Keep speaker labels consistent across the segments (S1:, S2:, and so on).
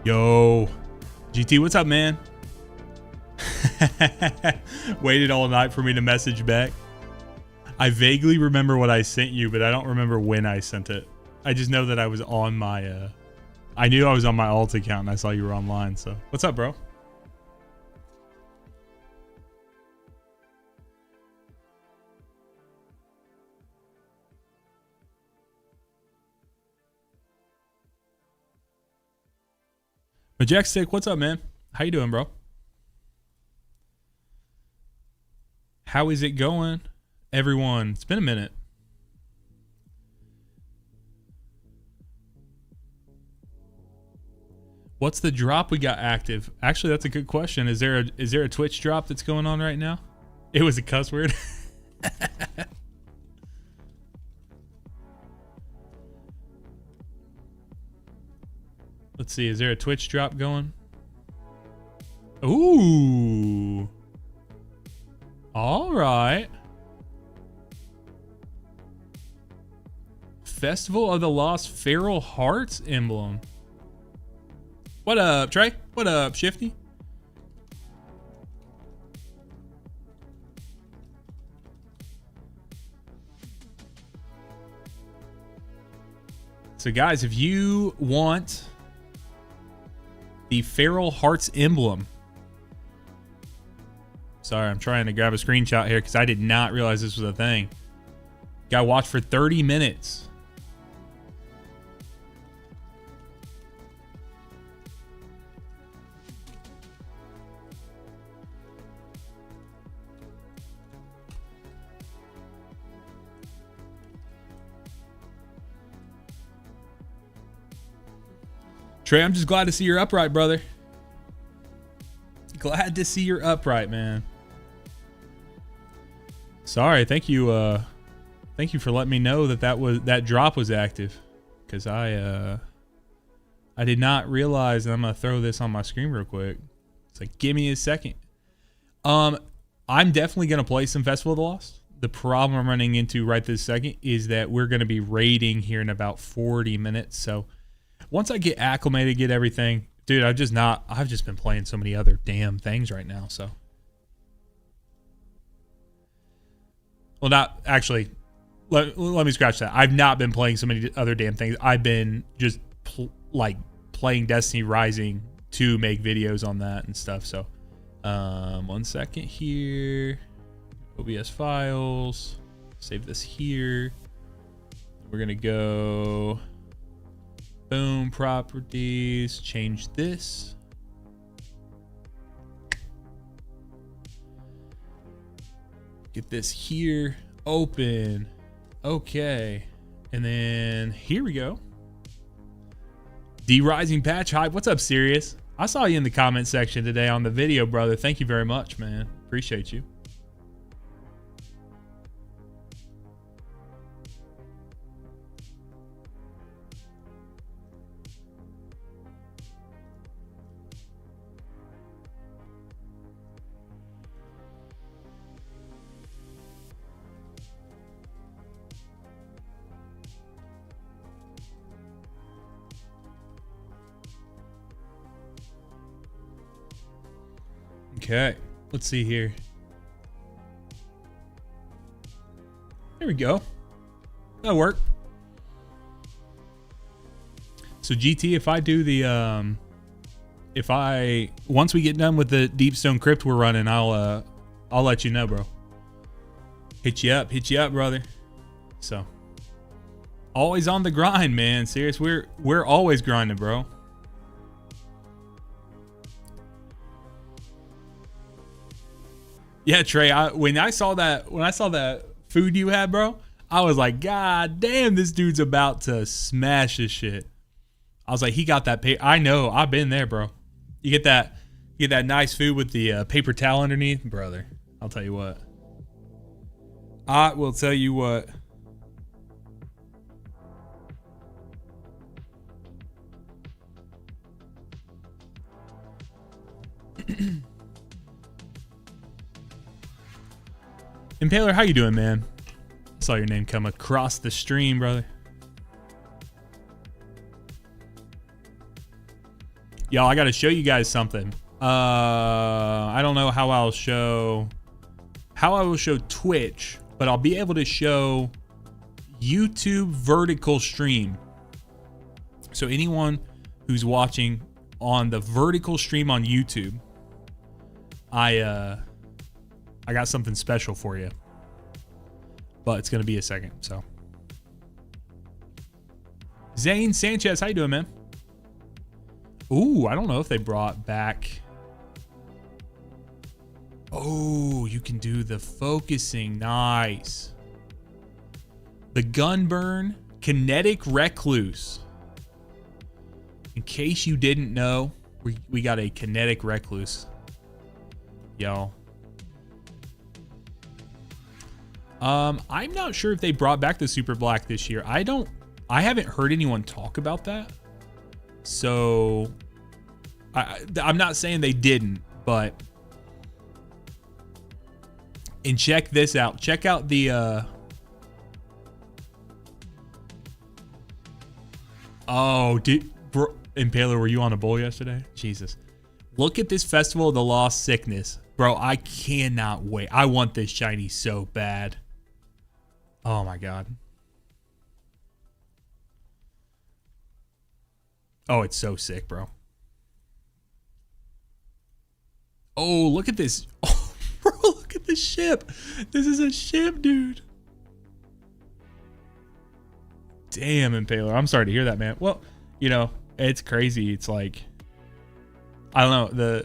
S1: Yo, GT, what's up, man? Waited all night for me to message back. I vaguely remember what I sent you, but I don't remember when I sent it. I just know that I was on my, I knew I was on my alt account and I saw you were online. So what's up, bro? Majestic, what's up, man? How you doing, bro? How is it going, everyone? It's been a minute. What's the drop we got active? Actually, that's a good question. Is there a Twitch drop that's going on right now? It was a cuss word. Let's see. Is there a Twitch drop going? Ooh. All right. Festival of the Lost Feral Hearts emblem. What up, Trey? What up, Shifty? So, guys, if you want the Feral Hearts emblem. Sorry, I'm trying to grab a screenshot here because I did not realize this was a thing. Got to watch for 30 minutes. Trey, I'm just glad to see you're upright, brother. Glad to see you're upright, man. Sorry, thank you for letting me know that drop was active, because I did not realize. And I'm gonna throw this on my screen real quick. It's like, give me a second. I'm definitely gonna play some Festival of the Lost. The problem I'm running into right this second is that we're gonna be raiding here in about 40 minutes. So once I get acclimated, get everything, dude, I've just been playing so many other damn things right now. So, well, not actually. Let me scratch that. I've not been playing so many other damn things. I've been just playing Destiny Rising to make videos on that and stuff. So, 1 second here. OBS files. Save this here. We're gonna go. Boom, properties, change this. Get this here, open. Okay. And then here we go. D-Rising Patch Hype. What's up, Sirius? I saw you in the comment section today on the video, brother. Thank you very much, man. Appreciate you. Okay, let's see here. There we go. That'll work. So GT, if I do the once we get done with the Deepstone Crypt we're running, I'll let you know, bro. Hit you up, brother. So always on the grind, man. Serious, we're always grinding, bro. Yeah, Trey, when I saw that food you had, bro, I was like, God damn, this dude's about to smash this shit. I was like, he got that paper. I know, I've been there, bro. You get that nice food with the paper towel underneath, brother. I'll tell you what. I will tell you what. Impaler, how you doing, man? Saw your name come across the stream, brother. Y'all, I got to show you guys something. I don't know how I will show Twitch, but I'll be able to show YouTube vertical stream. So anyone who's watching on the vertical stream on YouTube, I got something special for you, but it's gonna be a second. So, Zane Sanchez, how you doing, man? Ooh, I don't know if they brought back. Oh, you can do the focusing. Nice. The gun burn, kinetic recluse. In case you didn't know, we got a kinetic recluse, y'all. I'm not sure if they brought back the super black this year. I haven't heard anyone talk about that. So I'm not saying they didn't, but and check this out. Check out the bro, Impaler, were you on a bowl yesterday? Jesus. Look at this Festival of the Lost Sickness. Bro, I cannot wait. I want this shiny so bad. Oh my god. Oh, it's so sick, bro. Oh, look at this. Oh, bro, look at this ship. This is a ship, dude. Damn, Impaler. I'm sorry to hear that, man. Well, you know, it's crazy. It's like, I don't know.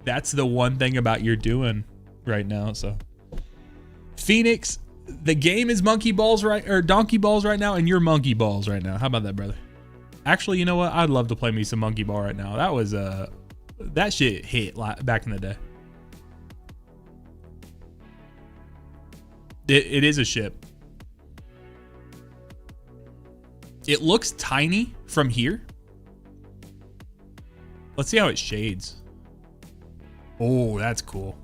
S1: That's the one thing about you're doing right now. So, Phoenix, the game is monkey balls or donkey balls right now, and you're monkey balls right now. How about that, brother? Actually, you know what? I'd love to play me some monkey ball right now. That was that shit hit back in the day. It is a ship. It looks tiny from here. Let's see how it shades. Oh, that's cool.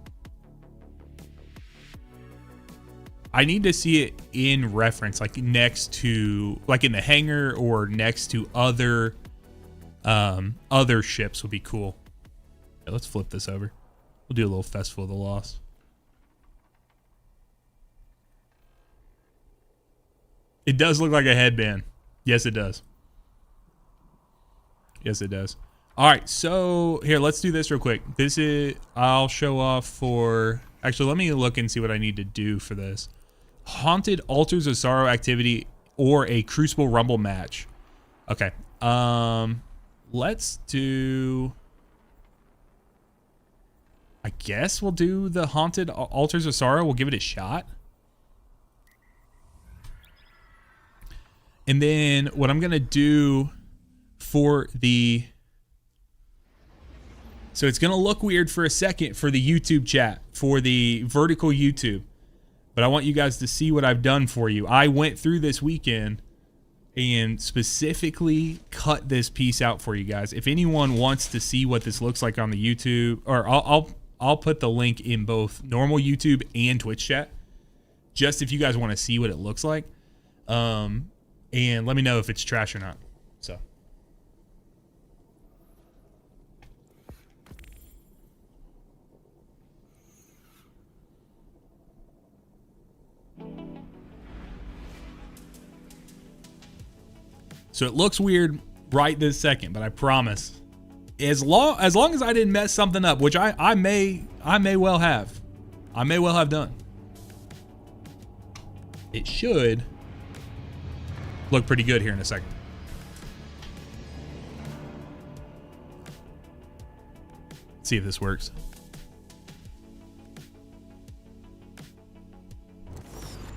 S1: I need to see it in reference, like next to, like in the hangar or next to other ships would be cool. Yeah, let's flip this over. We'll do a little Festival of the Lost. It does look like a headband. Yes, it does. Yes, it does. All right, so here, let's do this real quick. This is, I'll show off for, actually, let me look and see what I need to do for this. Haunted Altars of Sorrow activity or a Crucible Rumble match. Okay. Let's do, I guess we'll do the Haunted Altars of Sorrow. We'll give it a shot. And then what I'm going to do for the, so it's going to look weird for a second for the YouTube chat, for the vertical YouTube. But I want you guys to see what I've done for you. I went through this weekend and specifically cut this piece out for you guys. If anyone wants to see what this looks like on the YouTube, or I'll put the link in both normal YouTube and Twitch chat, just if you guys want to see what it looks like. And let me know if it's trash or not. So. So it looks weird right this second, but I promise, as long as I didn't mess something up, which I may well have done, it should look pretty good here in a second. Let's see if this works.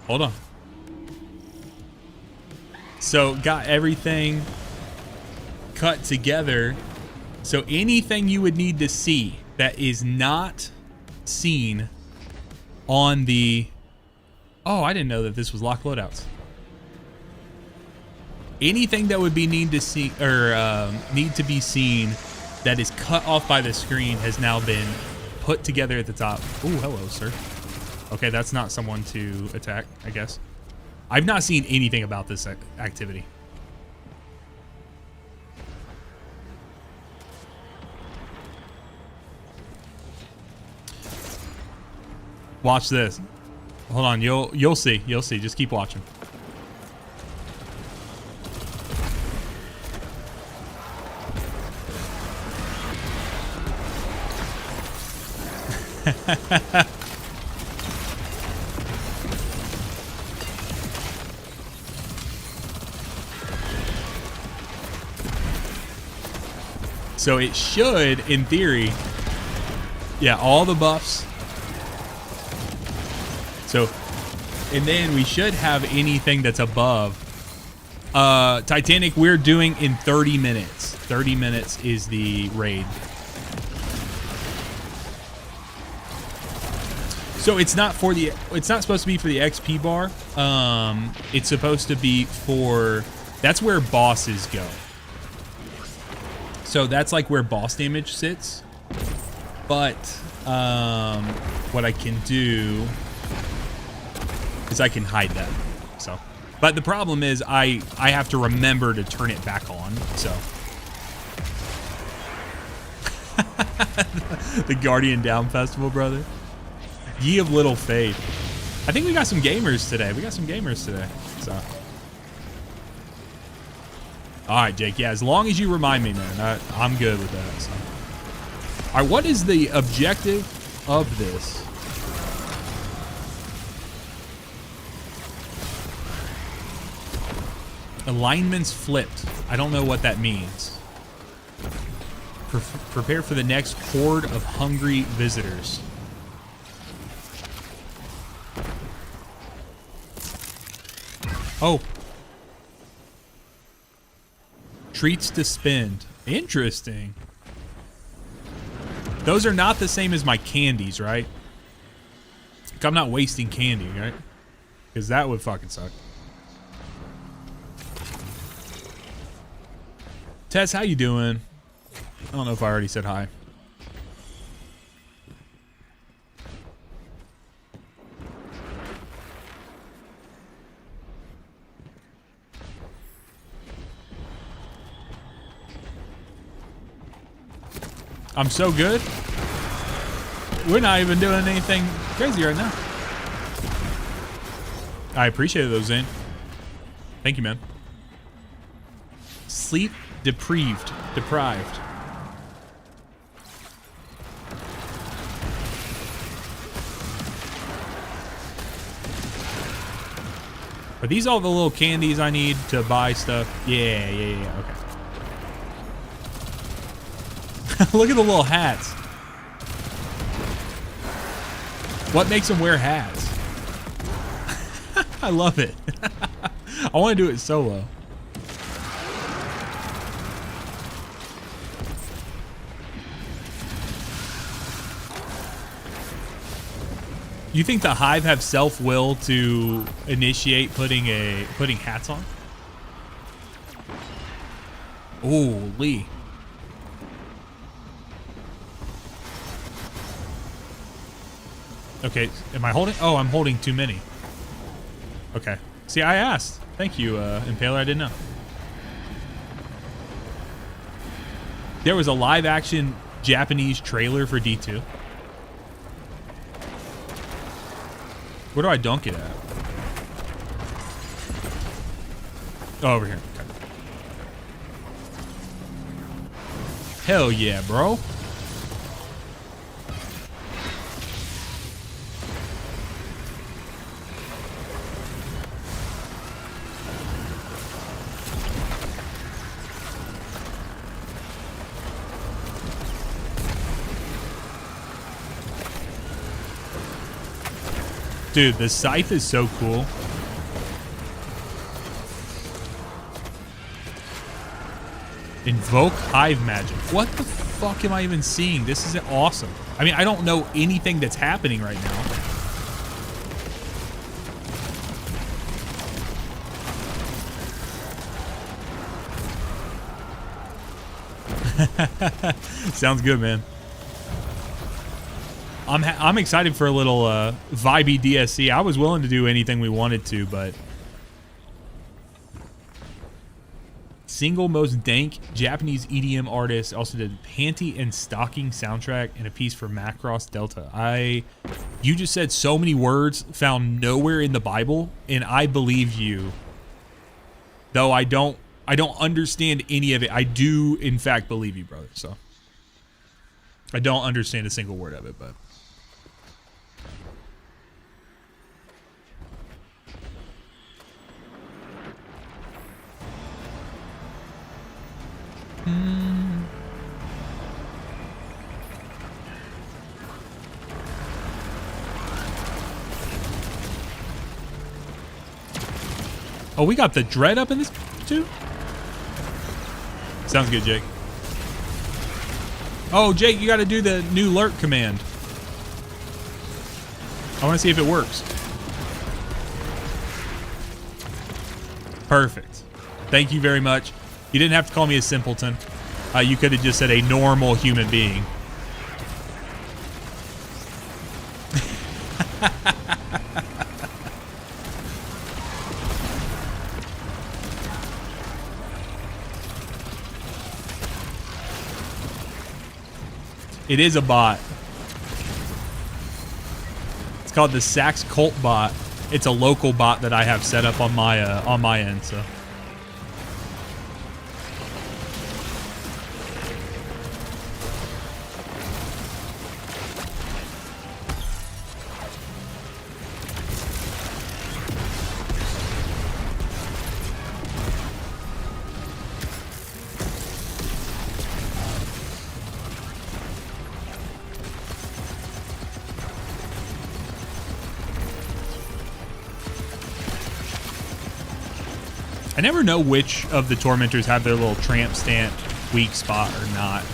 S1: Hold on. So got everything cut together. So anything you would need to see that is not seen on the, oh, I didn't know that this was locked loadouts. Anything that would be need to see or need to be seen that is cut off by the screen has now been put together at the top. Oh, hello, sir. Okay, that's not someone to attack, I guess. I've not seen anything about this activity. Watch this. Hold on, you'll see. You'll see. Just keep watching. So it should, in theory, yeah, all the buffs. So, and then we should have anything that's above. Titanic, we're doing in 30 minutes. 30 minutes is the raid. So it's not for the, it's not supposed to be for the XP bar. It's supposed to be for, that's where bosses go. So that's like where boss damage sits. But what I can do is I can hide that. So, but the problem is I have to remember to turn it back on. So the Guardian Down Festival, brother. Ye of little faith. I think we got some gamers today. So. All right, Jake. Yeah, as long as you remind me, man, I'm good with that. So. All right, what is the objective of this? Alignments flipped. I don't know what that means. Prepare for the next horde of hungry visitors. Oh. Treats to spend. Interesting. Those are not the same as my candies, right? Like, I'm not wasting candy, right? Because that would fucking suck. Tess, how you doing? I don't know if I already said hi. I'm so good. We're not even doing anything crazy right now. I appreciate it though, Zane. Thank you, man. Sleep deprived. Are these all the little candies I need to buy stuff? Yeah, okay. Look at the little hats. What makes them wear hats? I love it. I want to do it solo. You think the Hive have self-will to initiate putting hats on? Oh, Lee. Okay, am I holding? Oh, I'm holding too many. Okay. See, I asked. Thank you, Impaler. I didn't know. There was a live-action Japanese trailer for D2. Where do I dunk it at? Oh, over here. Okay. Hell yeah, bro. Dude, the scythe is so cool. Invoke Hive Magic. What the fuck am I even seeing? This is awesome. I mean, I don't know anything that's happening right now. Sounds good, man. I'm excited for a little vibey DSC. I was willing to do anything we wanted to, but single most dank Japanese EDM artist. Also did Panty and Stocking soundtrack and a piece for Macross Delta. You just said so many words found nowhere in the Bible, and I believe you. Though I don't understand any of it. I do, in fact, believe you, brother. So I don't understand a single word of it, but. Oh, we got the dread up in this too? Sounds good, Jake. Oh, Jake, you got to do the new lurk command. I want to see if it works. Perfect. Thank you very much. You didn't have to call me a simpleton. You could have just said a normal human being. It is a bot. It's called the Sax Cult bot. It's a local bot that I have set up on my end. So. I never know which of the tormentors have their little tramp stamp weak spot or not.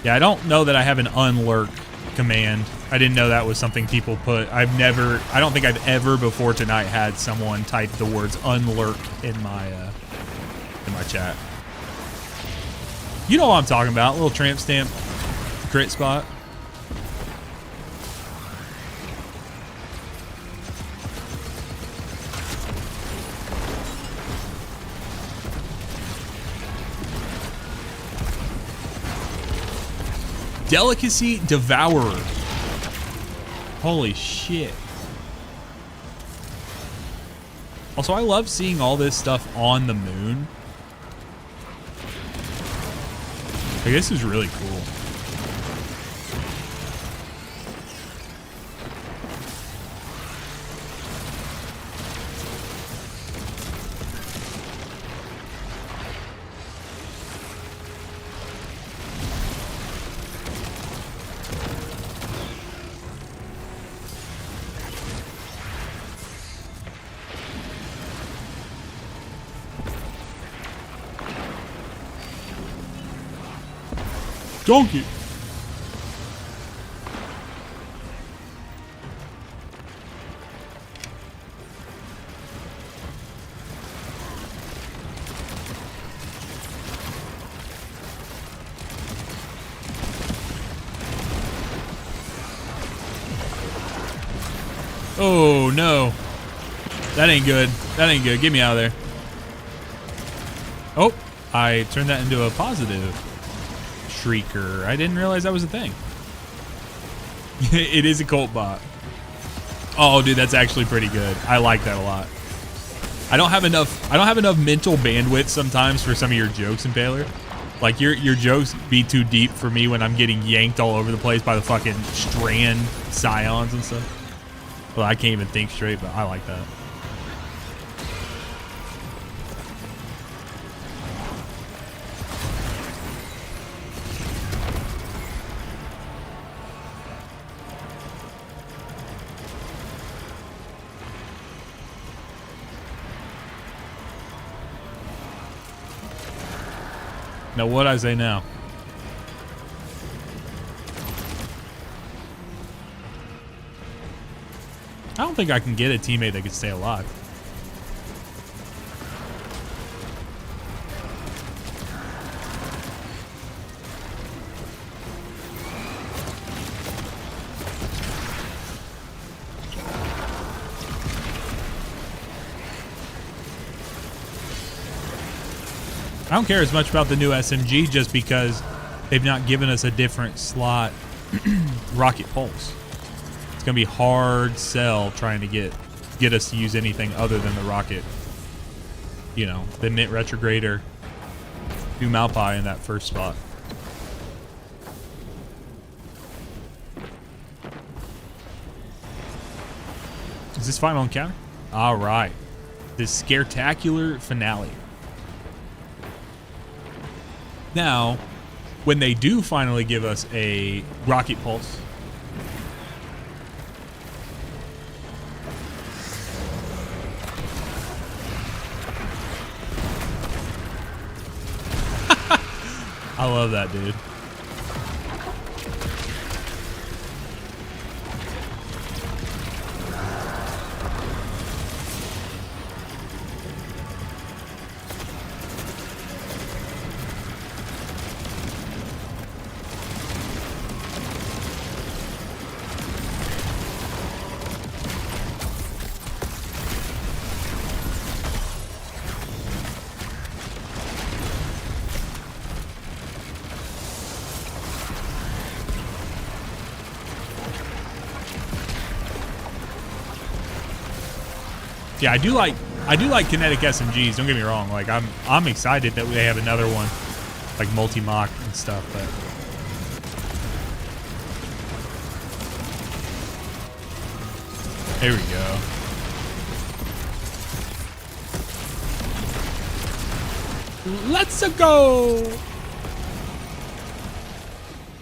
S1: Yeah, I don't know that I have an unlurk command. I didn't know that was something people put. I don't think I've ever before tonight had someone type the words unlurk in my chat. You know what I'm talking about, little tramp stamp crit spot. Delicacy Devourer. Holy shit. Also, I love seeing all this stuff on the moon. Like, this is really cool. Donkey. Oh no. That ain't good. That ain't good. Get me out of there. Oh, I turned that into a positive. Shrieker. I didn't realize that was a thing. It is a cult bot. Oh, dude, that's actually pretty good. I like that a lot. I don't have enough mental bandwidth sometimes for some of your jokes, Impaler. Like your jokes be too deep for me when I'm getting yanked all over the place by the fucking strand scions and stuff. Well, I can't even think straight, but I like that. Now, what I say now? I don't think I can get a teammate that can stay alive. I don't care as much about the new SMG just because they've not given us a different slot rocket pulse. It's gonna be hard sell trying to get us to use anything other than the rocket. You know, the Mint Retrograde or new Malpai in that first spot. Is this final encounter? All right. This Scaretacular finale. Now, when they do finally give us a rocket pulse, I love that, dude. Yeah, I do like kinetic SMGs. Don't get me wrong. Like I'm excited that they have another one, like multi-mock and stuff. But there we go. Let's go.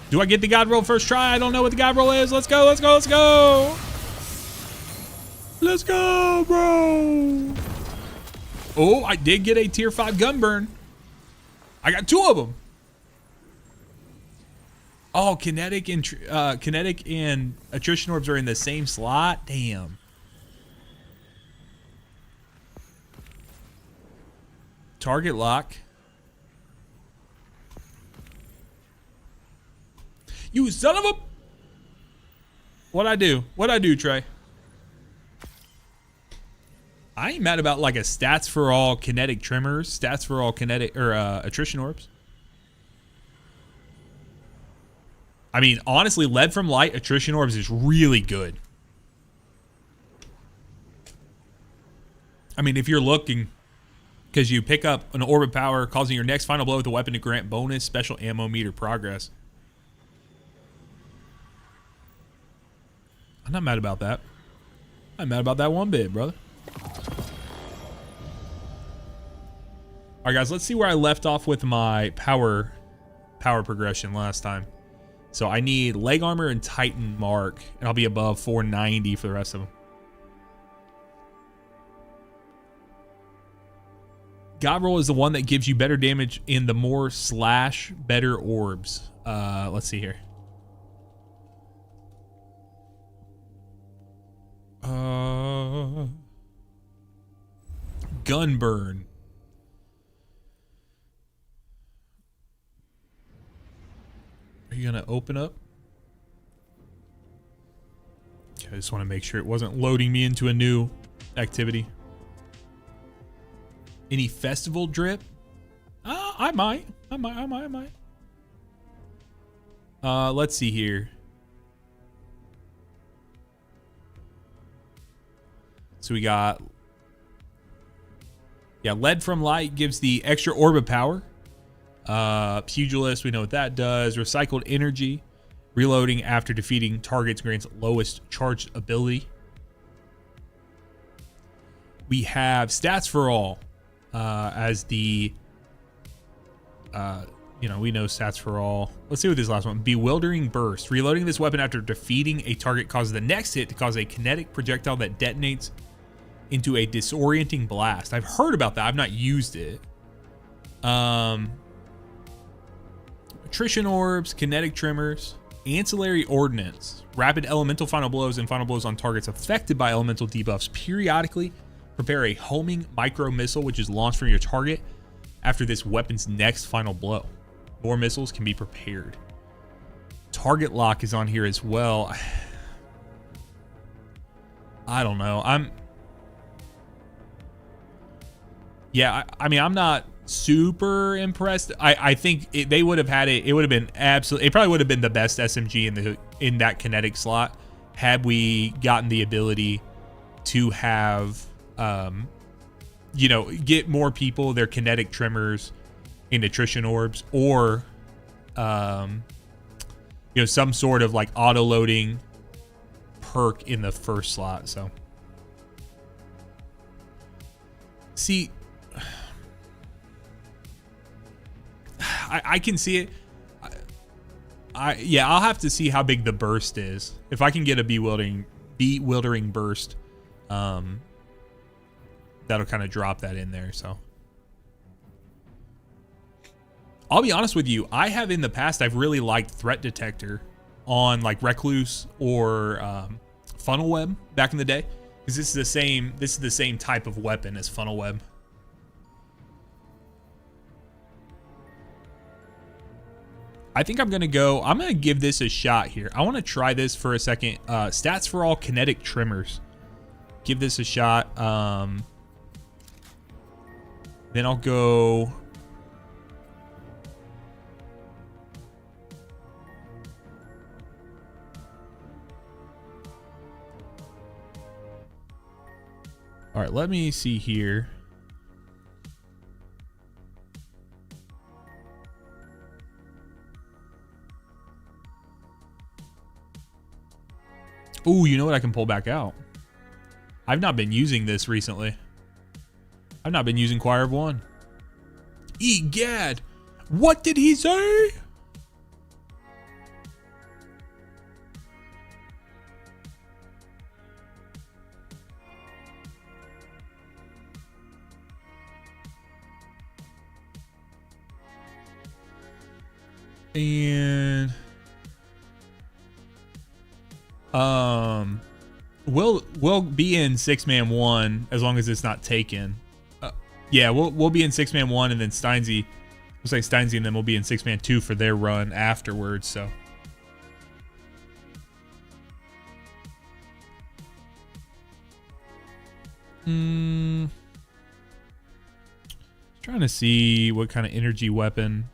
S1: Do I get the God roll first try? I don't know what the God roll is. Let's go. Let's go. Let's go. Let's go, bro. Oh, I did get a tier 5 gun burn. I got 2 of them. Oh, kinetic and attrition orbs are in the same slot. Damn. Target lock. You son of a... What'd I do? What'd I do, Trey? I ain't mad about like a stats for all kinetic trimmers, stats for all kinetic or attrition orbs. I mean, honestly, lead from light attrition orbs is really good. I mean, if you're looking, because you pick up an orb of power, causing your next final blow with a weapon to grant bonus special ammo meter progress. I'm not mad about that. I'm mad about that one bit, brother. All right, guys, let's see where I left off with my power progression last time. So I need leg armor and Titan mark, and I'll be above 490 for the rest of them. God roll is the one that gives you better damage in the more slash better orbs. Let's see here. Gun burn. Are you gonna open up? Okay, I just want to make sure it wasn't loading me into a new activity. Any festival drip? I might. Let's see here. So we got, yeah, lead from light gives the extra orb of power. Pugilist, we know what that does. Recycled energy, reloading after defeating targets grants lowest charged ability. We have stats for all as the, you know, we know stats for all. Let's see what this last one. Bewildering burst. Reloading this weapon after defeating a target causes the next hit to cause a kinetic projectile that detonates into a disorienting blast. I've heard about that. I've not used it. Attrition orbs, kinetic trimmers, ancillary ordnance, rapid elemental final blows, and final blows on targets affected by elemental debuffs periodically. Prepare a homing micro missile, which is launched from your target after this weapon's next final blow. More missiles can be prepared. Target lock is on here as well. I don't know. Yeah, I mean, I'm not super impressed. I think they would have had it. It would have been absolutely. It probably would have been the best SMG in that kinetic slot had we gotten the ability to have, get more people their kinetic trimmers and attrition orbs, or, some sort of like auto loading perk in the first slot. So, see. I can see it. I'll have to see how big the burst is. If I can get a bewildering burst, that'll kind of drop that in there. So I'll be honest with you. I have in the past, I've really liked threat detector on like Recluse or funnel web back in the day, because this is the same type of weapon as funnel web. I think I'm going to give this a shot here. I want to try this for a second. Stats for all kinetic trimmers. Give this a shot. Then I'll go. All right, let me see here. Ooh, you know what I can pull back out? I've not been using this recently. I've not been using Choir of One. Egad! What did he say? And we'll be in 6-man 1 as long as it's not taken. Yeah, we'll be in 6-man 1, and then Steinsy, looks like Steinsy, and then we'll be in 6-man 2 for their run afterwards. So trying to see what kind of energy weapon.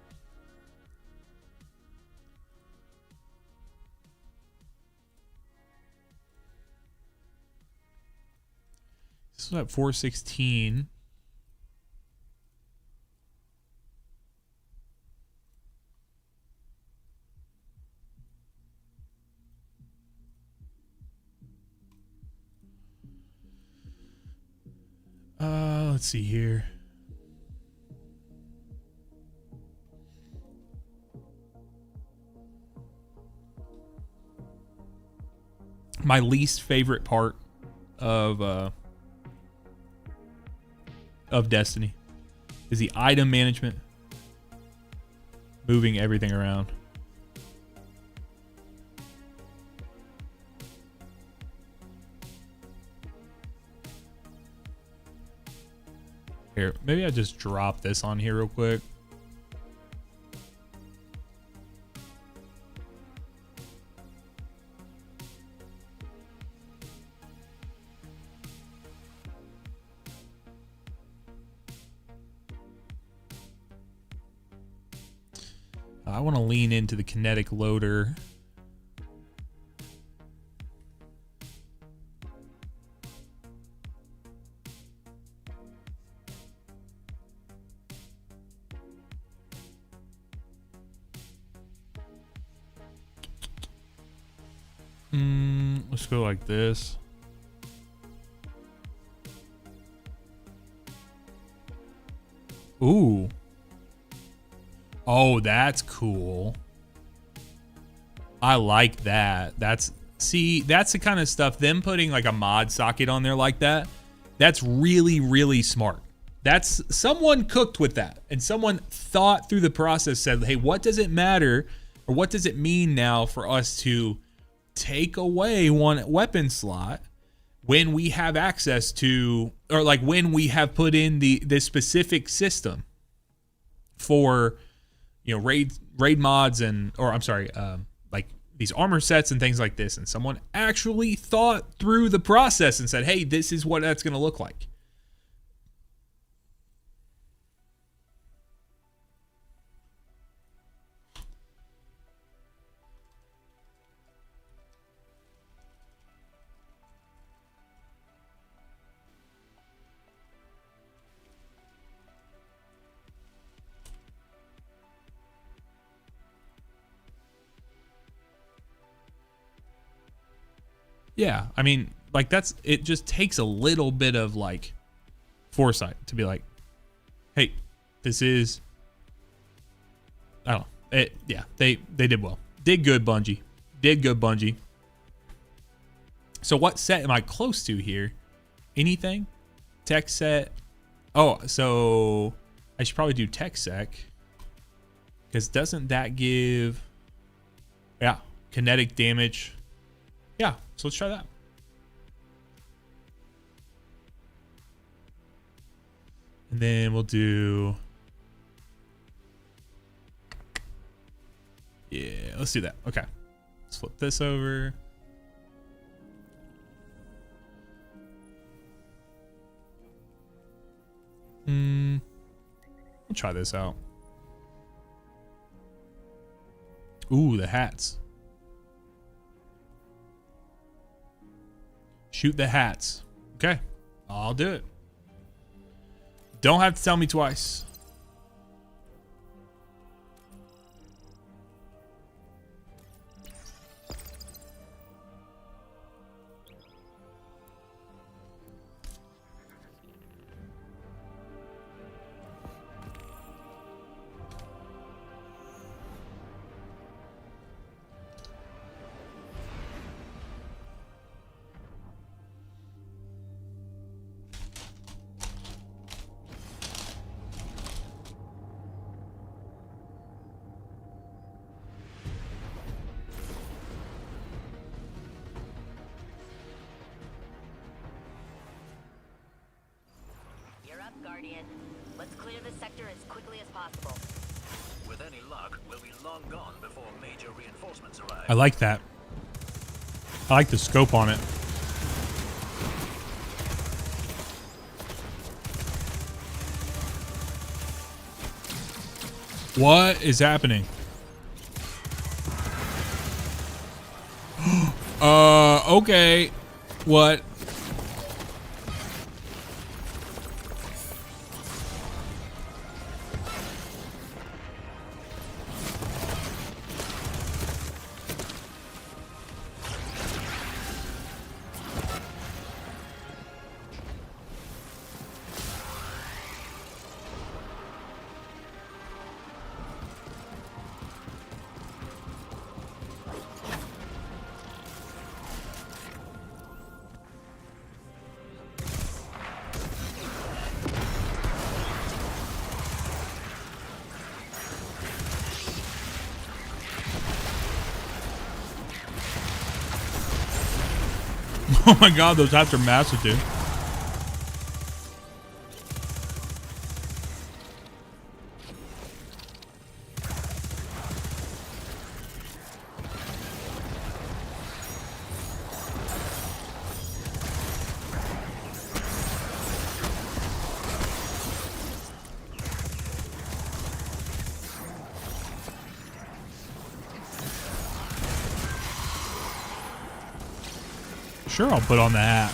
S1: This is at 416. Let's see here. My least favorite part of Destiny is the item management, moving everything around. Here, maybe I just drop this on here real quick. I want to lean into the kinetic loader. Let's go like this. Ooh. Oh, that's cool. I like that. That's the kind of stuff, them putting like a mod socket on there like that. That's really, really smart. That's someone cooked with that, and someone thought through the process, said, hey, what does it matter, or what does it mean now for us to take away one weapon slot when we have access to, or like when we have put in the specific system for, you know, raid mods and, or I'm sorry, like these armor sets and things like this. And someone actually thought through the process and said, hey, this is what that's going to look like. Yeah, I mean, like it just takes a little bit of like foresight to be like, hey, this is, I don't know. Yeah, they did well. Did good, Bungie. Did good, Bungie. So what set am I close to here? Anything? Tech set. Oh, so I should probably do tech sec. Because doesn't that give, yeah, kinetic damage. Yeah, so let's try that. And then we'll do, yeah, let's do that. Okay, let's flip this over. We'll try this out. Ooh, the hats. Shoot the hats. Okay, I'll do it. Don't have to tell me twice.
S2: Guardian. Let's clear the sector as quickly as possible.
S3: With any luck, we'll be long gone before major reinforcements arrive.
S1: I like that. I like the scope on it. What is happening? Okay. What? Oh my god, those hats are massive, dude. Sure, I'll put on the hat.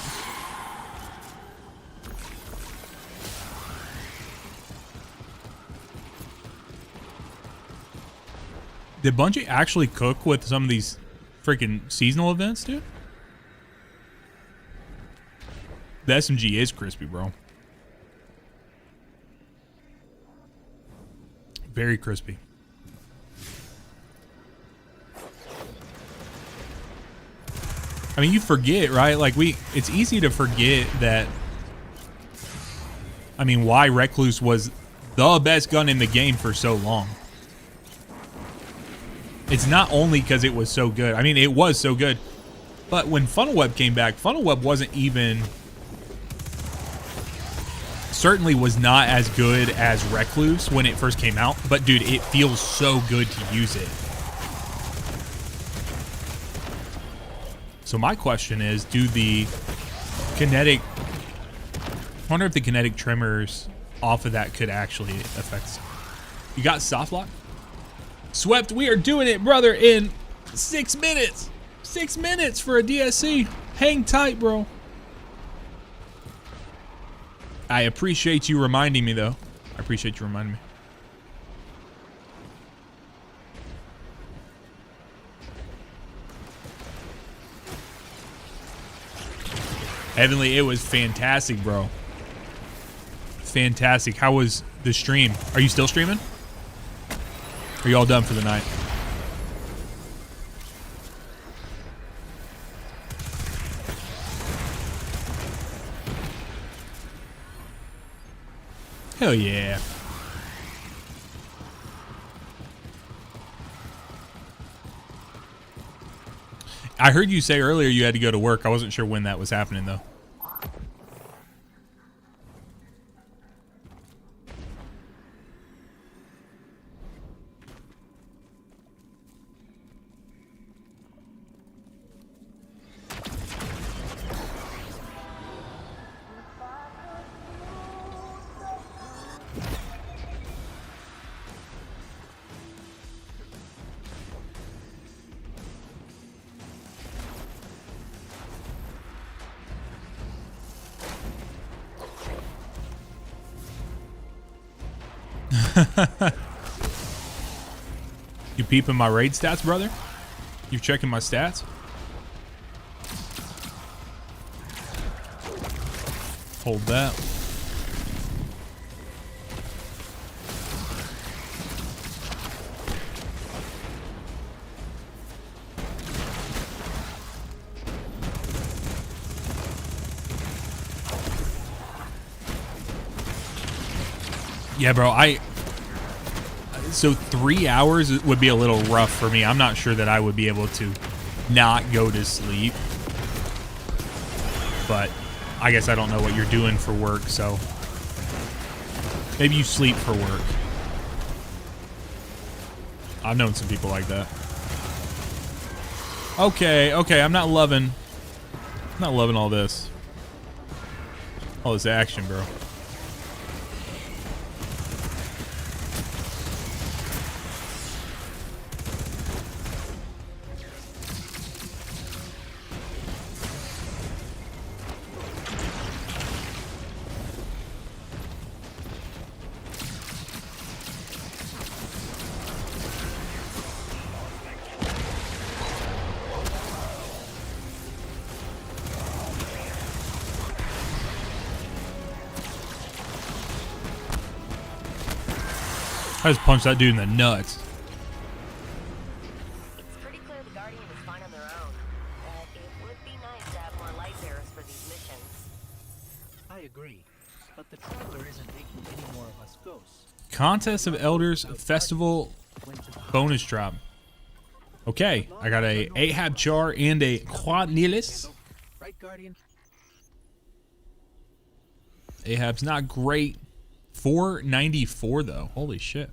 S1: Did Bungie actually cook with some of these freaking seasonal events, dude? The SMG is crispy, bro. Very crispy. I mean, you forget, right? Like, it's easy to forget that, I mean, why Recluse was the best gun in the game for so long. It's not only because it was so good. I mean, it was so good. But when Funnel Web came back, Funnel Web wasn't even, certainly was not as good as Recluse when it first came out. But, dude, it feels so good to use it. So my question is, do the kinetic, I wonder if the kinetic tremors off of that could actually affect. You got soft lock? Swept, we are doing it, brother, in 6 minutes. 6 minutes for a DSC. Hang tight, bro. I appreciate you reminding me, though. I appreciate you reminding me. Heavenly, it was fantastic, bro. Fantastic. How was the stream? Are you still streaming? Are you all done for the night? Hell yeah. I heard you say earlier you had to go to work. I wasn't sure when that was happening, though. You peeping my raid stats, brother? You checking my stats? Hold that. Yeah, bro, so 3 hours would be a little rough for me. I'm not sure that I would be able to not go to sleep. But I guess I don't know what you're doing for work, so maybe you sleep for work. I've known some people like that. Okay, I'm not loving all this. All this action, bro. I just punched that dude in the nuts.
S2: It's pretty clear the Guardian is fine on their own, but it would be nice to have more Lightbearers for these missions.
S4: I agree, but the Traveler isn't making any more of us ghosts.
S1: Contest of Elders Festival bonus drop. Okay, I got a Ahab Char and a Quadnilis.
S4: Right, Guardian?
S1: Ahab's not great. 494 though. Holy shit.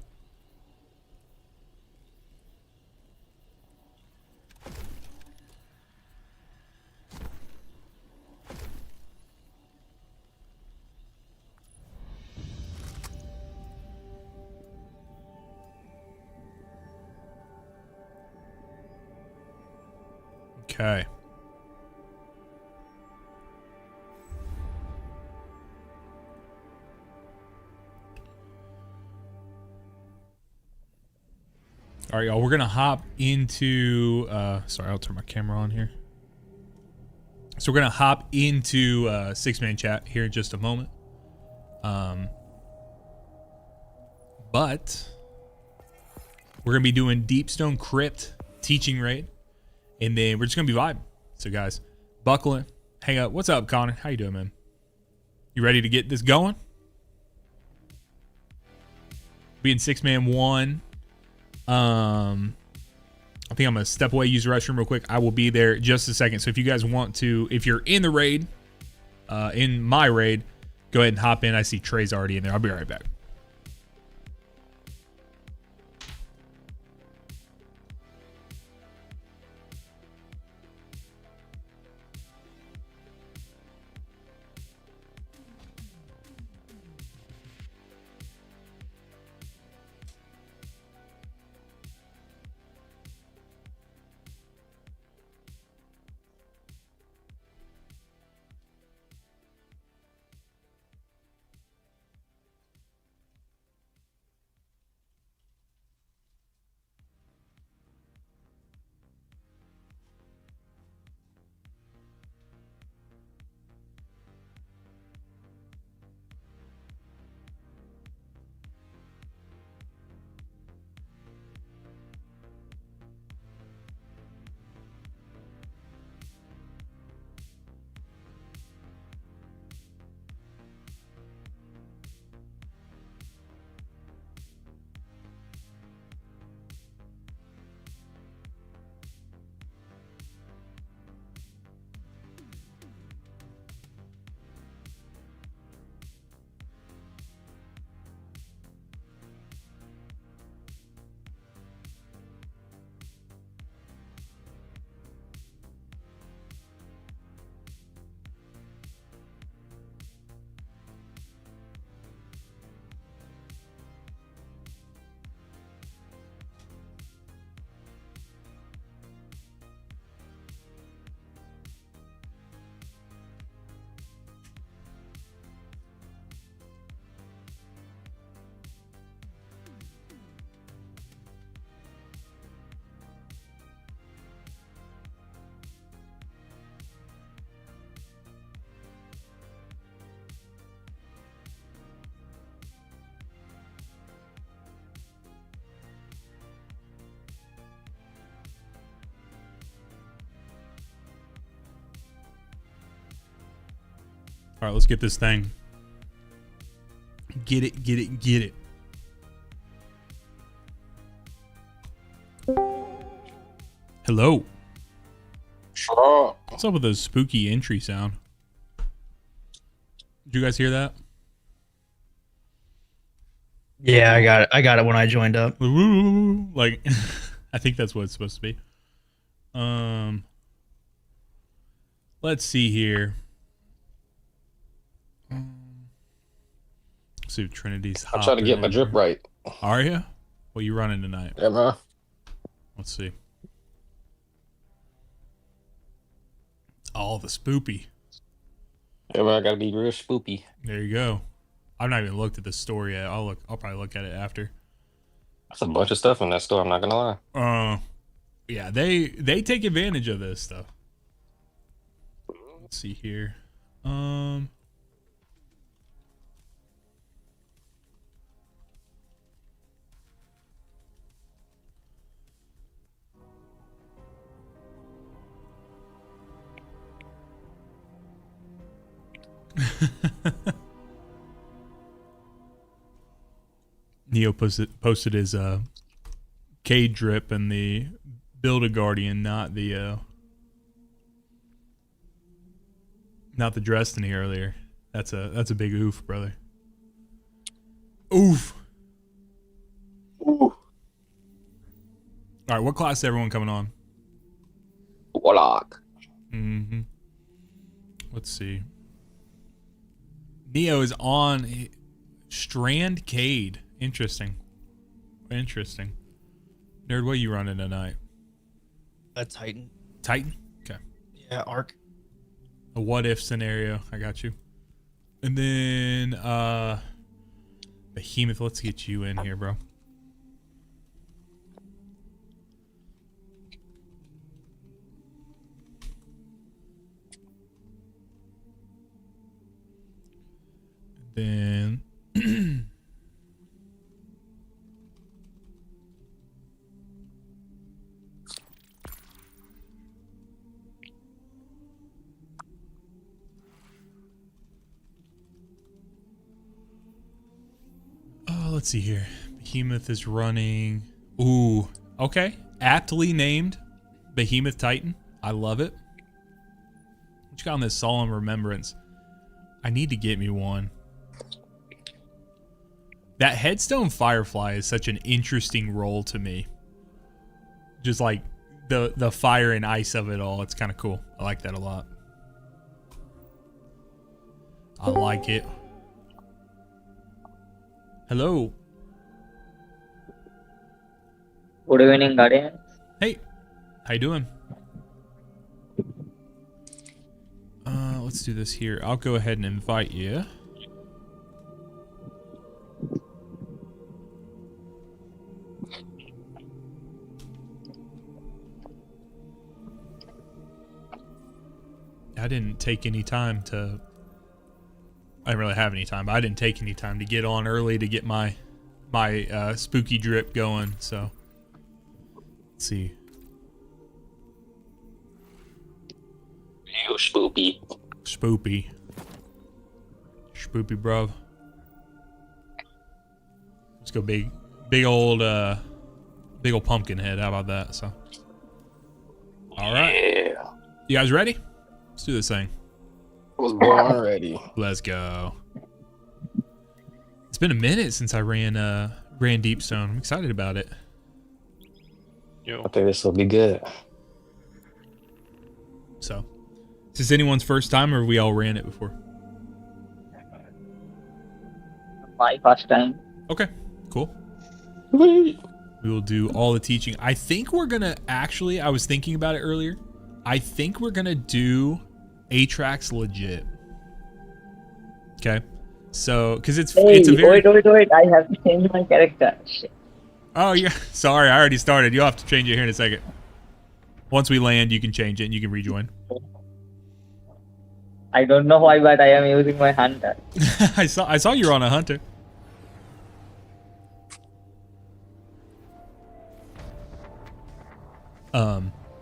S1: Okay. All right, y'all, we're gonna hop into sorry, I'll turn my camera on here. So we're gonna hop into six-man chat here in just a moment. But we're gonna be doing Deepstone Crypt teaching raid, and then we're just gonna be vibing. So guys, buckle in, hang up. What's up, Connor? How you doing, man? You ready to get this going? Being six-man one. I think I'm gonna step away, use the restroom real quick. I will be there just a second. So if you guys want to, if you're in the raid, in my raid, go ahead and hop in. I see Trey's already in there. I'll be right back. All right, let's get this thing. Get it, get it, get it. Hello.
S5: Sure.
S1: What's up with the spooky entry sound? Did you guys hear that?
S6: Yeah, I got it when I joined up.
S1: Like, I think that's what it's supposed to be. Let's see here. Let's see if Trinity's
S5: I'm trying to get my drip right.
S1: Are you? What you running tonight?
S5: Yeah, man.
S1: Let's see. Oh, the spoopy.
S5: Yeah, man, I gotta be real spoopy.
S1: There you go. I've not even looked at the store yet. I'll probably look at it after.
S5: There's a bunch of stuff in that store, I'm not gonna lie.
S1: Yeah, they take advantage of this stuff. Let's see here. Neo posted his K drip and the Build-A-Guardian, not the Destiny earlier. That's a big oof, brother. Oof.
S5: Ooh.
S1: All right, what class is everyone coming on?
S5: Warlock.
S1: Mm-hmm. Let's see. Neo is on Strand Cade. Interesting. Nerd, what are you running tonight?
S6: A Titan.
S1: Titan? Okay.
S6: Yeah, Arc.
S1: A what if scenario. I got you. And then Behemoth, let's get you in here, bro. Then let's see here. Behemoth is running. Ooh, okay. Aptly named Behemoth Titan. I love it. What you got on this solemn remembrance? I need to get me one. That Headstone Firefly is such an interesting role to me. Just like the fire and ice of it all. It's kind of cool. I like that a lot. I like it. Hello.
S7: Good evening, Guardian.
S1: Hey. How you doing? Let's do this here. I'll go ahead and invite you. I didn't take any time to... I didn't really have any time, but I didn't take any time to get on early to get my spooky drip going, so... Let's see.
S5: You spoopy.
S1: Spoopy, bruv. Let's go big old pumpkin head. How about that? So, all right.
S5: Yeah.
S1: You guys ready? Let's do this thing.
S5: I was born already.
S1: Let's go. It's been a minute since I ran Deepstone. I'm excited about it.
S5: I think this will be good.
S1: So, is this anyone's first time, or we all ran it before?
S7: My first time.
S1: Okay, cool.
S5: Whee!
S1: We will do all the teaching. I think we're gonna actually. I was thinking about it earlier. I think we're gonna do Atrax legit. Okay, so because it's a very.
S7: Wait! I have to change my character. Shit.
S1: Oh yeah, sorry, I already started. You'll have to change it here in a second. Once we land, you can change it and you can rejoin.
S7: I don't know why, but I am using my hunter.
S1: I saw you were on a hunter.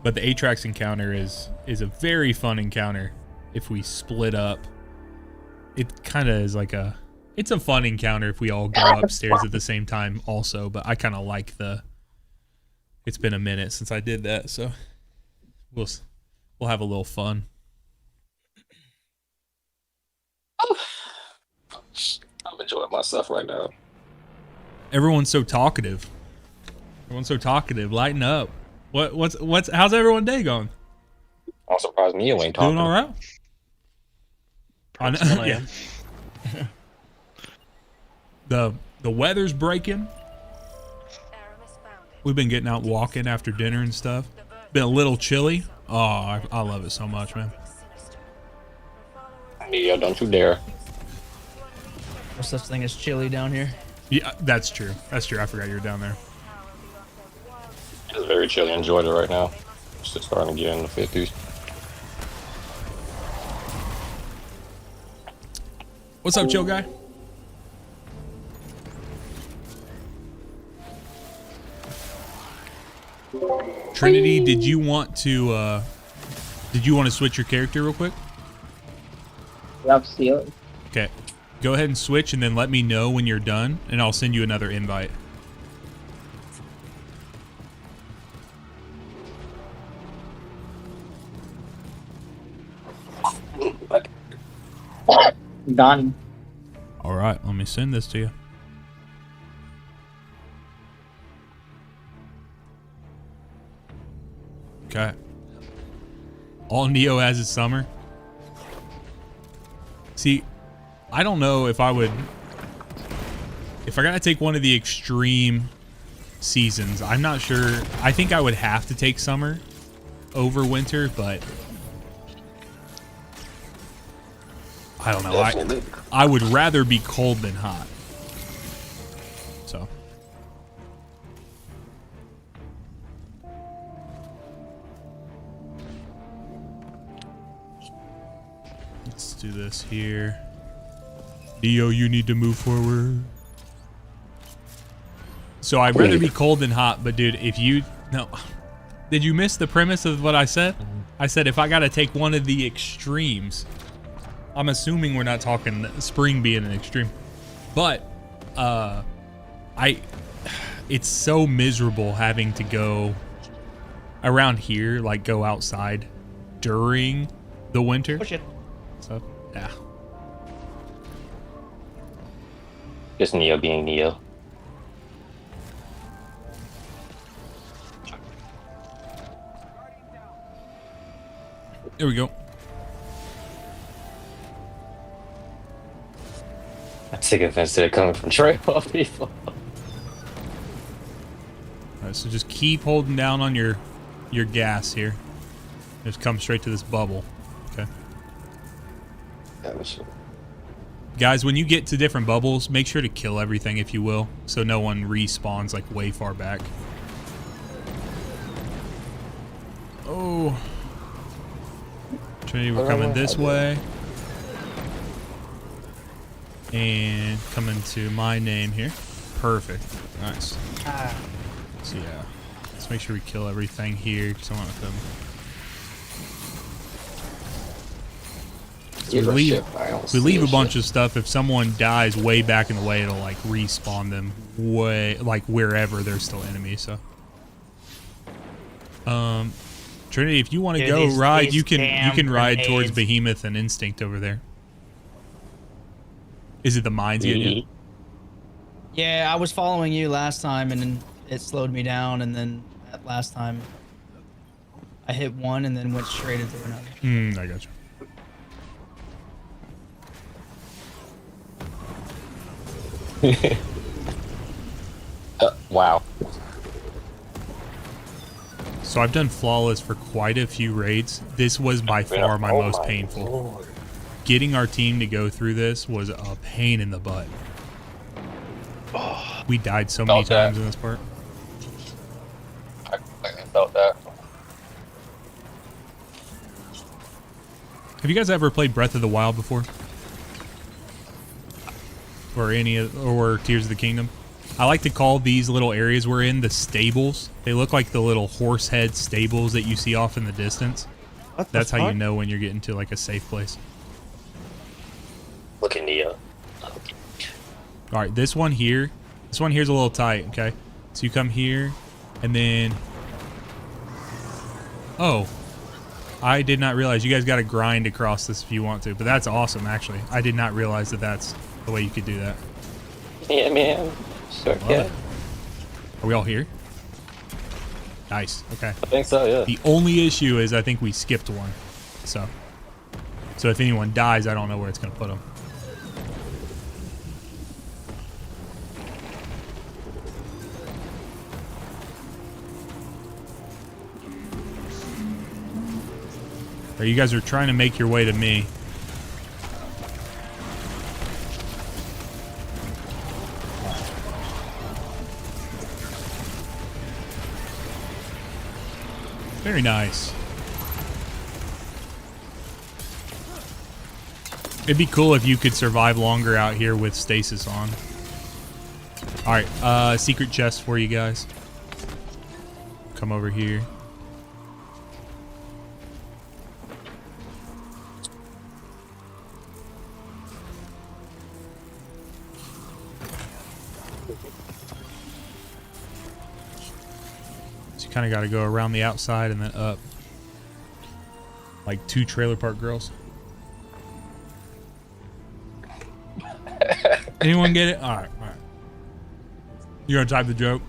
S1: But the Atrax encounter is a very fun encounter if we split up it kind of is like it's a fun encounter if we all go upstairs at the same time also, but I kind of like it's been a minute since I did that, so we'll have a little fun.
S5: I'm enjoying myself right now.
S1: Everyone's so talkative. Lighten up. How's everyone's day going?
S5: I'm surprised Mia ain't talking.
S1: Doing all right? I know, yeah. The weather's breaking. We've been getting out walking after dinner and stuff. Been a little chilly. Oh, I love it so much, man.
S5: Mia, don't you dare.
S6: No such thing as chili down here.
S1: Yeah, that's true. I forgot you were down there.
S5: It's very chilly in Georgia right now. It's just starting to get in the 50s.
S1: What's up, chill guy? Trinity, did you want to switch your character real quick?
S7: Love seal.
S1: Okay. Go ahead and switch and then let me know when you're done and I'll send you another invite.
S7: Done.
S1: All right, let me send this to you. Okay. All Neo has is summer. See, I don't know if I gotta take one of the extreme seasons. I'm not sure. I think I would have to take summer over winter, but I don't know. I would rather be cold than hot. So. Let's do this here. Neo, you need to move forward. So I'd rather be cold than hot, but dude, did you miss the premise of what I said? I said if I gotta take one of the extremes, I'm assuming we're not talking spring being an extreme, but it's so miserable having to go around here, like go outside during the winter.
S6: Push it.
S1: So yeah.
S5: Just Neo being Neo.
S1: There we go.
S5: I take offense to it coming from Trey off people.
S1: Alright, so just keep holding down on your gas here. Just come straight to this bubble. Okay. Guys, when you get to different bubbles, make sure to kill everything if you will, so no one respawns like way far back. Oh. Trinity, we're coming this way. And coming to my name here. Perfect. Nice. So yeah, let's make sure we kill everything here because I want them. We leave a bunch of stuff. If someone dies way back in the way, it'll like respawn them way like wherever there's still enemies. So, Trinity, if you want to go ride, you can ride towards Behemoth and Instinct over there. Is it the mines getting you?
S6: Yeah, I was following you last time, and then it slowed me down, and then that last time I hit one and then went straight into another.
S1: I got you.
S5: Wow.
S1: So I've done flawless for quite a few raids. This was by far my most painful.
S5: Lord.
S1: Getting our team to go through this was a pain in the butt. We died so many times in this part.
S5: I felt that.
S1: Have you guys ever played Breath of the Wild before? Or Tears of the Kingdom? I like to call these little areas we're in the stables. They look like the little horse head stables that you see off in the distance. That's how you know when you're getting to like a safe place.
S5: What
S1: All right, this one here's a little tight, okay? So you come here, and then... Oh. I did not realize you guys got to grind across this if you want to, but that's awesome, actually. I did not realize that that's the way you could do that.
S5: Yeah, man. Sure. Yeah.
S1: Are we all here? Nice. Okay.
S5: I think so. Yeah.
S1: The only issue is I think we skipped one. So if anyone dies, I don't know where it's going to put them. Or you guys are trying to make your way to me. Very nice. It'd be cool if you could survive longer out here with stasis on. Alright, secret chest for you guys. Come over here. Kind of got to go around the outside and then up, like 2 trailer park girls. Anyone get it? All right. You gonna type the joke?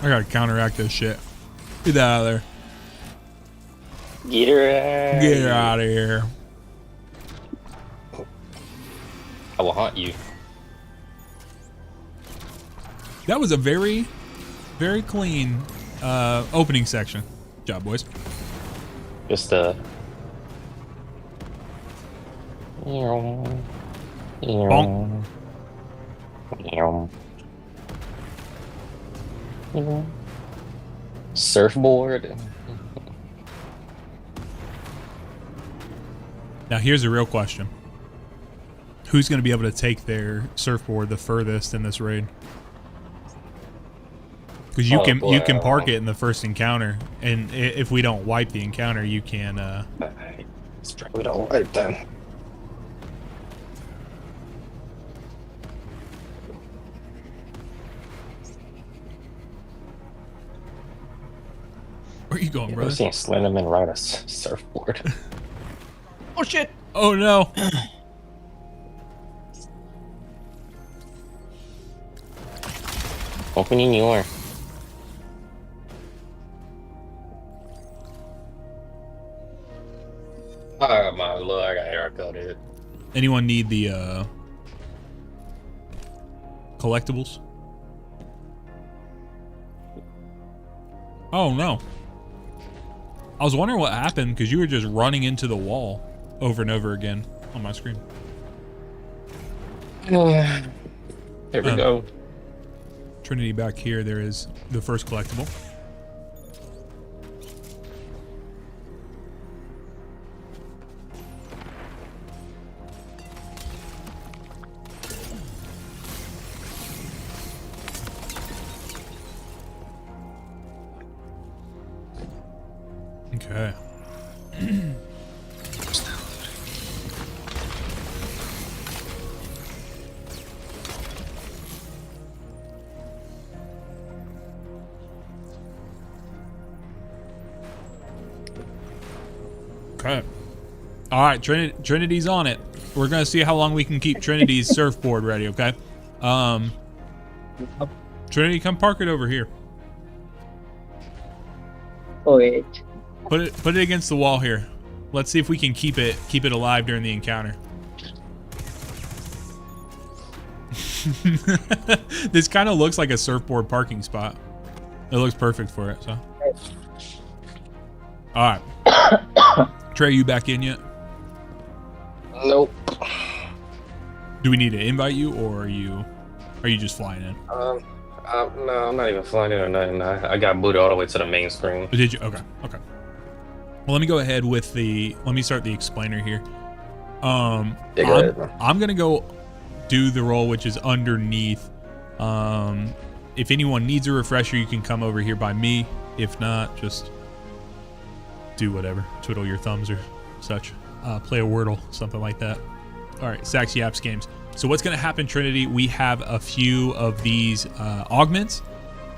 S1: I gotta counteract this shit. Get that out of there.
S5: Get her out.
S1: Get her out of here.
S5: I will haunt you.
S1: That was a very, very clean opening section. Good job, boys.
S5: Just
S1: Bonk.
S5: Surfboard.
S1: Now here's a real question. Who's going to be able to take their surfboard the furthest in this raid? Because you can park it in the first encounter, and if we don't wipe the encounter, you can.
S5: Let's try we don't wipe then.
S1: Where are you going,
S5: I've
S1: brother?
S5: seen Slenderman ride a surfboard.
S6: Oh shit!
S1: Oh no!
S5: Opening your. Oh my lord, I got haircut it.
S1: Anyone need the collectibles? Oh no! I was wondering what happened because you were just running into the wall over and over again on my screen.
S5: Here we go.
S1: Trinity back here, there is the first collectible. Okay. Okay. All right, Trinity's on it. We're gonna see how long we can keep Trinity's surfboard ready. Okay. Trinity, come park it over here.
S7: Oh wait.
S1: Put it against the wall here. Let's see if we can keep it alive during the encounter. This kind of looks like a surfboard parking spot. It looks perfect for it. So. All right. Trey, you back in yet?
S5: Nope.
S1: Do we need to invite you, or are you just flying in?
S5: No, I'm not even flying in or nothing. I got booted all the way to the main screen.
S1: Oh, did you? Okay. Okay. Well, let me go ahead with let me start the explainer here.
S5: Yeah, go ahead.
S1: I'm gonna go do the role, which is underneath. If anyone needs a refresher, you can come over here by me. If not, just do whatever, twiddle your thumbs or such. Play a Wordle, something like that. All right, Sax Yaps games. So what's going to happen, Trinity? We have a few of these augments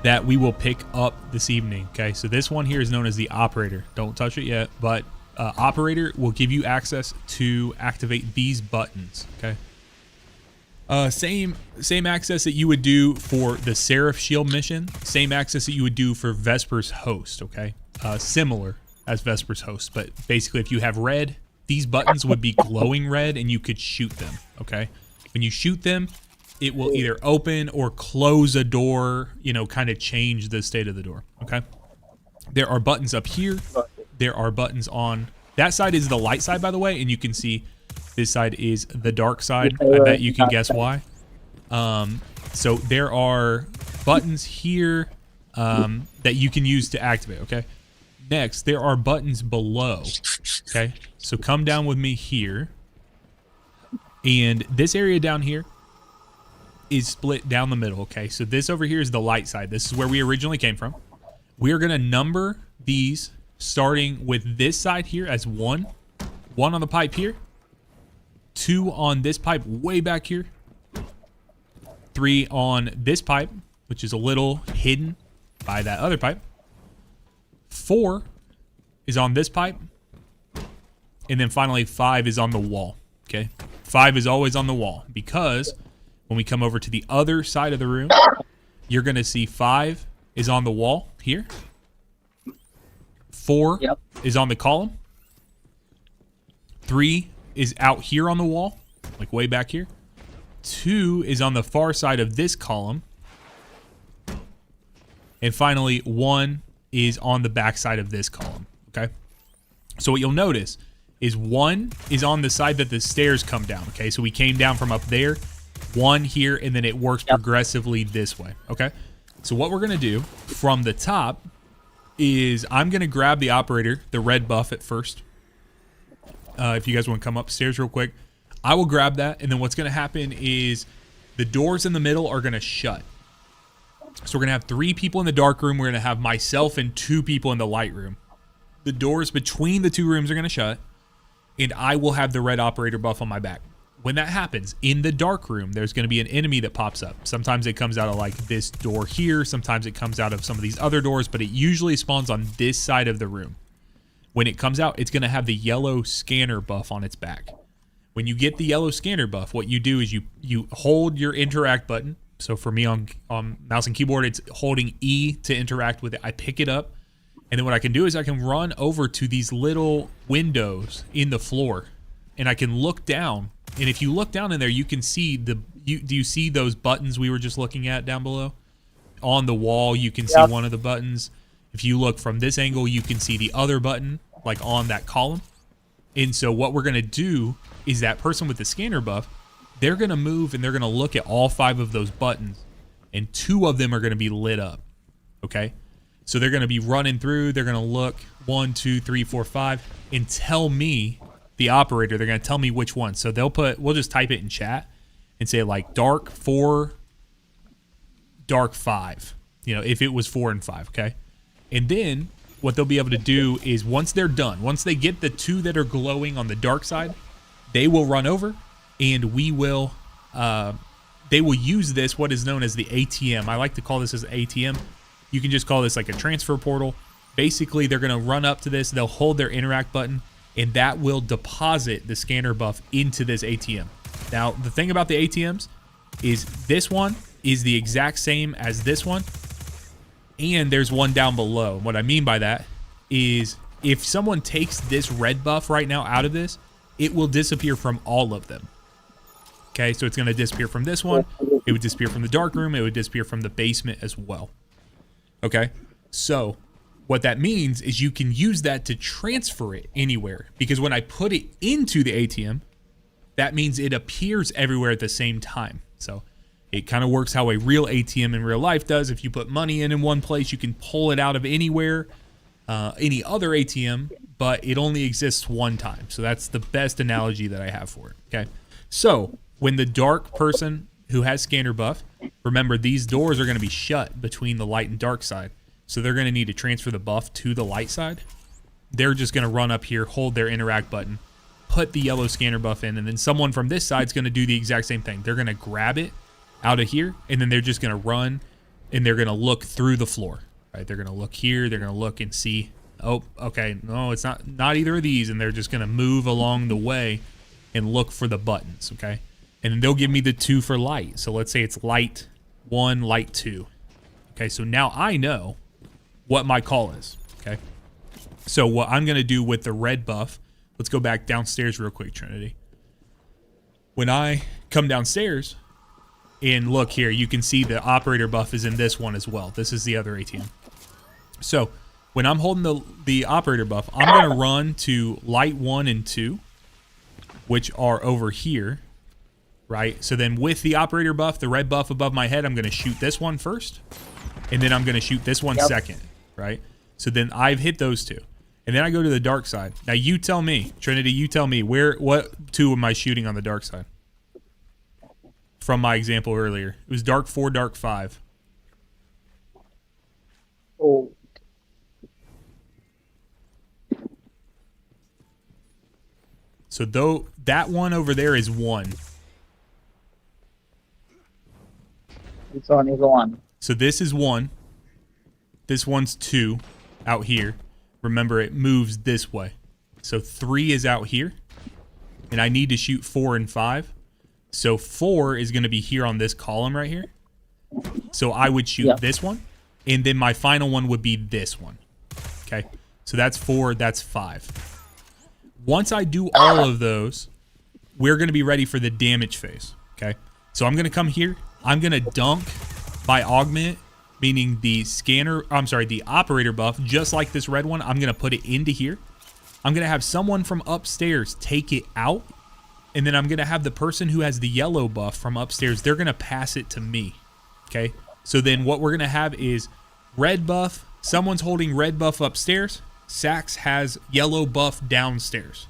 S1: that we will pick up this evening. Okay, so this one here is known as the Operator. Don't touch it yet, but Operator will give you access to activate these buttons. Okay. Same access that you would do for the Seraph Shield mission. Same access that you would do for Vesper's Host. Okay. Similar as Vesper's Host, but basically, if you have red, these buttons would be glowing red, and you could shoot them. Okay. When you shoot them, it will either open or close a door, you know, kind of change the state of the door, okay? There are buttons up here. There are buttons on... That side is the light side, by the way, and you can see this side is the dark side. I bet you can guess why. So there are buttons here that you can use to activate, okay? Next, there are buttons below, okay? So come down with me here. And this area down here is split down the middle, okay? So this over here is the light side. This is where we originally came from. We are going to number these starting with this side here as 1. 1 on the pipe here. 2 on this pipe way back here. 3 on this pipe, which is a little hidden by that other pipe. 4 is on this pipe. And then finally 5 is on the wall, okay? 5 is always on the wall because when we come over to the other side of the room, you're going to see 5 is on the wall here. 4 is on the column. 3 is out here on the wall, like way back here. 2 is on the far side of this column. And finally, 1 is on the back side of this column, okay? So what you'll notice is 1 is on the side that the stairs come down, okay? So we came down from up there, 1 here, and then it works progressively this way, okay? So what we're going to do from the top is I'm going to grab the Operator, the red buff at first. If you guys want to come upstairs real quick, I will grab that, and then what's going to happen is the doors in the middle are going to shut. So we're going to have 3 people in the dark room. We're going to have myself and 2 people in the light room. The doors between the 2 rooms are going to shut, and I will have the red Operator buff on my back. When that happens, in the dark room, there's going to be an enemy that pops up. Sometimes it comes out of like this door here. Sometimes it comes out of some of these other doors, but it usually spawns on this side of the room. When it comes out, it's going to have the yellow scanner buff on its back. When you get the yellow scanner buff, what you do is you hold your interact button. So for me on mouse and keyboard, it's holding E to interact with it. I pick it up. And then what I can do is I can run over to these little windows in the floor, and I can look down. And if you look down in there, you can see do you see those buttons we were just looking at down below? On the wall, you can see one of the buttons. If you look from this angle, you can see the other button, like on that column. And so what we're going to do is that person with the scanner buff, they're going to move and they're going to look at all 5 of those buttons, and 2 of them are going to be lit up, okay? So they're going to be running through. They're going to look 1, 2, 3, 4, 5 and tell me, the Operator, they're going to tell me which one. So we'll just type it in chat and say like dark 4, dark 5, you know, if it was 4 and 5, okay? And then what they'll be able to do is once they're done, once they get the 2 that are glowing on the dark side, they will run over and they will use this, what is known as the ATM. I like to call this as ATM. You can just call this like a transfer portal. Basically, they're going to run up to this. They'll hold their interact button, and that will deposit the scanner buff into this ATM. Now, the thing about the ATMs is this one is the exact same as this one, and there's one down below. What I mean by that is if someone takes this red buff right now out of this, it will disappear from all of them. Okay, so it's going to disappear from this one. It would disappear from the dark room. It would disappear from the basement as well. Okay, so what that means is you can use that to transfer it anywhere, because when I put it into the ATM, that means it appears everywhere at the same time. So it kind of works how a real ATM in real life does. If you put money in one place, you can pull it out of anywhere, any other ATM, but it only exists one time. So that's the best analogy that I have for it. Okay, so when the dark person who has scanner buff, remember these doors are going to be shut between the light and dark side. So they're going to need to transfer the buff to the light side. they're just going to run up here, hold their interact button, put the yellow scanner buff in, and then someone from this side is going to do the exact same thing. They're going to grab it out of here, and then they're just going to run, and they're going to look through the floor. Right? They're going to look here. They're going to look and see, oh, okay, no, it's not either of these, and they're just going to move along the way and look for the buttons, okay? And then they'll give me the 2 for light. So let's say it's light 1, light 2. Okay, so now I know what my call is, okay? So what I'm going to do with the red buff, let's go back downstairs real quick, Trinity. When I come downstairs and look here, you can see the operator buff is in this one as well. This is the other ATM. So when I'm holding the operator buff, I'm going to run to light 1 and 2, which are over here, right? So then with the operator buff, the red buff above my head, I'm going to shoot this one first, and then I'm going to shoot this one second, right? So then I've hit those 2. And then I go to the dark side. Now you tell me, Trinity, you tell me, what 2 am I shooting on the dark side? From my example earlier. It was dark 4, dark 5.
S7: Oh.
S1: So though that one over there is 1.
S7: This one is 1.
S1: So this is 1. This one's 2 out here. Remember, it moves this way. So 3 is out here. And I need to shoot 4 and 5. So 4 is going to be here on this column right here. So I would shoot this one. And then my final one would be this one. Okay. So that's 4. That's 5. Once I do all of those, we're going to be ready for the damage phase. Okay. So I'm going to come here. I'm going to dunk my augment, meaning the scanner, I'm sorry, the operator buff, just like this red one. I'm going to put it into here. I'm going to have someone from upstairs take it out. And then I'm going to have the person who has the yellow buff from upstairs, they're going to pass it to me. Okay. So then what we're going to have is red buff. Someone's holding red buff upstairs. Sax has yellow buff downstairs.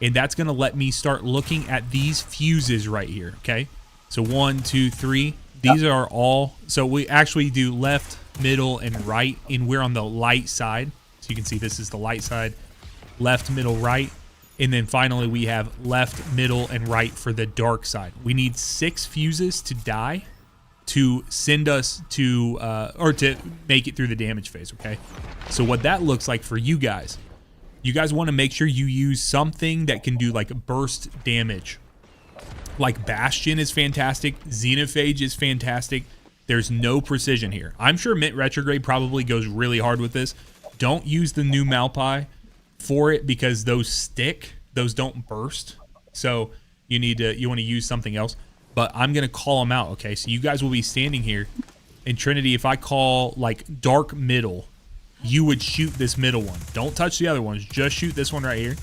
S1: And that's going to let me start looking at these fuses right here. Okay. So 1, 2, 3. These are all. So we actually do left, middle, and right. And we're on the light side. So you can see this is the light side. Left, middle, right. And then finally we have left, middle, and right for the dark side. We need 6 fuses to die to send us to, or to make it through the damage phase, okay? So what that looks like for you guys want to make sure you use something that can do like burst damage. Like Bastion is fantastic. Xenophage is fantastic. There's no precision here. I'm sure Mint Retrograde probably goes really hard with this. Don't use the new Malpai for it because those stick. Those don't burst. So you want to use something else. But I'm going to call them out, okay? So you guys will be standing here. And Trinity, if I call like dark middle, you would shoot this middle one. Don't touch the other ones. Just shoot this one right here.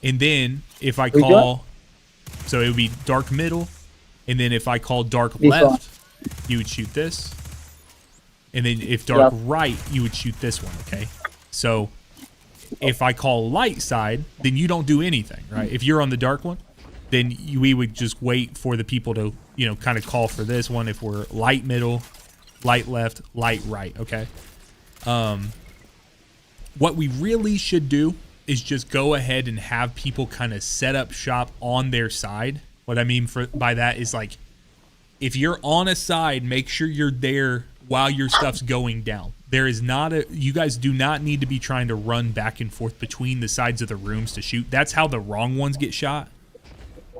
S1: And then if I call, so it would be dark middle. And then if I call dark left, you would shoot this. And then if dark right, you would shoot this one, okay? So if I call light side, then you don't do anything, right? If you're on the dark one, then we would just wait for the people to, kind of call for this one. If we're light middle, light left, light right, okay? What we really should do is just go ahead and have people kind of set up shop on their side. What I mean by that is like, if you're on a side, make sure you're there while your stuff's going down. There is not you guys do not need to be trying to run back and forth between the sides of the rooms to shoot. That's how the wrong ones get shot.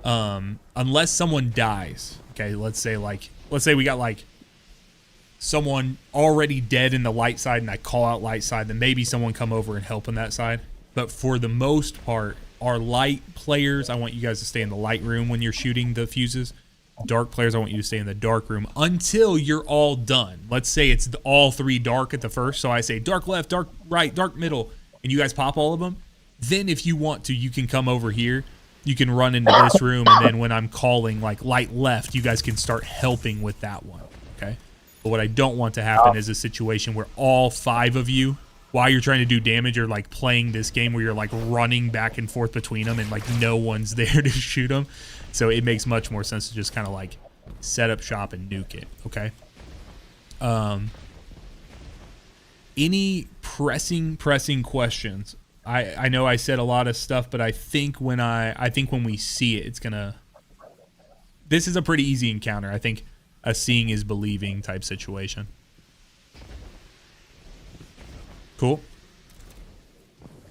S1: Unless someone dies. Okay, let's say we got like someone already dead in the light side and I call out light side, then maybe someone come over and help on that side. But for the most part, our light players, I want you guys to stay in the light room when you're shooting the fuses. Dark players, I want you to stay in the dark room until you're all done. Let's say it's all 3 dark at the first. So I say dark left, dark right, dark middle, and you guys pop all of them. Then if you want to, you can come over here. You can run into this room, and then when I'm calling like light left, you guys can start helping with that one, okay? But what I don't want to happen is a situation where all 5 of you, while you're trying to do damage, are like playing this game where you're like running back and forth between them and like no one's there to shoot them. So it makes much more sense to just kind of like set up shop and nuke it, okay? Any pressing questions I know I said a lot of stuff, but I think when we see it, it's gonna. This is a pretty easy encounter. I think a seeing is believing type situation. Cool.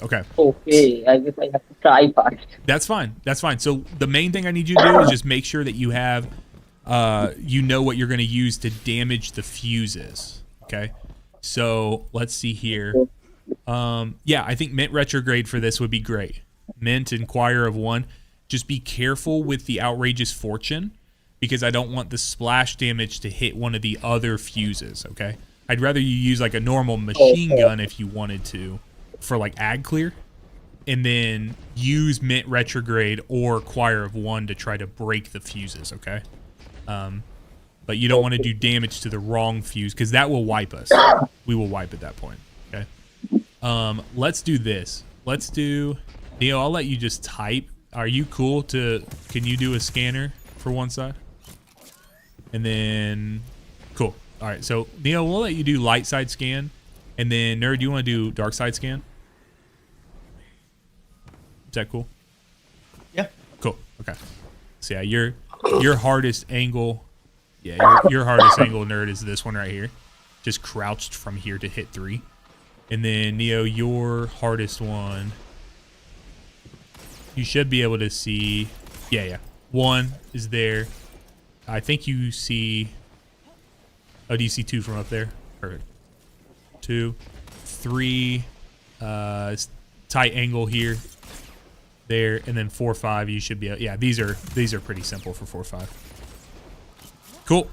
S1: Okay.
S7: Okay, I guess I have to try first.
S1: That's fine. That's fine. So the main thing I need you to do is just make sure that you have, you know what you're going to use to damage the fuses. Okay. So let's see here. Yeah, I think Mint Retrograde for this would be great. Mint Inquire of 1. Just be careful with the Outrageous Fortune because I don't want the splash damage to hit one of the other fuses. Okay. I'd rather you use like a normal machine gun if you wanted to for like ag clear. And then use Mint Retrograde or Choir of 1 to try to break the fuses, okay? But you don't want to do damage to the wrong fuse because that will wipe us. We will wipe at that point, okay? Let's do this. Let's do... Neo, I'll let you just type. Are you cool to... Can you do a scanner for one side? And then... Cool. All right, so Neo, we'll let you do light side scan. And then Nerd, you want to do dark side scan? Is that cool?
S6: Yeah.
S1: Cool. Okay. So yeah, your hardest angle, yeah, your hardest angle, Nerd, is this one right here, just crouched from here to hit 3, and then Neo, your hardest one, you should be able to see. Yeah. 1 is there. I think you see. Oh, do you see 2 from up there? Perfect. 2, 3. Tight angle here. There, and then 4, 5, you should be able, yeah, these are pretty simple for 4, 5. Cool.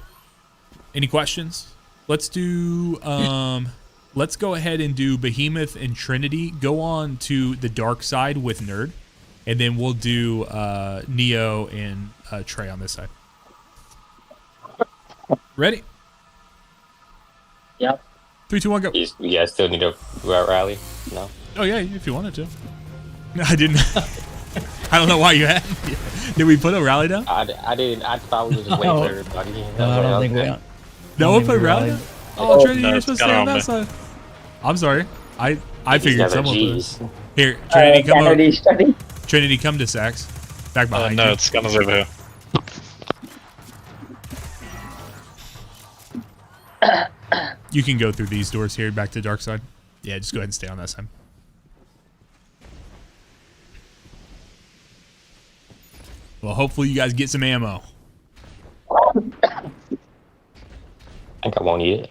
S1: Any questions? Let's do let's go ahead and do Behemoth and Trinity. Go on to the dark side with Nerd, and then we'll do Neo and Trey on this side. Ready?
S7: Yep.
S1: 3, 2, 1, go.
S5: You guys still need a rally? No?
S1: Oh yeah, if you wanted to. I didn't. I don't know why you had. Did we put a rally down?
S5: I didn't. I thought we was just waiting for everybody.
S6: No, I don't think we.
S1: No one put rally down? Oh, Trinity,
S8: no,
S1: you're
S8: it's
S1: supposed to stay on
S8: got
S1: that
S8: on
S1: side. I'm sorry. I figured someone
S5: G's.
S1: put. Here, Trinity, come
S7: Can I
S1: over.
S7: study?
S1: Trinity, come to Sax. Back behind
S8: no,
S1: you.
S8: it's Gunners over here.
S1: You can go through these doors here, back to the dark side. Yeah, just go ahead and stay on that side. Well, hopefully you guys get some ammo.
S5: I think I won't eat it.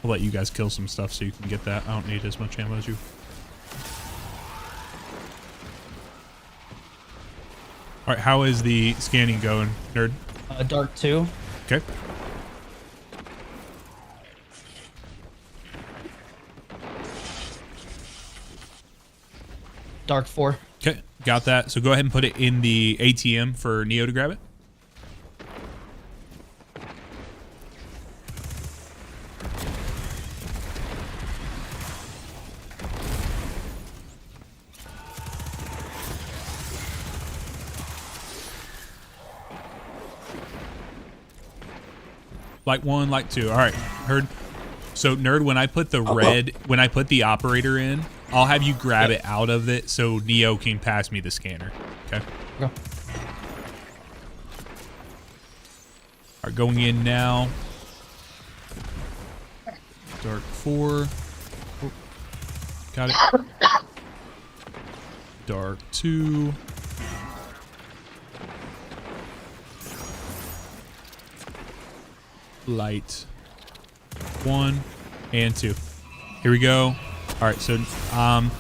S1: I'll let you guys kill some stuff so you can get that. I don't need as much ammo as you. All right, how is the scanning going, Nerd?
S6: Dark 2.
S1: Okay.
S6: Dark 4.
S1: Okay, got that. So go ahead and put it in the ATM for Neo to grab it. Light 1, light 2. All right, heard. So Nerd, when I put the red, when I put the operator in, I'll have you grab it out of it so Neo can pass me the scanner. Okay.
S6: Go.
S1: All right, going in now. Dark 4. Oh, got it. Dark 2. Light 1 and 2. Here we go. All right, so 1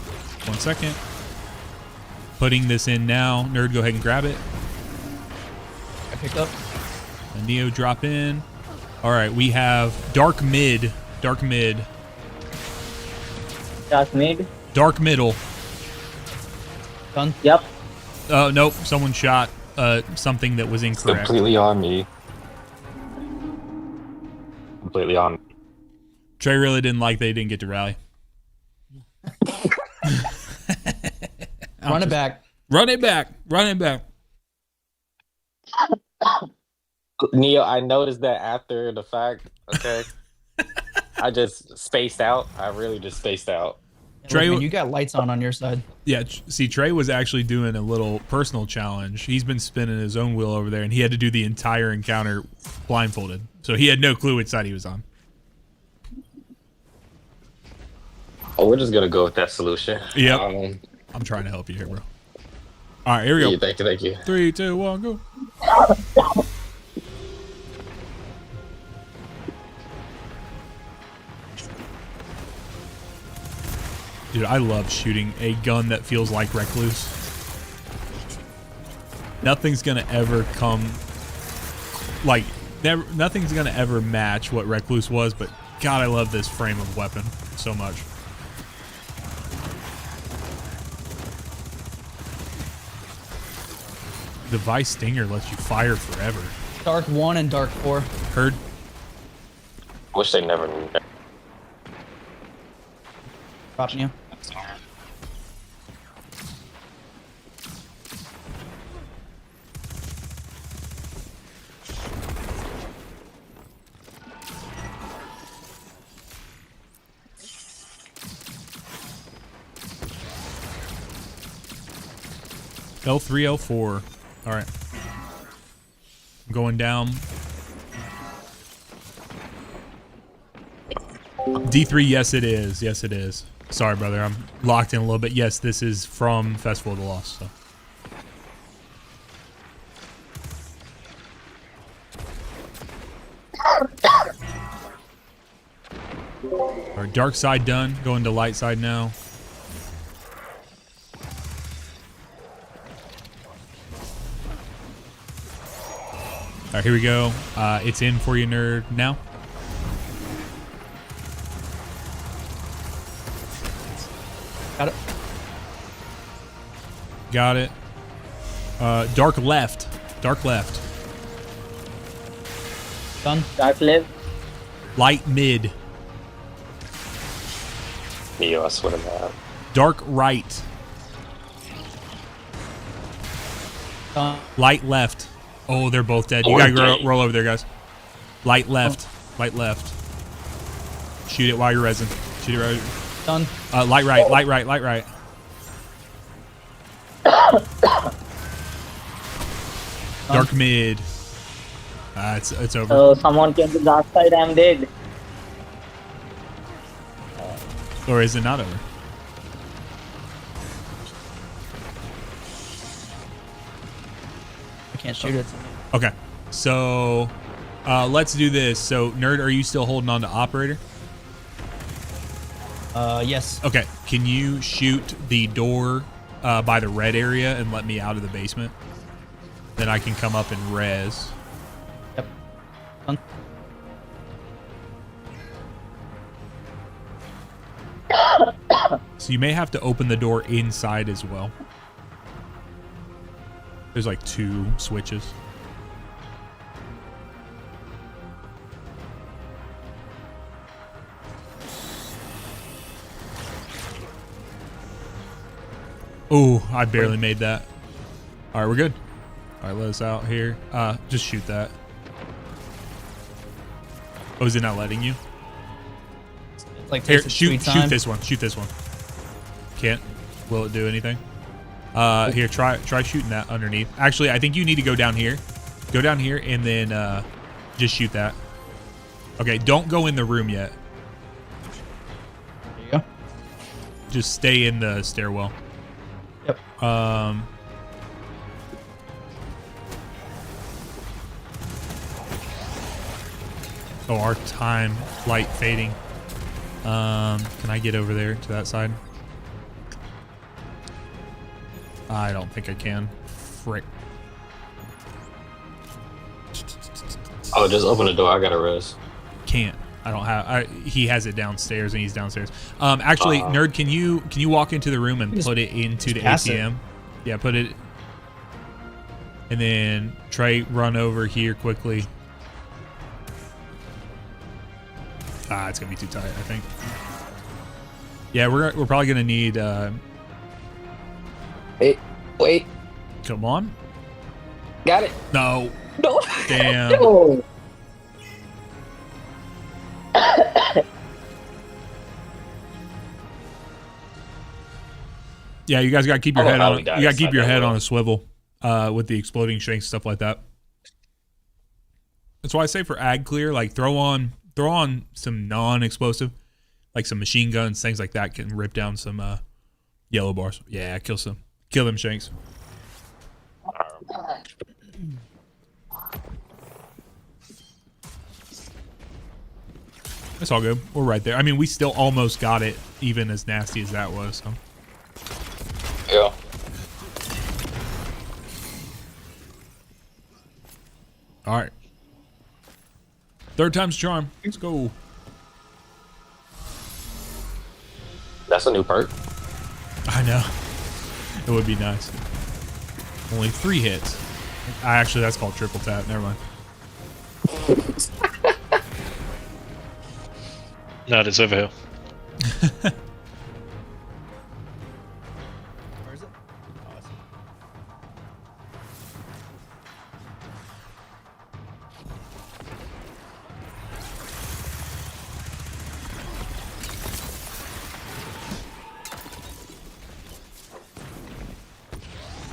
S1: second. Putting this in now. Nerd, go ahead and grab it.
S6: I picked up.
S1: And Neo drop in. All right, we have dark mid. Dark mid.
S7: Dark mid.
S1: Dark middle.
S6: Done.
S7: Yep.
S1: Oh, nope. Someone shot something that was incorrect.
S5: Completely on me. Completely on me.
S1: Trey really didn't like they didn't get to rally.
S6: Run it back.
S1: Run it back. Run it back.
S5: Neo, I noticed that after the fact. Okay, I just spaced out. I really just spaced out.
S1: Trey,
S6: Look, man, you got lights on your side.
S1: yeah. See, Trey was actually doing a little personal challenge. He's been spinning his own wheel over there, and he had to do the entire encounter blindfolded, so he had no clue which side he was on.
S5: Oh, we're just gonna go with that solution.
S1: Yep. I'm trying to help you here, bro. All right, here we go.
S5: Yeah, thank you, thank you.
S1: 3, 2, 1, go. Dude, I love shooting a gun that feels like Recluse. Nothing's gonna ever come, like, nothing's gonna ever match what Recluse was, but God, I love this frame of weapon so much. The Vice Stinger lets you fire forever.
S6: Dark 1 and Dark 4.
S1: Heard?
S5: Wish they never knew that.
S6: Dropping you.
S1: L3, L4. All right. I'm going down. D3, yes it is. Yes it is. Sorry, brother. I'm locked in a little bit. Yes, this is from Festival of the Lost. So. Our dark side done. Going to light side now. All right, here we go. It's in for you, nerd, now.
S6: Got it.
S1: Got it. Dark left. Dark left.
S6: Done.
S7: Dark left.
S1: Light mid.
S5: Neo, I swear to God.
S1: Dark right.
S6: Done.
S1: Light left. Oh, they're both dead. You gotta roll over there, guys. Light left. Light left. Shoot it while you're resin. Shoot it right.
S6: Done.
S1: Light right. Light right. Light right. Dark mid. It's over.
S7: So someone came to dark side. I'm dead.
S1: Or is it not over?
S6: I can't shoot it.
S1: Okay. So let's do this. So, nerd, are you still holding on to operator?
S6: Yes.
S1: Okay. Can you shoot the door by the red area and let me out of the basement? Then I can come up and res.
S6: Yep. Done.
S1: So you may have to open the door inside as well. There's like 2 switches. Oh, I barely made that. All right, we're good. All right, let us out here. Just shoot that. Oh, is it not letting you?
S6: It's like
S1: Here,
S6: takes its
S1: shoot
S6: sweet time.
S1: this one. Shoot this one. Can't. Will it do anything? Here, try shooting that underneath. Actually, I think you need to go down here. Go down here and then just shoot that. Okay, don't go in the room yet.
S6: There you go.
S1: Just stay in the stairwell.
S6: Yep.
S1: Oh, our time light fading. Can I get over there to that side? I don't think I can. Frick.
S5: Oh, just open the door. I got a res.
S1: Can't. I don't have. He has it downstairs, and he's downstairs. Actually, nerd, can you walk into the room and put it into the ATM? Yeah, put it. And then Trey, run over here quickly. It's gonna be too tight, I think. Yeah, we're probably gonna need.
S5: Wait.
S1: Come on.
S5: Got it.
S1: No.
S5: No.
S1: Damn.
S7: Oh,
S1: Yeah, you guys got to keep your
S5: I
S1: head
S5: don't know how
S1: on.
S5: we died
S1: You got to keep
S5: inside
S1: your
S5: that
S1: head on
S5: room.
S1: a swivel with the exploding shanks, stuff like that. That's why I say for ag clear, like throw on some non-explosive, like some machine guns, things like that can rip down some yellow bars. Yeah, kill them shanks. It's all good. We're right there. I mean, we still almost got it, even as nasty as that was. So.
S5: Yeah.
S1: All right. Third time's charm. Let's go.
S5: That's a new perk.
S1: I know. It would be nice. Only 3 hits. Actually, that's called triple tap. Never mind.
S8: No, it's over here.
S6: Where is it? Oh, I see.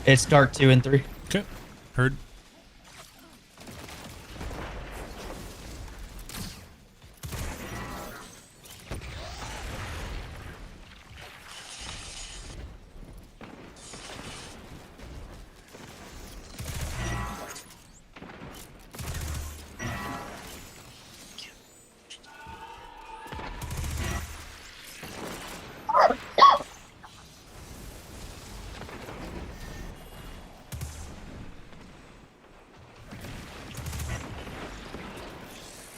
S6: It's dark 2 and 3.
S1: Okay. Heard.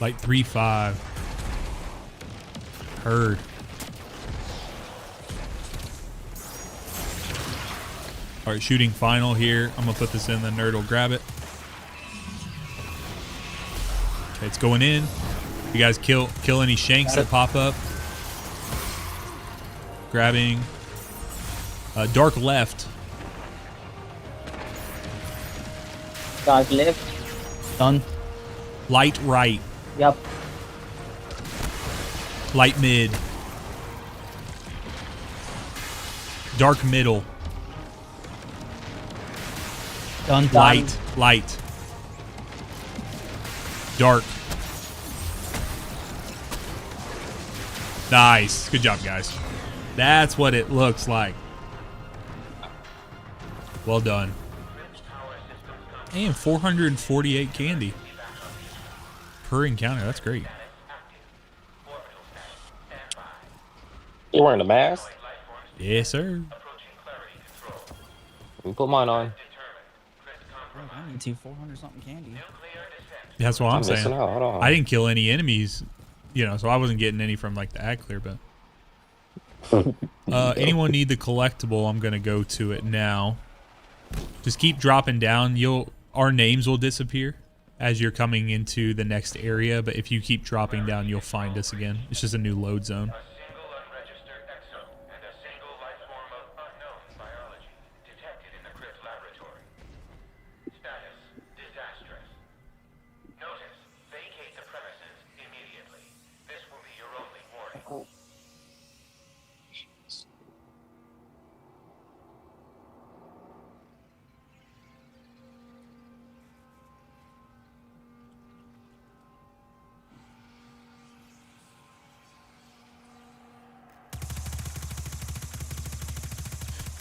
S1: Light 3-5. Heard. All right, shooting final here. I'm gonna put this in. The nerd will grab it. Okay, it's going in. You guys kill any shanks that pop up. Grabbing. Dark left.
S7: dark left.
S6: Done.
S1: Light right.
S7: Yup.
S1: Light mid. Dark middle.
S6: Done.
S1: Light. Dark. Nice. Good job, guys. That's what it looks like. Well done. And 448 candy per encounter. That's great.
S5: You wearing a mask?
S1: Yes, sir.
S5: Let me put mine on.
S6: I need 400 something candy.
S1: That's what I'm
S5: missing
S1: saying.
S5: out. Hold on.
S1: I didn't kill any enemies, so I wasn't getting any from like the ad clear, but anyone need the collectible? I'm gonna go to it now. Just keep dropping down. Our names will disappear as you're coming into the next area, but if you keep dropping down, you'll find us again. It's just a new load zone.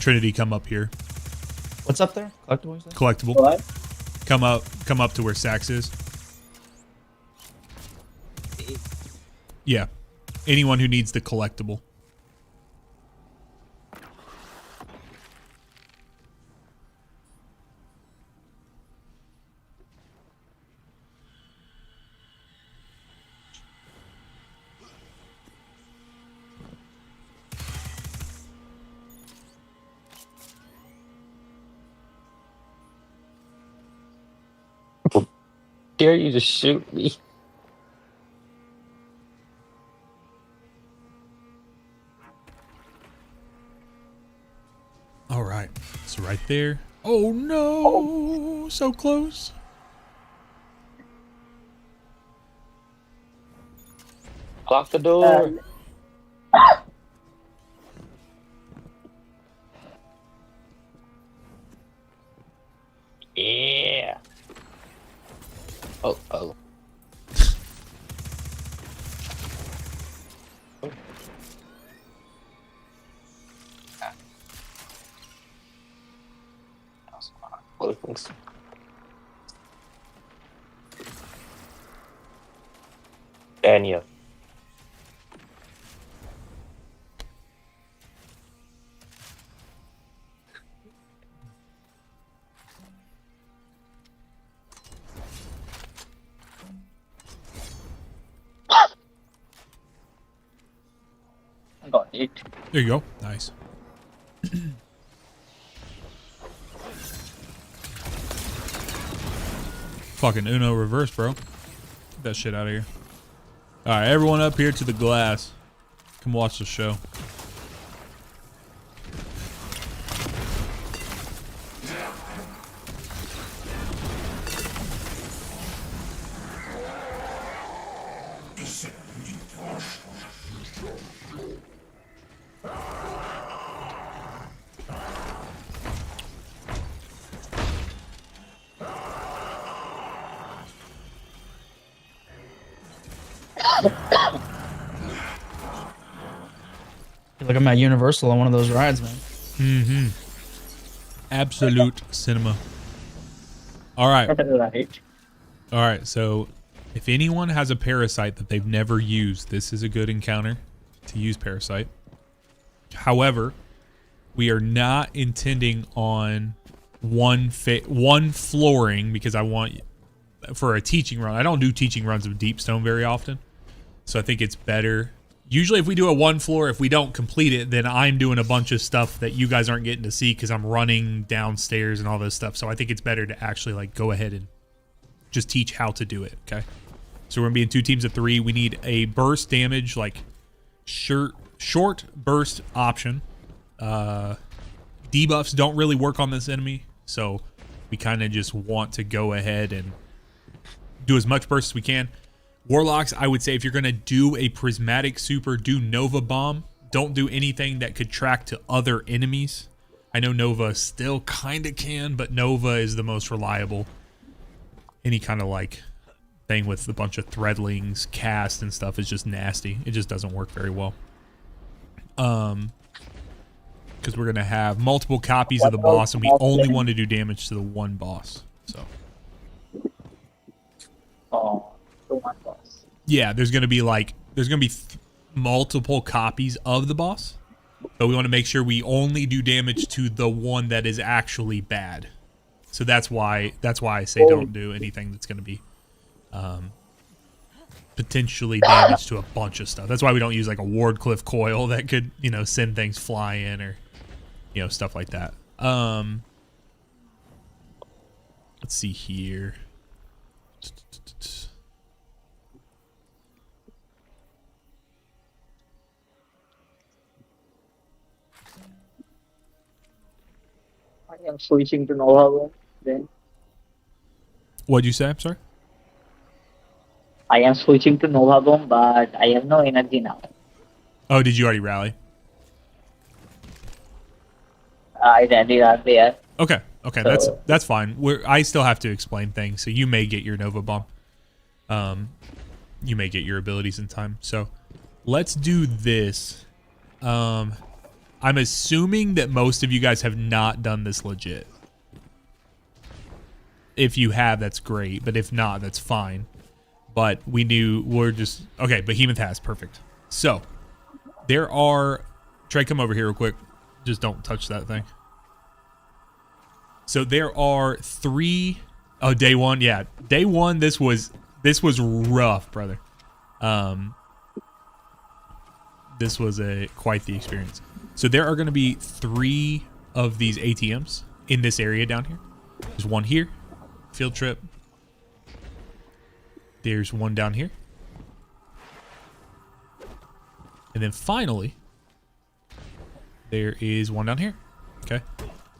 S1: Trinity, come up here.
S6: What's up there? Collectible, you said?
S1: Collectible.
S7: What?
S1: Come up to where Sax is. Yeah. Anyone who needs the collectible.
S5: Dare you to shoot me?
S1: All right. It's right there. Oh no! So close.
S5: Lock the door. Yeah. Oh. Daniel.
S7: Got it.
S1: There you go. Nice. Fucking Uno reverse, bro. Get that shit out of here. All right, everyone up here to the glass. Come watch the show.
S6: Look, I'm at Universal on one of those rides, man.
S1: Mm-hmm. Absolute cinema. All right.
S7: Right.
S1: All right. So if anyone has a parasite that they've never used, this is a good encounter to use parasite. However, we are not intending on one flooring because I want for a teaching run. I don't do teaching runs of deep stone very often. So I think it's better. Usually if we do a one floor, if we don't complete it, then I'm doing a bunch of stuff that you guys aren't getting to see because I'm running downstairs and all this stuff. So I think it's better to actually like go ahead and just teach how to do it. Okay. So we're gonna be in 2 teams of 3. We need a burst damage, like short burst option. Debuffs don't really work on this enemy. So we kind of just want to go ahead and do as much burst as we can. Warlocks, I would say if you're going to do a prismatic super, do Nova Bomb. Don't do anything that could track to other enemies. I know Nova still kind of can, but Nova is the most reliable. Any kind of like thing with a bunch of threadlings, cast and stuff is just nasty. It just doesn't work very well. Because we're going to have multiple copies of the boss and we only want to do damage to the one boss. So.
S7: Oh, the one boss.
S1: Yeah, there's going to be multiple copies of the boss, but we want to make sure we only do damage to the one that is actually bad. So that's why I say don't do anything that's going to be potentially damage to a bunch of stuff. That's why we don't use like a Wardcliff coil that could, send things flying or stuff like that. Let's see here.
S7: I am switching to Nova Bomb then.
S1: What'd you say? I'm sorry?
S7: I am switching to Nova Bomb, but I have no energy now.
S1: Oh, did you already rally?
S7: I did not there.
S1: Okay,
S7: So-
S1: that's fine. I still have to explain things, so you may get your Nova Bomb. You may get your abilities in time. So let's do this. I'm assuming that most of you guys have not done this legit. If you have, that's great. But if not, that's fine. But okay, Behemoth has. Perfect. So there are... Trey, come over here real quick. Just don't touch that thing. So there are 3... Oh, day 1. Yeah, day 1, this was rough, brother. This was quite the experience. So there are going to be 3 of these ATMs in this area down here. There's one here, field trip. There's one down here. And then finally, there is one down here. Okay.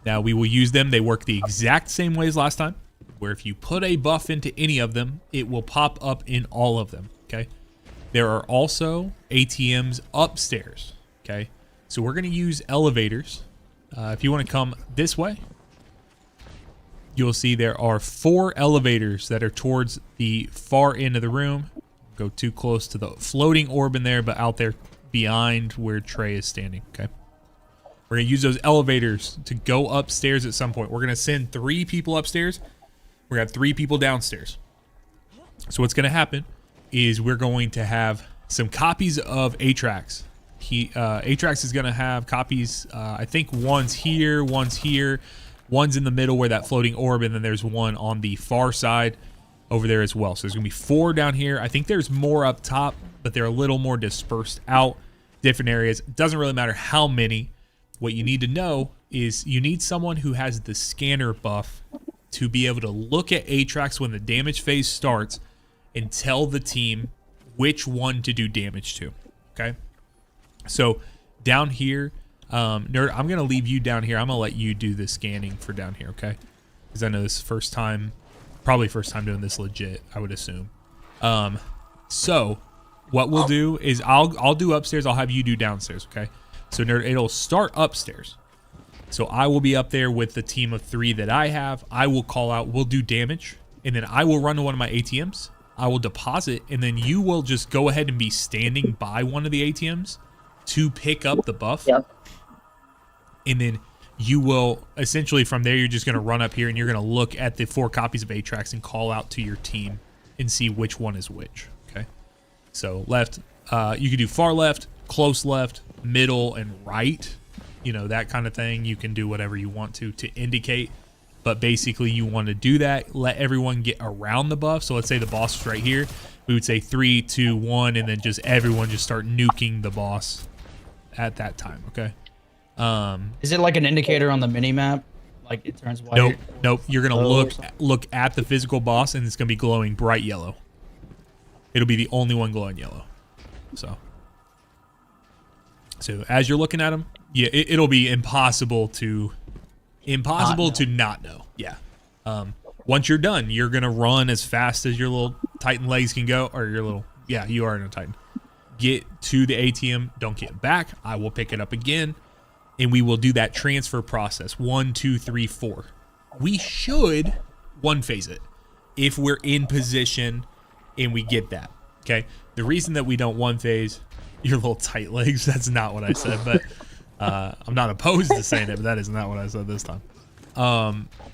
S1: Now we will use them. They work the exact same way as last time, where if you put a buff into any of them, it will pop up in all of them. Okay. There are also ATMs upstairs. Okay, so we're going to use elevators. If you want to come this way, you'll see there are 4 elevators that are towards the far end of the room. Go too close to the floating orb in there, but out there behind where Trey is standing. Okay, we're going to use those elevators to go upstairs at some point. We're going to send 3 people upstairs. We're going to have 3 people downstairs. So what's going to happen is we're going to have some copies of Atrax. Atrax is going to have copies, I think one's here, one's in the middle where that floating orb, and then there's one on the far side over there as well. So there's going to be 4 down here. I think there's more up top, but they're a little more dispersed out, different areas. It doesn't really matter how many. What you need to know is you need someone who has the scanner buff to be able to look at Atrax when the damage phase starts and tell the team which one to do damage to. Okay? So down here, Nerd, I'm going to leave you down here. I'm going to let you do the scanning for down here, okay? Because I know this is first time, probably first time doing this legit, I would assume. So what we'll do is I'll do upstairs. I'll have you do downstairs, okay? So Nerd, it'll start upstairs. So I will be up there with the team of 3 that I have. I will call out, we'll do damage, and then I will run to one of my ATMs. I will deposit, and then you will just go ahead and be standing by one of the ATMs to pick up the buff.
S7: Yep.
S1: And then you will essentially from there, you're just going to run up here and you're going to look at the 4 copies of Atrax and call out to your team and see which one is which. Okay. So left, you can do far left, close left, middle, and right. You know, that kind of thing. You can do whatever you want to indicate. But basically you want to do that. Let everyone get around the buff. So let's say the boss is right here. We would say 3, 2, 1, and then just everyone just start nuking the boss at that time. Okay.
S6: Is it like an indicator on the mini map? Like it turns white?
S1: Nope. You're gonna look at the physical boss, and it's gonna be glowing bright yellow. It'll be the only one glowing yellow. So as you're looking at them, yeah, it'll be impossible to not know. Yeah. Once you're done, you're gonna run as fast as your little Titan legs can go, or your little you are in a Titan. Get to the ATM. Don't get back. I will pick it up again. And we will do that transfer process. 1, 2, 3, 4. We should 1-phase it if we're in position and we get that. Okay. The reason that we don't 1-phase your little tight legs, that's not what I said, but I'm not opposed to saying it, but that is not what I said this time.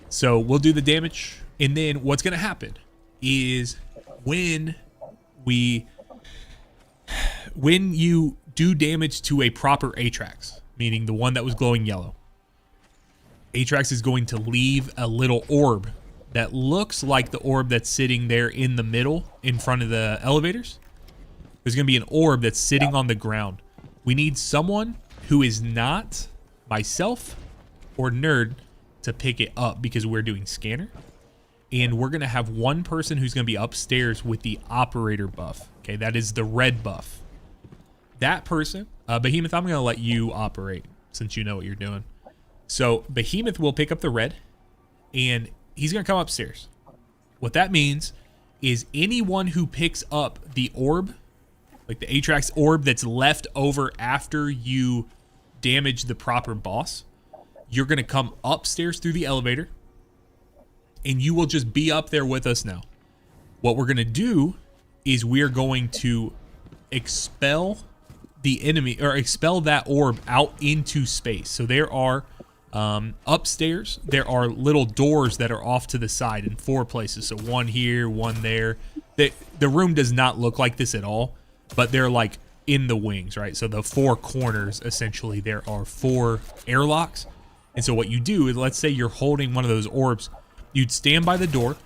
S1: So we'll do the damage, and then what's gonna happen is when you do damage to a proper Atrax, meaning the one that was glowing yellow, Atrax is going to leave a little orb that looks like the orb that's sitting there in the middle in front of the elevators. There's going to be an orb that's sitting on the ground. We need someone who is not myself or Nerd to pick it up because we're doing scanner. And we're going to have one person who's going to be upstairs with the operator buff. Okay, that is the red buff. That person, Behemoth, I'm going to let you operate since you know what you're doing. So Behemoth will pick up the red, and he's going to come upstairs. What that means is anyone who picks up the orb, like the Atrax orb that's left over after you damage the proper boss, you're going to come upstairs through the elevator, and you will just be up there with us now. What we're going to do is we're going to expel the enemy, or expel that orb out into space. So there are upstairs, there are little doors that are off to the side in 4 places. So one here, one there. The room does not look like this at all, but they're like in the wings, right? So the 4 corners, essentially, there are 4 airlocks. And so what you do is, let's say you're holding one of those orbs, you'd stand by the door,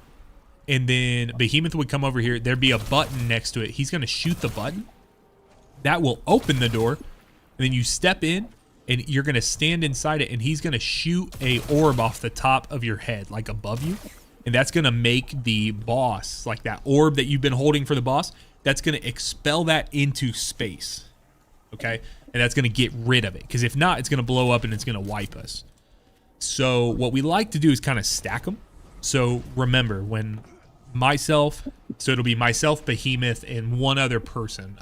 S1: and then Behemoth would come over here. There'd be a button next to it. He's going to shoot the button. That will open the door, and then you step in, and you're going to stand inside it, and he's going to shoot a orb off the top of your head, like above you, and that's going to make the boss, like that orb that you've been holding for the boss, that's going to expel that into space, okay? And that's going to get rid of it, because if not, it's going to blow up, and it's going to wipe us. So what we like to do is kind of stack them. So remember, when myself. So it'll be myself, Behemoth, and one other person.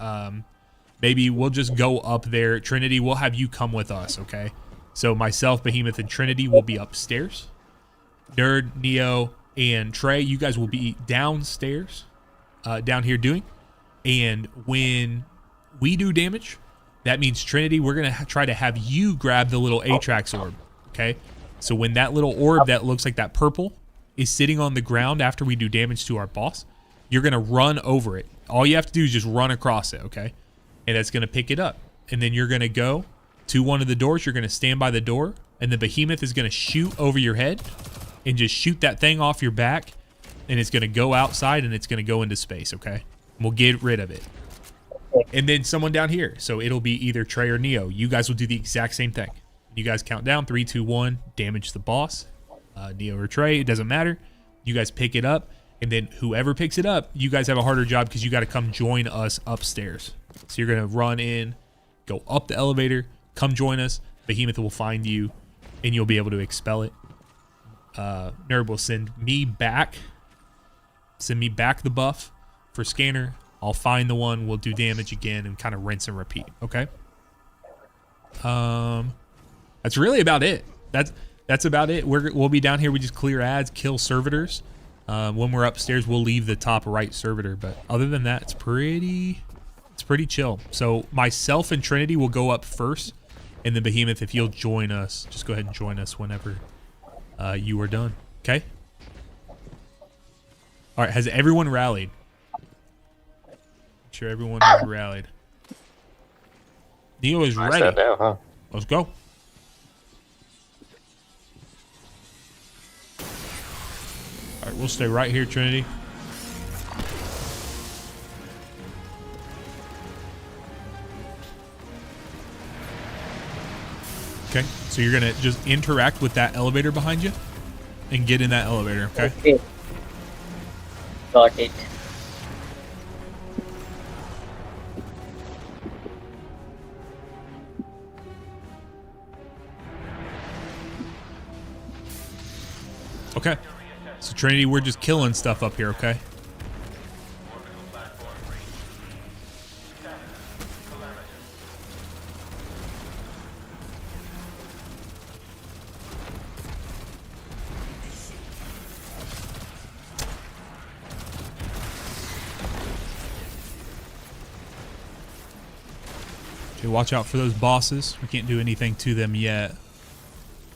S1: Maybe we'll just go up there. Trinity, we'll have you come with us, okay? So myself, Behemoth, and Trinity will be upstairs. Nerd, Neo, and Trey, you guys will be downstairs, down here doing. And when we do damage, that means Trinity, we're going to try to have you grab the little Atrax orb, okay? So when that little orb that looks like that purple is sitting on the ground after we do damage to our boss, you're going to run over it. All you have to do is just run across it, okay? And that's going to pick it up. And then you're going to go to one of the doors. You're going to stand by the door, and the Behemoth is going to shoot over your head and just shoot that thing off your back, and it's going to go outside, and it's going to go into space, okay? And we'll get rid of it. And then someone down here. So it'll be either Trey or Neo. You guys will do the exact same thing. You guys count down, 3, 2, 1, damage the boss. Neo or Trey, it doesn't matter. You guys pick it up, and then whoever picks it up, you guys have a harder job because you got to come join us upstairs. So you're going to run in, go up the elevator, come join us. Behemoth will find you, and you'll be able to expel it. Nerd will send me back the buff for scanner. I'll find the one, we'll do damage again, and kind of rinse and repeat, okay? That's really about it. That's about it. We'll be down here. We just clear ads, kill servitors. When we're upstairs, we'll leave the top right servitor. But other than that, it's pretty chill. So myself and Trinity will go up first, and then Behemoth, if you'll join us, just go ahead and join us whenever you are done. Okay. All right. Has everyone rallied? Make sure everyone has rallied. Neo is ready.
S5: Now, huh?
S1: Let's go. All right, we'll stay right here, Trinity. Okay, so you're gonna just interact with that elevator behind you and get in that elevator, okay?
S7: Okay. Got it.
S1: Okay. So Trinity, we're just killing stuff up here, okay? Okay, watch out for those bosses. We can't do anything to them yet.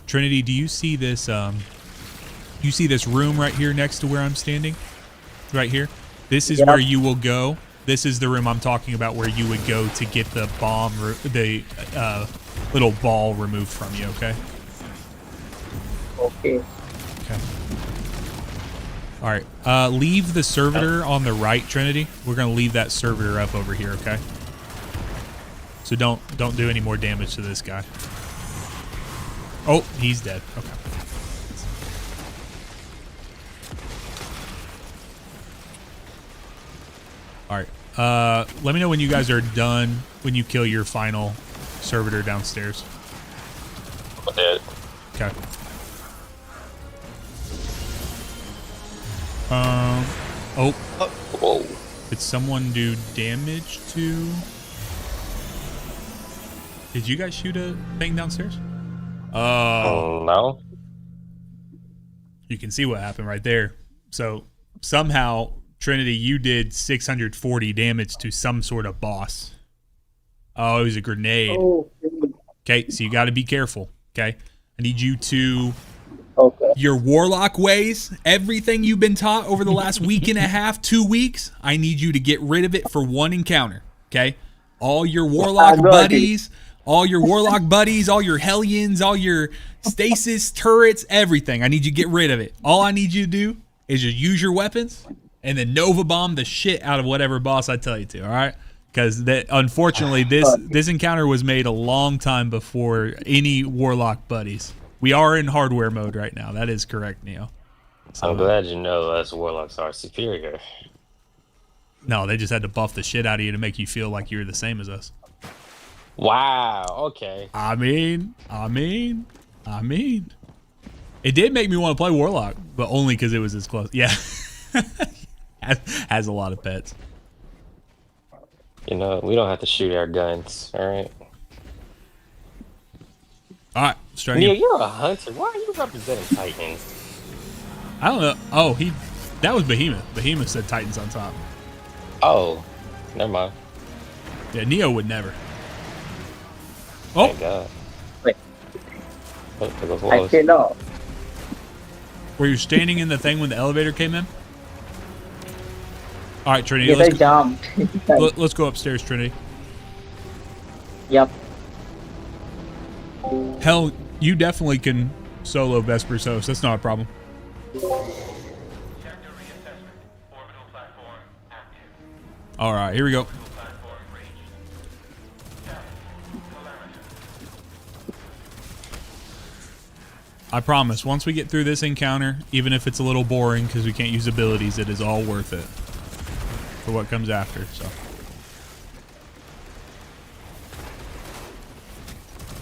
S1: Trinity, do you see this you see this room right here next to where I'm standing? Right here? This is where you will go. This is the room I'm talking about where you would go to get the bomb, the little ball removed from you, okay?
S7: Okay.
S1: Okay. All right. Leave the servitor on the right, Trinity. We're going to leave that servitor up over here, okay? So don't do any more damage to this guy. Oh, he's dead. Okay. All right. Let me know when you guys are done, when you kill your final servitor downstairs.
S5: I'm dead.
S1: Okay. Oh.
S5: Whoa.
S1: Did someone do damage to... Did you guys shoot a thing downstairs?
S5: No.
S1: You can see what happened right there. So somehow, Trinity, you did 640 damage to some sort of boss. Oh, it was a grenade.
S7: Oh,
S1: Okay, so you got to be careful. Okay, I need you to...
S7: okay.
S1: Your warlock ways, everything you've been taught over the last week and a half, 2 weeks, I need you to get rid of it for one encounter. Okay, all your warlock buddies, all your hellions, all your stasis turrets, everything. I need you to get rid of it. All I need you to do is just use your weapons and then Nova bomb the shit out of whatever boss I tell you to. All right. Because that, unfortunately, this encounter was made a long time before any warlock buddies. We are in hardware mode right now. That is correct, Neo. So,
S5: I'm glad you know us warlocks are superior.
S1: No, they just had to buff the shit out of you to make you feel like you're the same as us.
S5: Wow. Okay.
S1: I mean. It did make me want to play warlock, but only because it was as close. Yeah. has a lot of pets.
S5: You know, we don't have to shoot our guns, all right?
S1: All right, let's try
S5: Neil,
S1: again.
S5: you're a hunter. Why are you representing Titans?
S1: I don't know. Oh, that was Behemoth. Behemoth said Titans on top.
S5: Oh, never mind.
S1: Yeah, Neo would never. Oh,
S5: Thank God.
S7: Wait.
S5: Oh, there goes
S7: I
S5: Wallace.
S7: say no.
S1: were you standing in the thing when the elevator came in? All right, Trinity,
S7: Yes, I
S1: let's
S7: jumped.
S1: let's go upstairs, Trinity.
S7: Yep.
S1: Hell, you definitely can solo Vesper's host. That's not a problem. All right, here we go. I promise, once we get through this encounter, even if it's a little boring because we can't use abilities, it is all worth it for what comes after. So,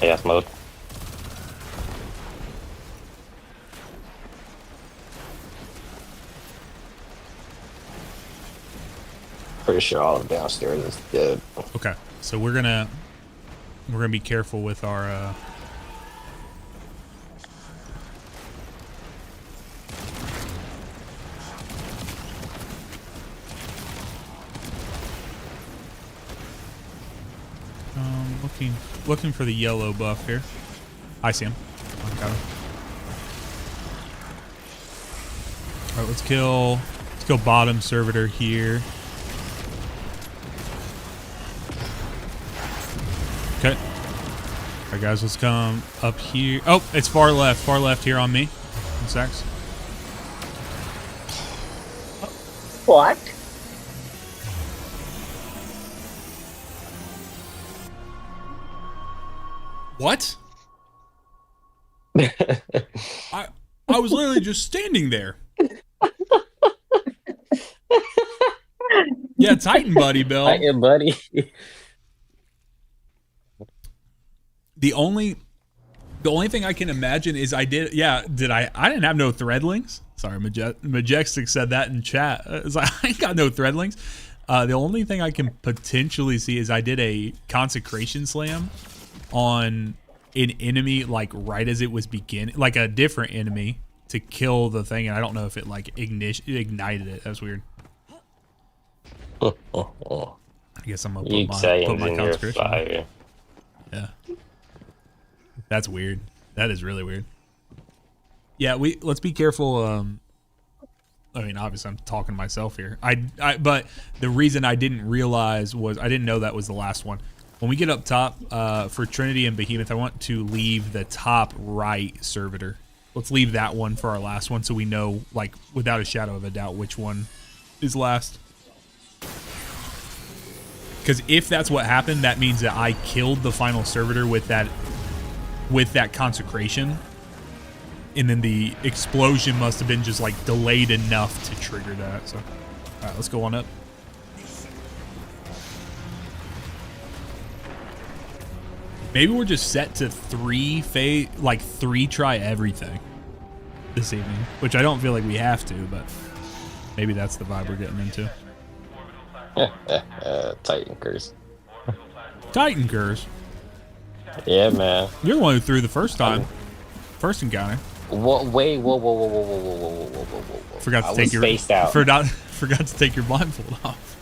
S5: Chaos mode. Pretty sure all of downstairs is dead.
S1: okay, so we're gonna be careful with our. Looking for the yellow buff here. I see him. I got him. All right, let's kill bottom servitor here. Okay. All right, guys, let's come up here. Oh, it's far left here on me. One sec.
S7: What?
S1: What? I was literally just standing there. Yeah, Titan buddy, Bill.
S5: Titan buddy.
S1: The only thing I can imagine is I didn't have no threadlings. Sorry, Majestic said that in chat. It's like, I ain't got no threadlings. The only thing I can potentially see is I did a consecration slam on an enemy like right as it was beginning, like a different enemy to kill the thing, and I don't know if it like ignited it. That's weird. I guess I'm gonna put my consecration on.
S5: Fire.
S1: Yeah. That's weird. That is really weird. Yeah, let's be careful. I mean, obviously, I'm talking to myself here. But the reason I didn't realize was I didn't know that was the last one. When we get up top for Trinity and Behemoth, I want to leave the top right servitor. Let's leave that one for our last one, so we know, like, without a shadow of a doubt, which one is last. Because if that's what happened, that means that I killed the final servitor with that consecration, and then the explosion must have been just like delayed enough to trigger that. So, all right, let's go on up. Maybe we're just set to three try everything this evening, which I don't feel like we have to, but maybe that's the vibe we're getting into.
S5: Titan curse.
S1: Titan curse.
S5: Yeah, man.
S1: You're the one who threw the first time. First encounter.
S5: Whoa, whoa.
S1: Forgot to take your
S5: spaced out.
S1: Forgot to take your blindfold off.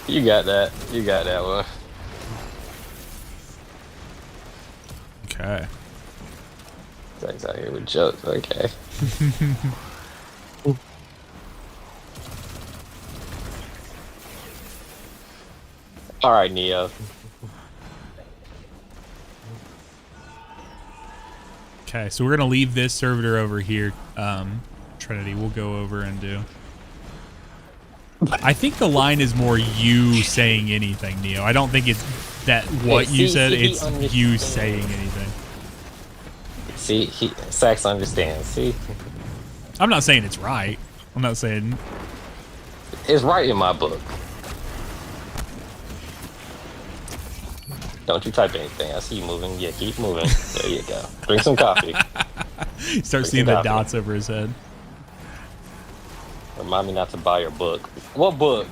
S5: You got that. You got that one.
S1: Okay.
S5: Zach's out here with jokes. Okay. All right, Neo.
S1: Okay, so we're gonna leave this servitor over here. Trinity, we'll go over and do. I think the line is more you saying anything, Neo. I don't think it's that what you said. It's you saying anything.
S5: See, Sax understands. See,
S1: I'm not saying it's right. I'm not saying
S5: it's right in my book. Don't you type anything. I see you moving. Yeah, keep moving. There you go. Drink some coffee.
S1: Start seeing the dots over his head.
S5: Remind me not to buy your book. What book?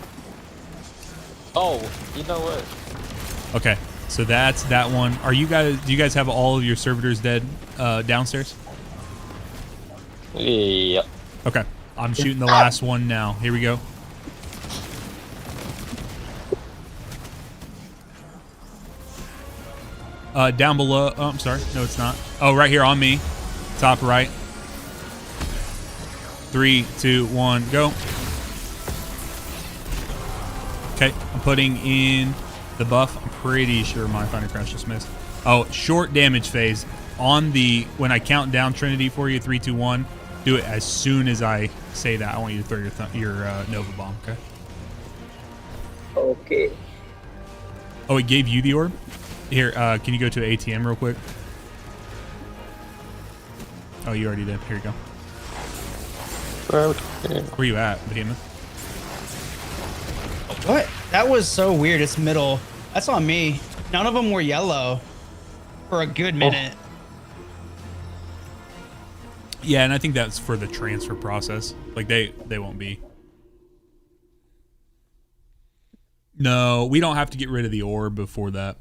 S5: Oh, you know what?
S1: Okay, so that's that one. Are you guys? Do you guys have all of your servitors dead downstairs?
S5: Yep.
S1: Okay, I'm shooting the last one now. Here we go. Down below. Oh, I'm sorry. No, it's not. Oh, right here on me. Top right. 3, 2, 1, go. Okay, I'm putting in the buff. I'm pretty sure my Thunder Crash just missed. Oh, short damage phase. On the, when I count down Trinity for you, 3, 2, 1, do it as soon as I say that. I want you to throw your Nova Bomb, okay?
S7: Okay.
S1: Oh, it gave you the orb? Here, can you go to the ATM real quick? Oh, you already did. Here you go.
S5: Okay.
S1: Where you at, Behemoth?
S6: What? That was so weird. It's middle. That's on me. None of them were yellow for a good minute.
S1: Yeah, and I think that's for the transfer process. Like, they won't be. No, we don't have to get rid of the orb before that.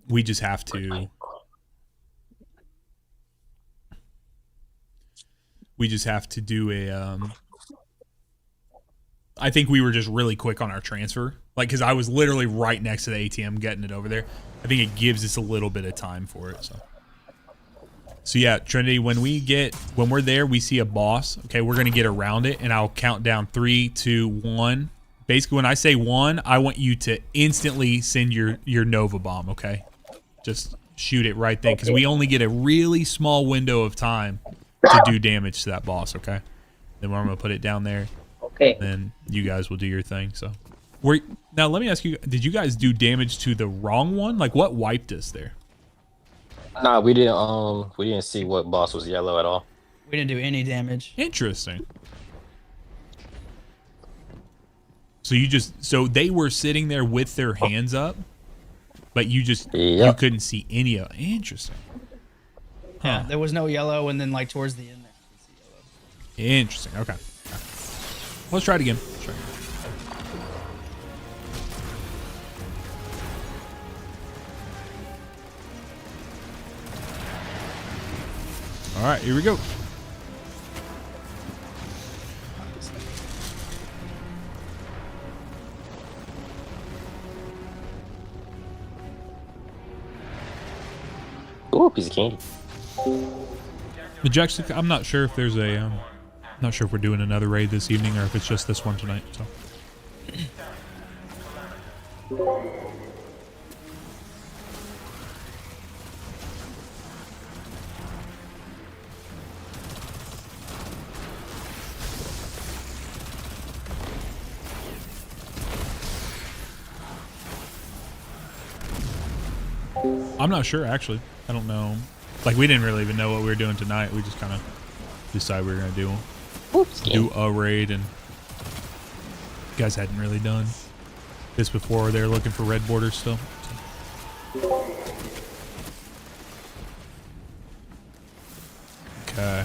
S1: We just have to... We just have to do a... I think we were just really quick on our transfer. Like, because I was literally right next to the ATM getting it over there. I think it gives us a little bit of time for it, So yeah, Trinity, when we're there, we see a boss. Okay, we're going to get around it, and I'll count down 3, 2, 1. Basically, when I say 1, I want you to instantly send your Nova Bomb, okay? Just shoot it right then, because we only get a really small window of time to do damage to that boss, okay? Then I'm going to put it down there.
S7: Okay.
S1: Then you guys will do your thing, so. Now, let me ask you, did you guys do damage to the wrong one? Like, what wiped us there?
S5: Nah, we didn't see what boss was yellow at all.
S6: We didn't do any damage.
S1: Interesting. So they were sitting there with their hands up, but you you couldn't see any of it. Interesting.
S6: Yeah, there was no yellow, and then like towards the end there, you could see yellow.
S1: Interesting. Okay. Let's try it again. All right, here we go.
S5: Ooh, piece of candy.
S1: Majestic, I'm not sure if there's a, not sure if we're doing another raid this evening or if it's just this one tonight. So. I'm not sure, actually. I don't know. Like, we didn't really even know what we were doing tonight. We just kind of decided we were going to do a raid, and you guys hadn't really done this before. They were looking for red borders still. So. Okay.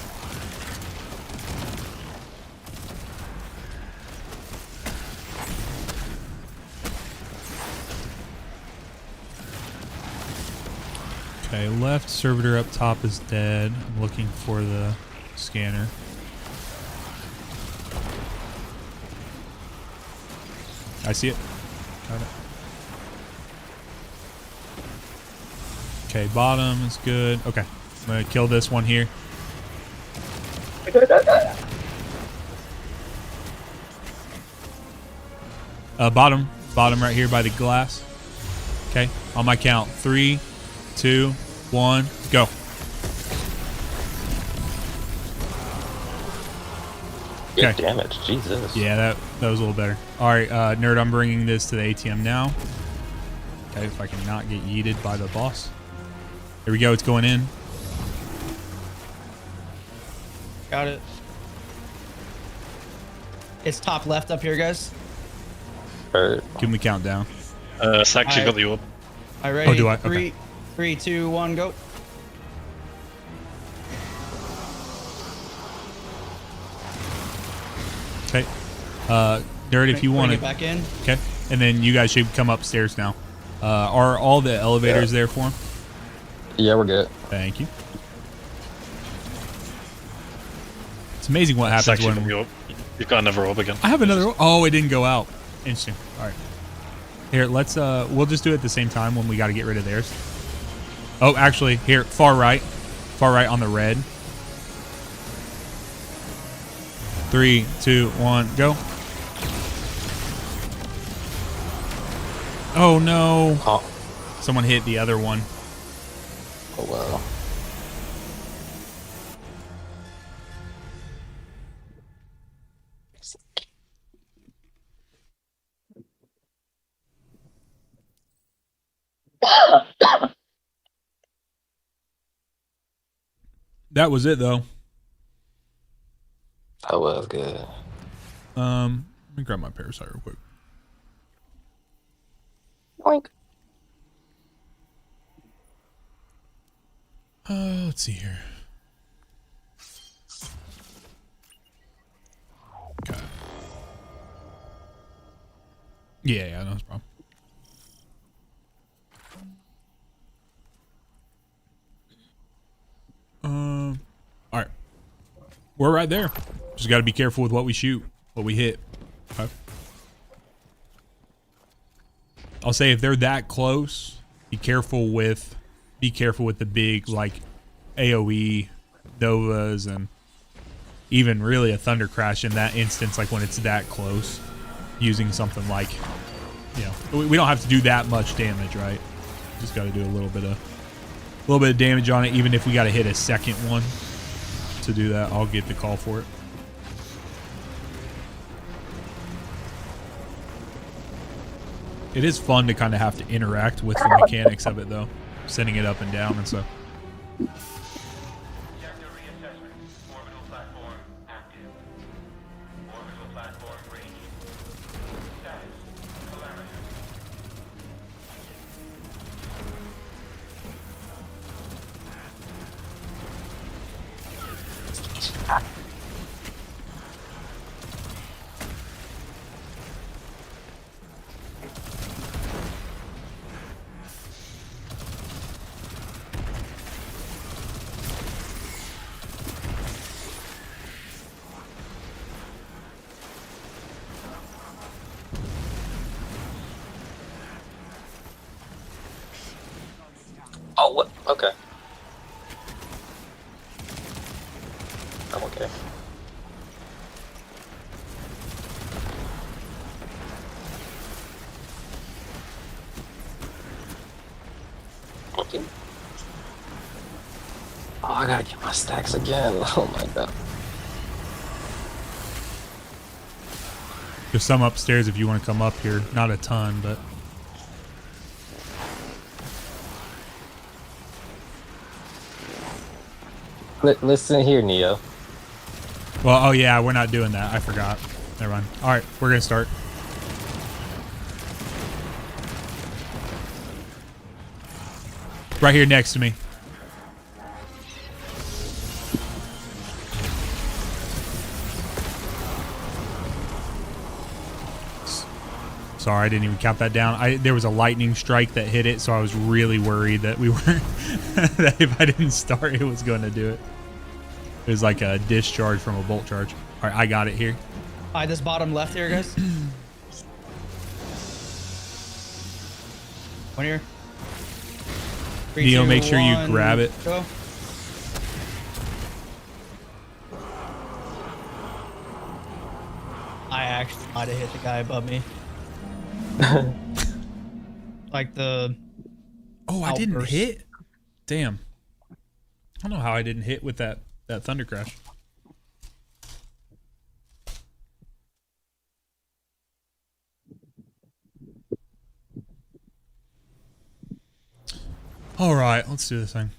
S1: Okay, left servitor up top is dead. I'm looking for the scanner. I see it. Got it. Okay, bottom is good. Okay, I'm gonna kill this one here. Bottom right here by the glass. Okay, on my count, 3, 2, 1, go.
S5: Good damage, Jesus.
S1: Yeah, that was a little better. All right, Nerd, I'm bringing this to the ATM now. Okay, if I can not get yeeted by the boss. Here we go, it's going in.
S6: Got it. It's top left up here, guys.
S1: Give me countdown.
S8: It's actually got the orb.
S6: All right, ready?
S1: Oh, do I?
S6: 3, 2, 1, go.
S1: Dirt, if you
S6: Bring
S1: want
S6: it
S1: to.
S6: back in.
S1: Okay. And then you guys should come upstairs now. Are all the elevators there for him?
S5: Yeah, we're good.
S1: Thank you. It's amazing what happens
S8: Actually,
S1: when
S8: you've got another orb again.
S1: I have another. Oh, it didn't go out. Interesting. All right. Here, let's. We'll just do it at the same time when we got to get rid of theirs. Oh, actually, here, far right on the red. 3, 2, 1, go. Oh no!
S5: Oh,
S1: Someone hit the other one.
S5: oh wow.
S1: That was it though.
S5: That was good.
S1: Let me grab my parasite real quick.
S5: Oink.
S1: Let's see here. Okay. Yeah, no problem. All right. We're right there. Just got to be careful with what we shoot, what we hit. Okay. I'll say if they're that close, be careful with the big like AoE Novas and even really a Thunder Crash in that instance, like when it's that close, using something like, you know, we don't have to do that much damage, right? Just got to do a little bit of damage on it, even if we got to hit a second one to do that. I'll get the call for it. It is fun to kind of have to interact with the mechanics of it, though, sending it up and down and stuff.
S9: Sector reassessment. Orbital platform active. Orbital platform ready. Status. Parameters.
S5: Oh, what? Okay. I'm okay. Okay. Oh, I gotta get my stacks again. Oh my god.
S1: There's some upstairs if you want to come up here. Not a ton, but...
S5: Listen here, Neo.
S1: Well, oh yeah, we're not doing that. I forgot. Never mind. All right, we're going to start. Right here next to me. Sorry, I didn't even count that down. There was a lightning strike that hit it, so I was really worried that we weren't that if I didn't start, it was going to do it. It was like a discharge from a bolt charge. All right, I got it here.
S6: All right, this bottom left here, guys. One here. 3,
S1: Neo,
S6: 2,
S1: make sure you
S6: 1,
S1: grab it.
S6: Go. I actually might have hit the guy above me. Like the...
S1: Oh, I didn't
S6: outburst.
S1: hit? Damn. I don't know how I didn't hit with that Thunder Crash. All right, let's do this thing.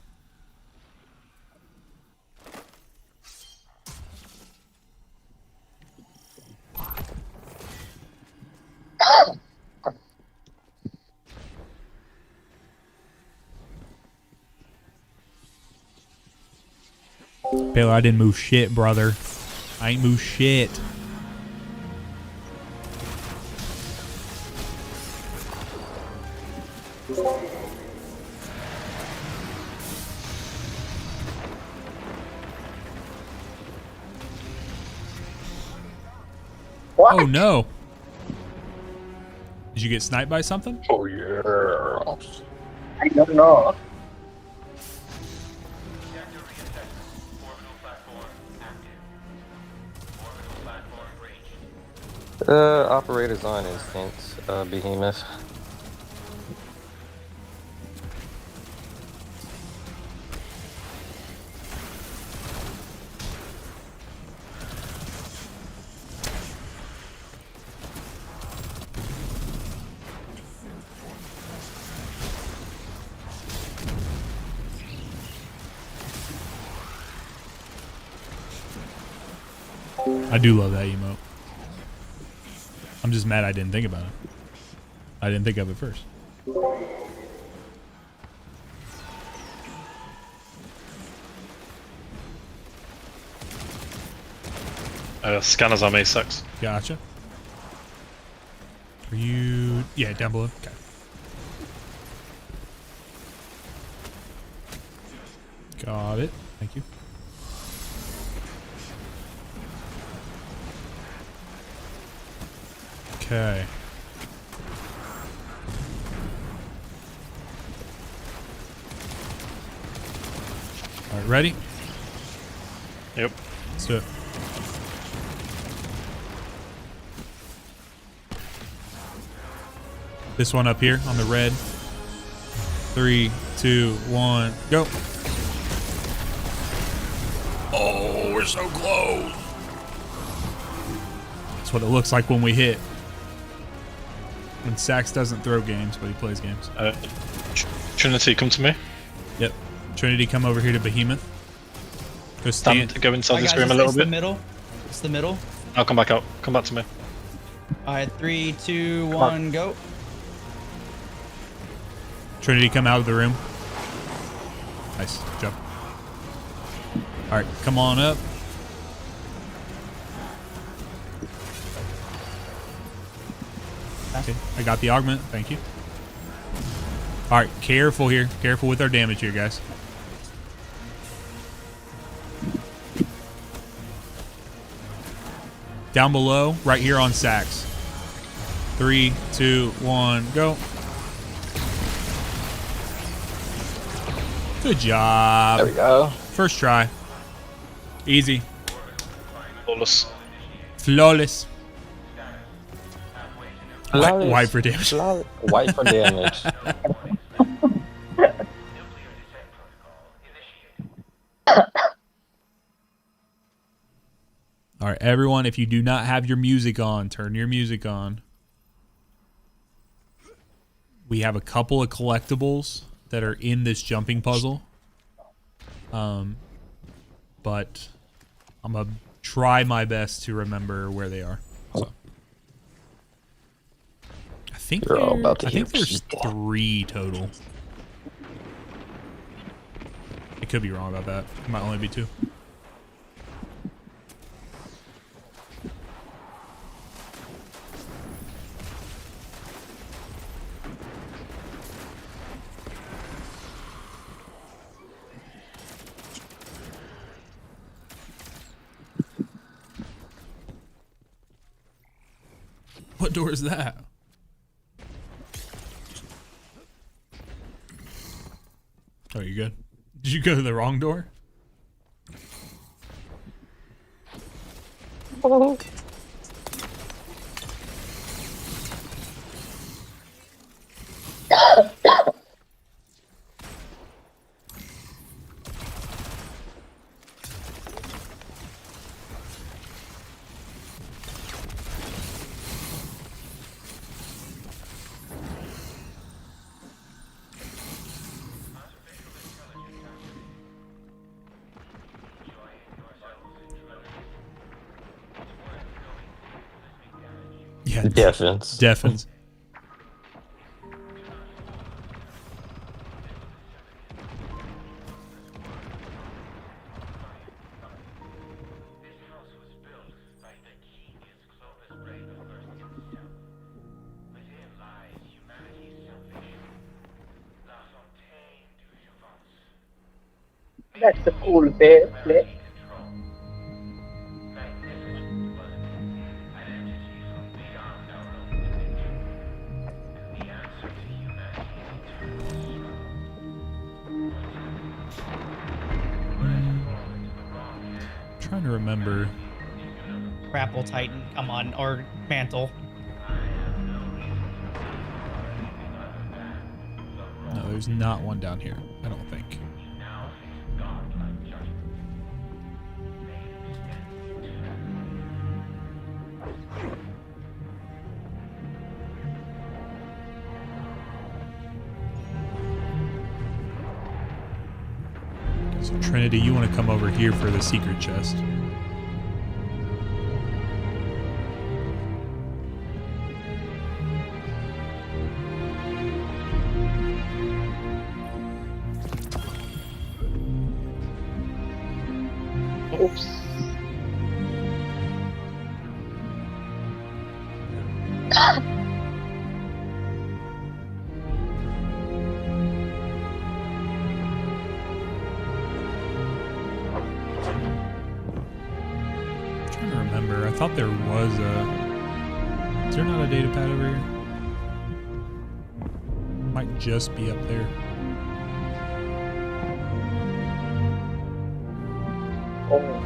S1: Baylor, I didn't move shit, brother. I ain't moved shit. Oh no! Did you get sniped by something?
S5: Oh yeah.
S7: I don't know.
S9: Sector reassessment. Orbital platform active. Orbital platform reached.
S5: Operators on instinct, Behemoth.
S1: I do love that emote. I'm just mad I didn't think about it. I didn't think of it first.
S8: Scanners on me, 6.
S1: Gotcha. Are you... Yeah, down below. Okay. Got it. Thank you. Okay. All right, ready?
S8: Yep.
S1: Let's do it. This one up here on the red. 3, 2, 1, go. Oh, we're so close. That's what it looks like when we hit. When Sax doesn't throw games, but he plays games.
S8: Trinity, come to me.
S1: Yep. Trinity, come over here to Behemoth. Go stand.
S8: Go inside
S6: Alright,
S8: this
S6: guys,
S8: room a
S6: it's
S8: little
S6: the
S8: bit.
S6: middle. It's the middle.
S8: I'll come back out. Come back to me.
S6: All right, 3, 2, 1, go.
S1: Trinity, come out of the room. Nice. Jump. All right, come on up. Okay, I got the augment. Thank you. All right, careful here. Careful with our damage here, guys. Down below, right here on Sax. 3, 2, 1, go. Good job.
S5: There we go.
S1: First try. Easy.
S8: Flawless.
S1: Flawless.
S5: Flawless.
S1: White for damage.
S5: Flawless. White for damage.
S1: All right, everyone, if you do not have your music on, turn your music on. We have a couple of collectibles that are in this jumping puzzle. But I'm going to try my best to remember where they are. So. I think,
S5: You're all about to
S1: I think
S5: hear
S1: there's
S5: people.
S1: 3 total. I could be wrong about that. It might only be 2. What door is that? Oh, you good? Did you go to the wrong door? Yeah,
S5: Defense.
S1: Defins.
S7: That's a cool play.
S1: Trying to remember.
S6: Grapple Titan, come on, or Mantle.
S1: No, there's not one down here. I don't think. So Trinity, you want to come over here for the secret chest.
S7: Oops.
S1: I'm trying to remember. I thought there was a... Is there not a data pad over here? Might just be up there.
S7: Oh.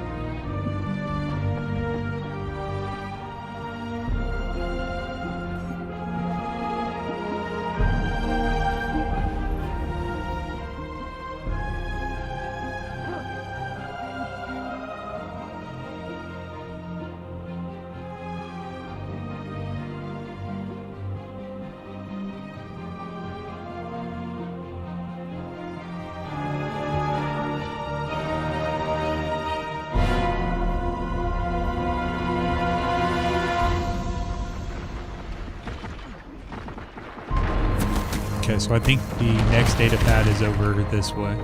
S1: Okay, so I think the next data pad is over this way.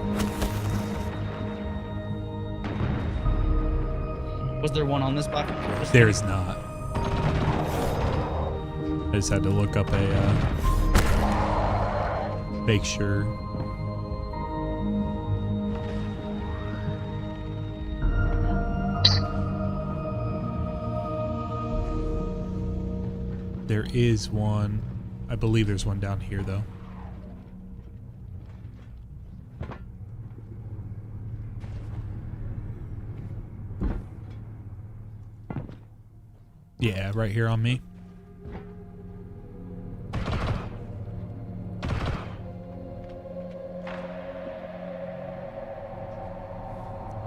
S6: Was there one on this block?
S1: There is not. I just had to look up a make sure. There is one. I believe there's one down here though. Yeah, right here on me.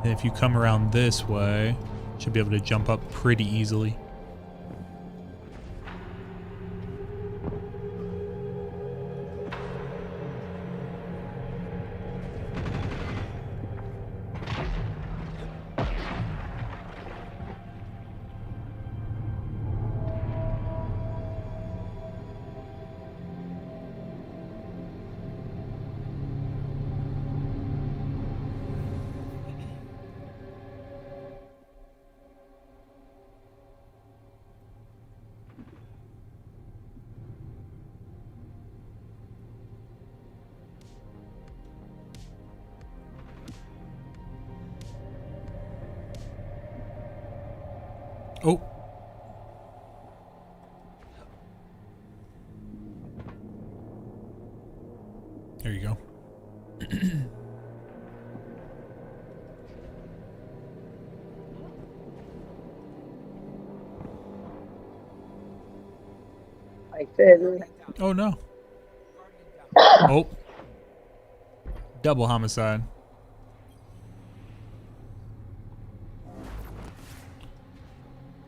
S1: And if you come around this way, should be able to jump up pretty easily. Oh. There you go.
S7: I fell.
S1: Oh no. Oh. Double homicide.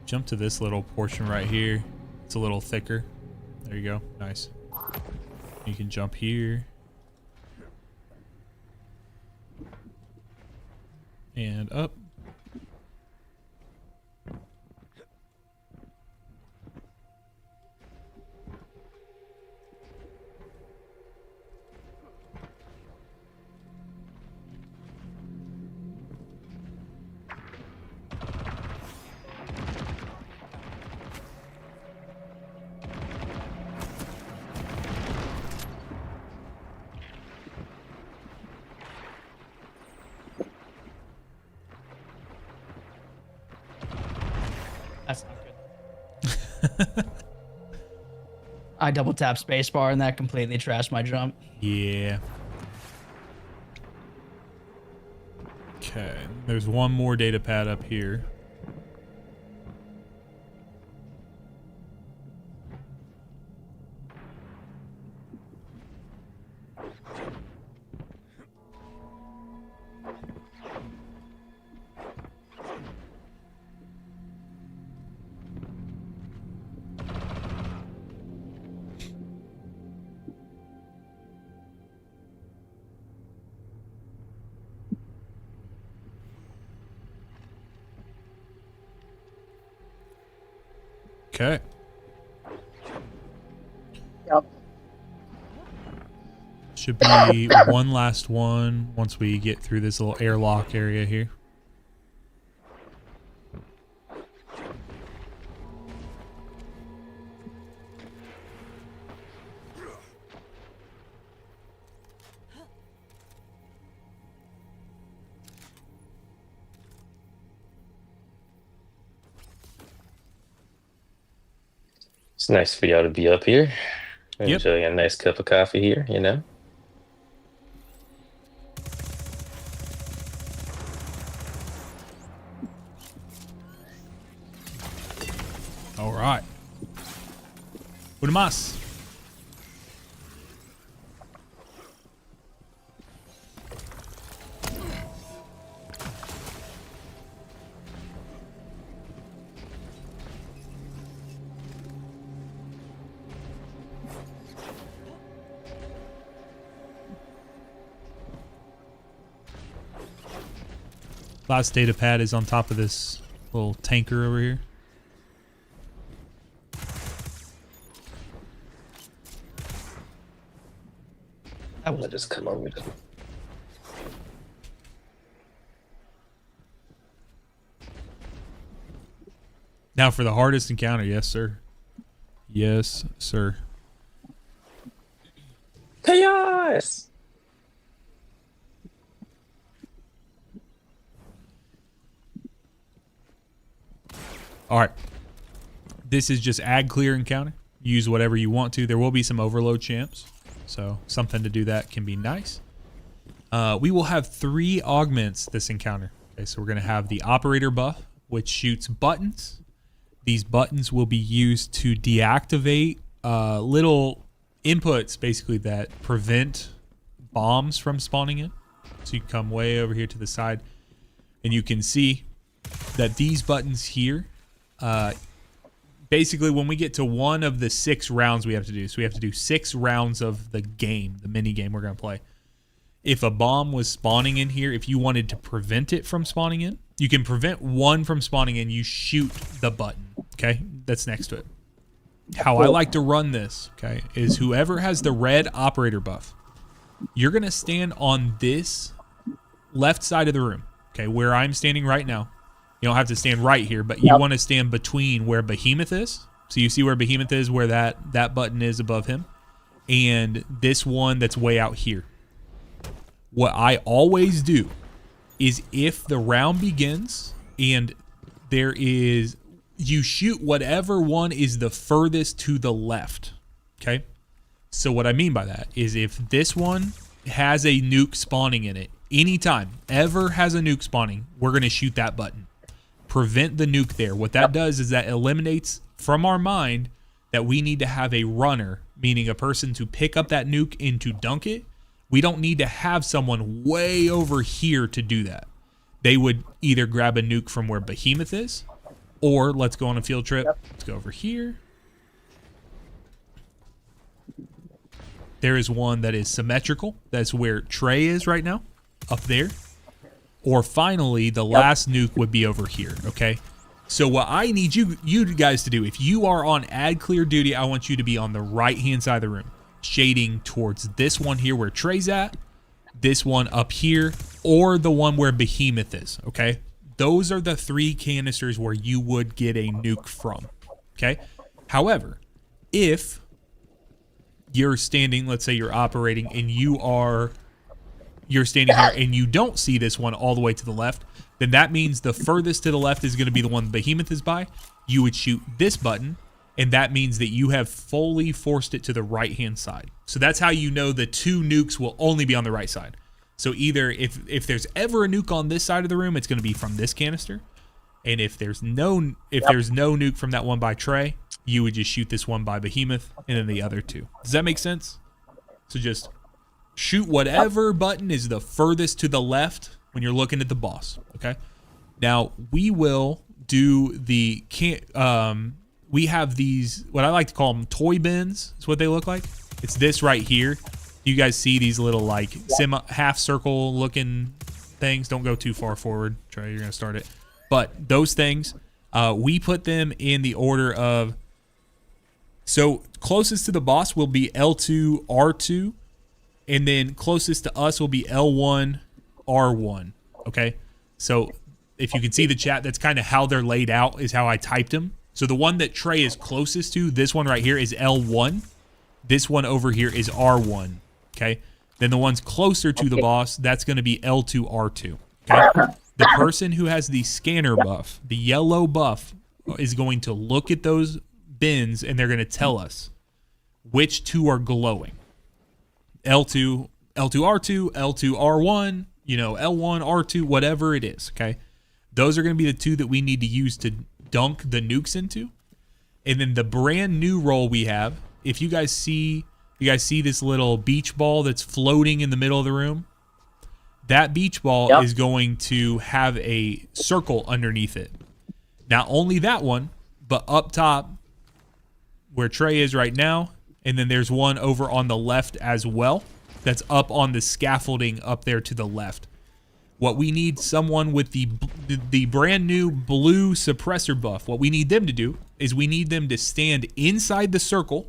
S1: Jump to this little portion right here. It's a little thicker. There you go. Nice. You can jump here. And up.
S6: I double tap spacebar and that completely trashed my jump.
S1: Yeah. Okay, there's one more data pad up here. Okay.
S7: Yep.
S1: Should be one last one once we get through this little airlock area here.
S5: It's nice for y'all to be up here.
S1: Yep.
S5: Enjoying a nice cup of coffee here, you know?
S1: All right. Unamas. Last data pad is on top of this little tanker over here.
S6: That was
S5: I'll just come over to
S1: Now for the hardest encounter, yes, sir. Yes, sir.
S5: chaos.
S1: All right. This is just ag clear encounter. Use whatever you want to. There will be some overload champs, so something to do that can be nice. We will have 3 augments this encounter. Okay, so we're going to have the operator buff, which shoots buttons. These buttons will be used to deactivate little inputs, basically, that prevent bombs from spawning in. So you can come way over here to the side, and you can see that these buttons here, basically when we get to one of the 6 rounds we have to do, so we have to do 6 rounds of the game, the mini game we're going to play. If a bomb was spawning in here, if you wanted to prevent it from spawning in, you can prevent one from spawning in, you shoot the button, okay? That's next to it. How I like to run this, okay, is whoever has the red operator buff, you're going to stand on this left side of the room, okay, where I'm standing right now. You don't have to stand right here, but you want to stand between where Behemoth is. So you see where Behemoth is, where that button is above him, and this one that's way out here. What I always do is if the round begins and there is, you shoot whatever one is the furthest to the left, okay? So what I mean by that is if this one has a nuke spawning in it, anytime, ever has a nuke spawning, we're going to shoot that button. Prevent the nuke there. What that does is that eliminates from our mind that we need to have a runner, meaning a person to pick up that nuke and to dunk it. We don't need to have someone way over here to do that. They would either grab a nuke from where Behemoth is, or let's go on a field trip. Let's go over here. There is one that is symmetrical. That's where Trey is right now, up there. Or finally, the last nuke would be over here, okay? So what I need you guys to do, if you are on ad clear duty, I want you to be on the right-hand side of the room, shading towards this one here where Trey's at, this one up here, or the one where Behemoth is, okay? Those are the 3 canisters where you would get a nuke from, okay? However, if you're standing, let's say you're operating, and you're standing here and you don't see this one all the way to the left, then that means the furthest to the left is going to be the one Behemoth is by. You would shoot this button, and that means that you have fully forced it to the right-hand side. So that's how you know the 2 nukes will only be on the right side. So either if there's ever a nuke on this side of the room, it's going to be from this canister. And if there's no nuke from that one by Trey, you would just shoot this one by Behemoth and then the other 2. Does that make sense? So just shoot whatever button is the furthest to the left when you're looking at the boss, okay? Now, we will do the we have these, what I like to call them toy bins, is what they look like. It's this right here. You guys see these little like half circle looking things. Don't go too far forward, Trey, you're gonna start it. But those things, we put them in the order of, so closest to the boss will be L2, R2, and then closest to us will be L1, R1, okay? So if you can see the chat, that's kind of how they're laid out, is how I typed them. So the one that Trey is closest to, this one right here, is L1. This one over here is R1, okay? Then the ones closer to the boss, that's going to be L2, R2, okay? The person who has the scanner buff, the yellow buff, is going to look at those bins, and they're going to tell us which 2 are glowing. L2, R2, L2, R1, you know, L1, R2, whatever it is, okay? Those are going to be the 2 that we need to use to dunk the nukes into. And then the brand new role we have, if you guys see this little beach ball that's floating in the middle of the room, that beach ball is going to have a circle underneath it. Not only that one, but up top where Trey is right now, and then there's one over on the left as well that's up on the scaffolding up there to the left. What we need someone with the brand new blue suppressor buff, what we need them to do is we need them to stand inside the circle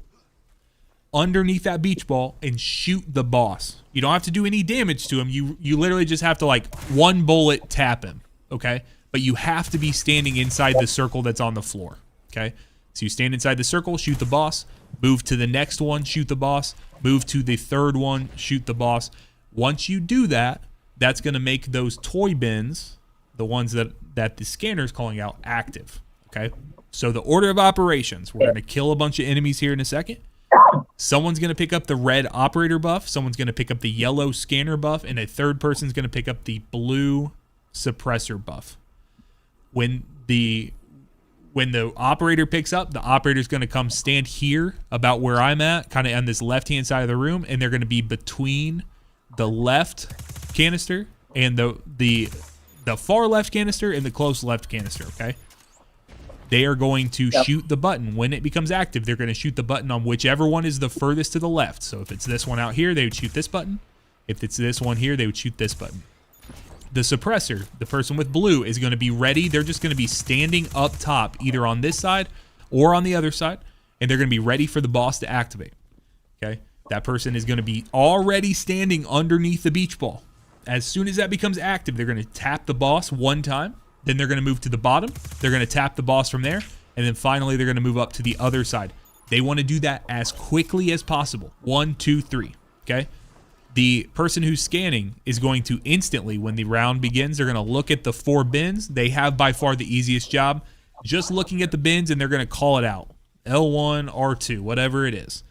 S1: underneath that beach ball and shoot the boss. You don't have to do any damage to him. You literally just have to like one bullet tap him, okay? But you have to be standing inside the circle that's on the floor, okay? So you stand inside the circle, shoot the boss, move to the next one, shoot the boss, move to the third one, shoot the boss. Once you do that, that's going to make those toy bins, the ones that the scanner is calling out, active, okay? So the order of operations, we're going to kill a bunch of enemies here in a second. Someone's going to pick up the red operator buff, someone's going to pick up the yellow scanner buff, and a third person's going to pick up the blue suppressor buff. When the operator picks up, the operator's going to come stand here about where I'm at, kind of on this left-hand side of the room, and they're going to be between the left canister and the far left canister and the close left canister, okay? They are going to shoot the button. When it becomes active, they're going to shoot the button on whichever one is the furthest to the left. So if it's this one out here, they would shoot this button. If it's this one here, they would shoot this button. The suppressor, the person with blue, is going to be ready. They're just going to be standing up top, either on this side or on the other side, and they're going to be ready for the boss to activate, okay? That person is going to be already standing underneath the beach ball. As soon as that becomes active, they're going to tap the boss one time. Then they're going to move to the bottom. They're going to tap the boss from there. And then finally, they're going to move up to the other side. They want to do that as quickly as possible. 1, 2, 3. Okay? The person who's scanning is going to instantly, when the round begins, they're going to look at the 4 bins. They have by far the easiest job. Just looking at the bins, and they're going to call it out. L1, R2, whatever it is.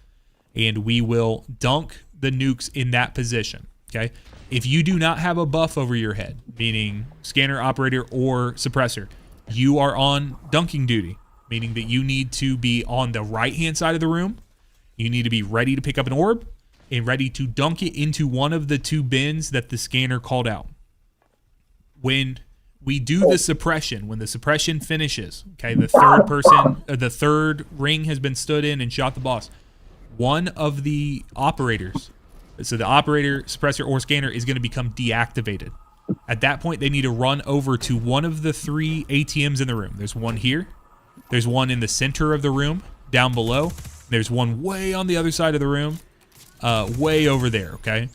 S1: And we will dunk the nukes in that position. Okay? If you do not have a buff over your head, meaning scanner, operator, or suppressor, you are on dunking duty, meaning that you need to be on the right-hand side of the room. You need to be ready to pick up an orb and ready to dunk it into one of the 2 bins that the scanner called out. When we do the suppression, when the suppression finishes, okay, the third ring has been stood in and shot the boss. One of the operators, so the operator, suppressor, or scanner, is going to become deactivated. At that point, they need to run over to one of the 3 ATMs in the room. There's one here. There's one in the center of the room, down below. There's one way on the other side of the room, way over there, okay?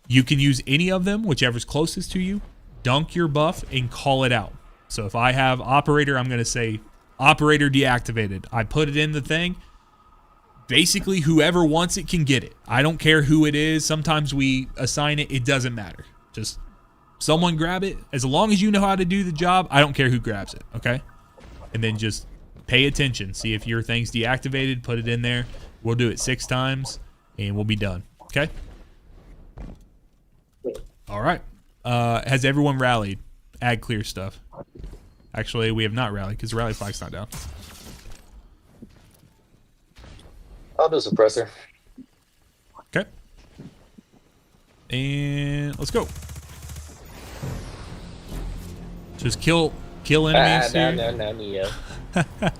S1: You can use any of them, whichever's closest to you. Dunk your buff and call it out. So if I have operator, I'm going to say operator deactivated. I put it in the thing. Basically, whoever wants it can get it. I don't care who it is. Sometimes we assign it. It doesn't matter. Just someone grab it. As long as you know how to do the job, I don't care who grabs it, okay? And then just pay attention. See if your thing's deactivated. Put it in there. We'll do it 6 times, and we'll be done. Okay. All right. Has everyone rallied? Add clear stuff. Actually, we have not rallied because the rally flag's not down.
S5: I'll do suppressor.
S1: Okay. And let's go. Just kill enemies here.
S5: No.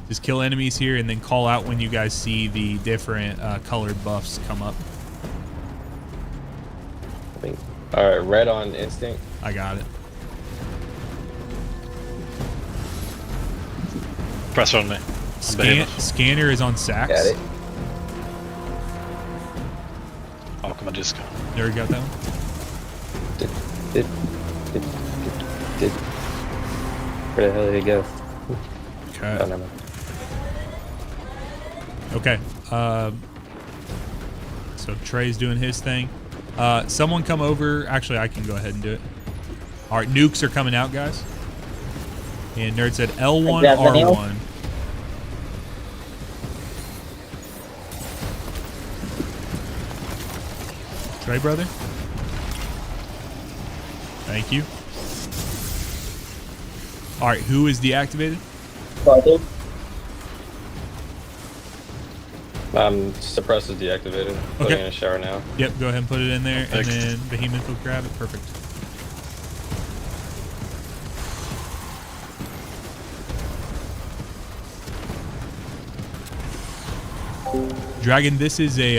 S1: Just kill enemies here and then call out when you guys see the different colored buffs come up.
S5: All right, red on instinct.
S1: I got it.
S8: Press on me.
S1: Scanner is on Sax.
S5: Got it.
S8: Oh, come on, just go.
S1: There we got that one.
S5: Where the hell did he go?
S1: Okay.
S5: Oh, never mind.
S1: Okay. So Trey's doing his thing. Someone come over. Actually, I can go ahead and do it. All right, nukes are coming out, guys. And Nerd said L1, R1. Trey, brother. Thank you. All right, who is deactivated?
S7: Got it.
S5: Suppress is deactivated. Putting in a shower now.
S1: Yep, go ahead and put it in there, and
S8: Thanks.
S1: then Behemoth will grab it. Perfect. Dragon, this is a,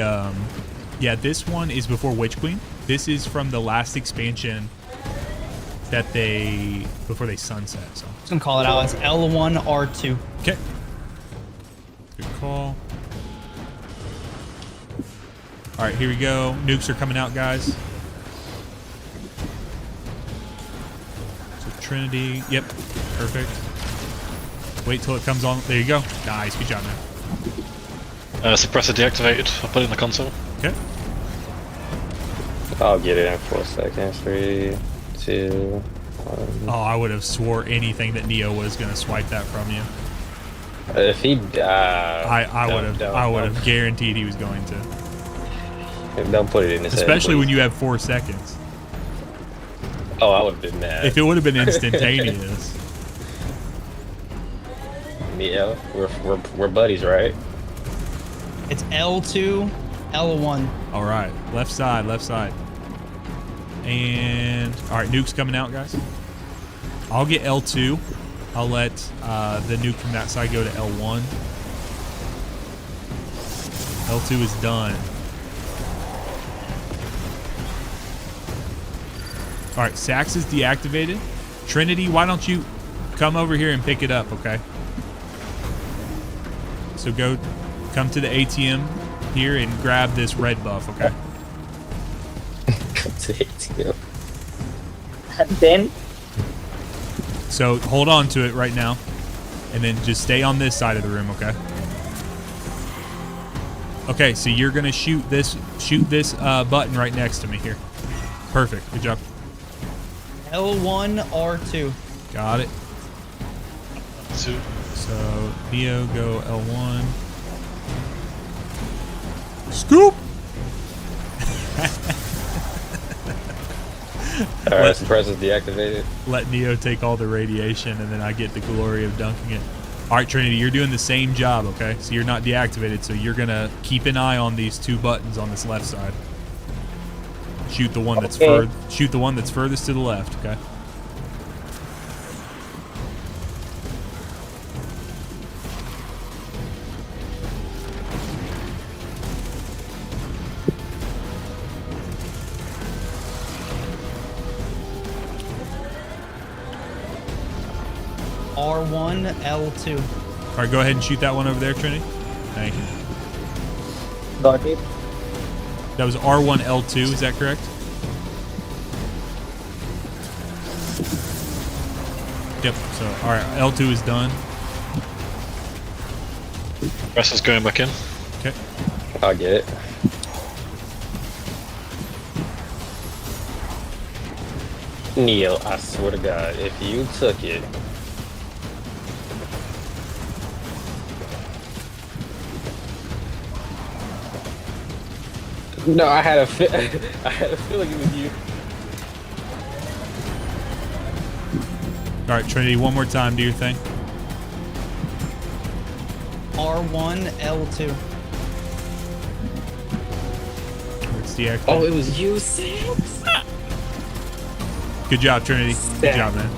S1: yeah, this one is before Witch Queen. This is from the last expansion that before they sunset, so.
S6: Just gonna call it out. It's L1, R2.
S1: Okay. Good call. All right, here we go. Nukes are coming out, guys. So Trinity, yep, perfect. Wait till it comes on. There you go. Nice, good job, man.
S8: Suppressor deactivated. I'll put it in the console.
S1: Okay.
S5: I'll get it in 4 seconds. 3, 2, 1.
S1: Oh, I would have swore anything that Neo was gonna swipe that from you.
S5: If he
S1: I would have guaranteed he was going to.
S5: Don't put it in his
S1: Especially
S5: head,
S1: when you have 4 seconds.
S5: Oh, I would have been mad.
S1: If it would have been instantaneous.
S5: Neo, we're buddies, right?
S6: It's L2, L1.
S1: All right, left side, left side. And all right, nuke's coming out, guys. I'll get L2. I'll let the nuke from that side go to L1. L2 is done. All right, Sax is deactivated. Trinity, why don't you come over here and pick it up, okay? So come to the ATM here and grab this red buff, okay?
S7: And then
S1: So hold on to it right now, and then just stay on this side of the room, okay? Okay, so you're gonna shoot this button right next to me here. Perfect, good job.
S6: L1, R2.
S1: Got it.
S8: 2.
S1: So Neo, go L1. Scoop.
S5: Alright, suppress is deactivated.
S1: Let Neo take all the radiation, and then I get the glory of dunking it. All right, Trinity, you're doing the same job, okay? So you're not deactivated, so you're gonna keep an eye on these 2 buttons on this left side. Shoot the one that's shoot the one that's furthest to the left, okay?
S6: R1, L2.
S1: All right, go ahead and shoot that one over there, Trinity. Thank you.
S7: got it.
S1: That was R1, L2, is that correct? Yep, so, all right, L2 is done.
S8: Rest is going back in.
S1: Okay.
S5: I'll get it. Neo, I swear to God, if you took it, No, I had a I had a feeling it was you.
S1: All right, Trinity, one more time. Do your thing.
S6: R1, L2.
S1: It's deactivated.
S5: Oh, it was you, Six.
S1: Good job, Trinity. Good job, man.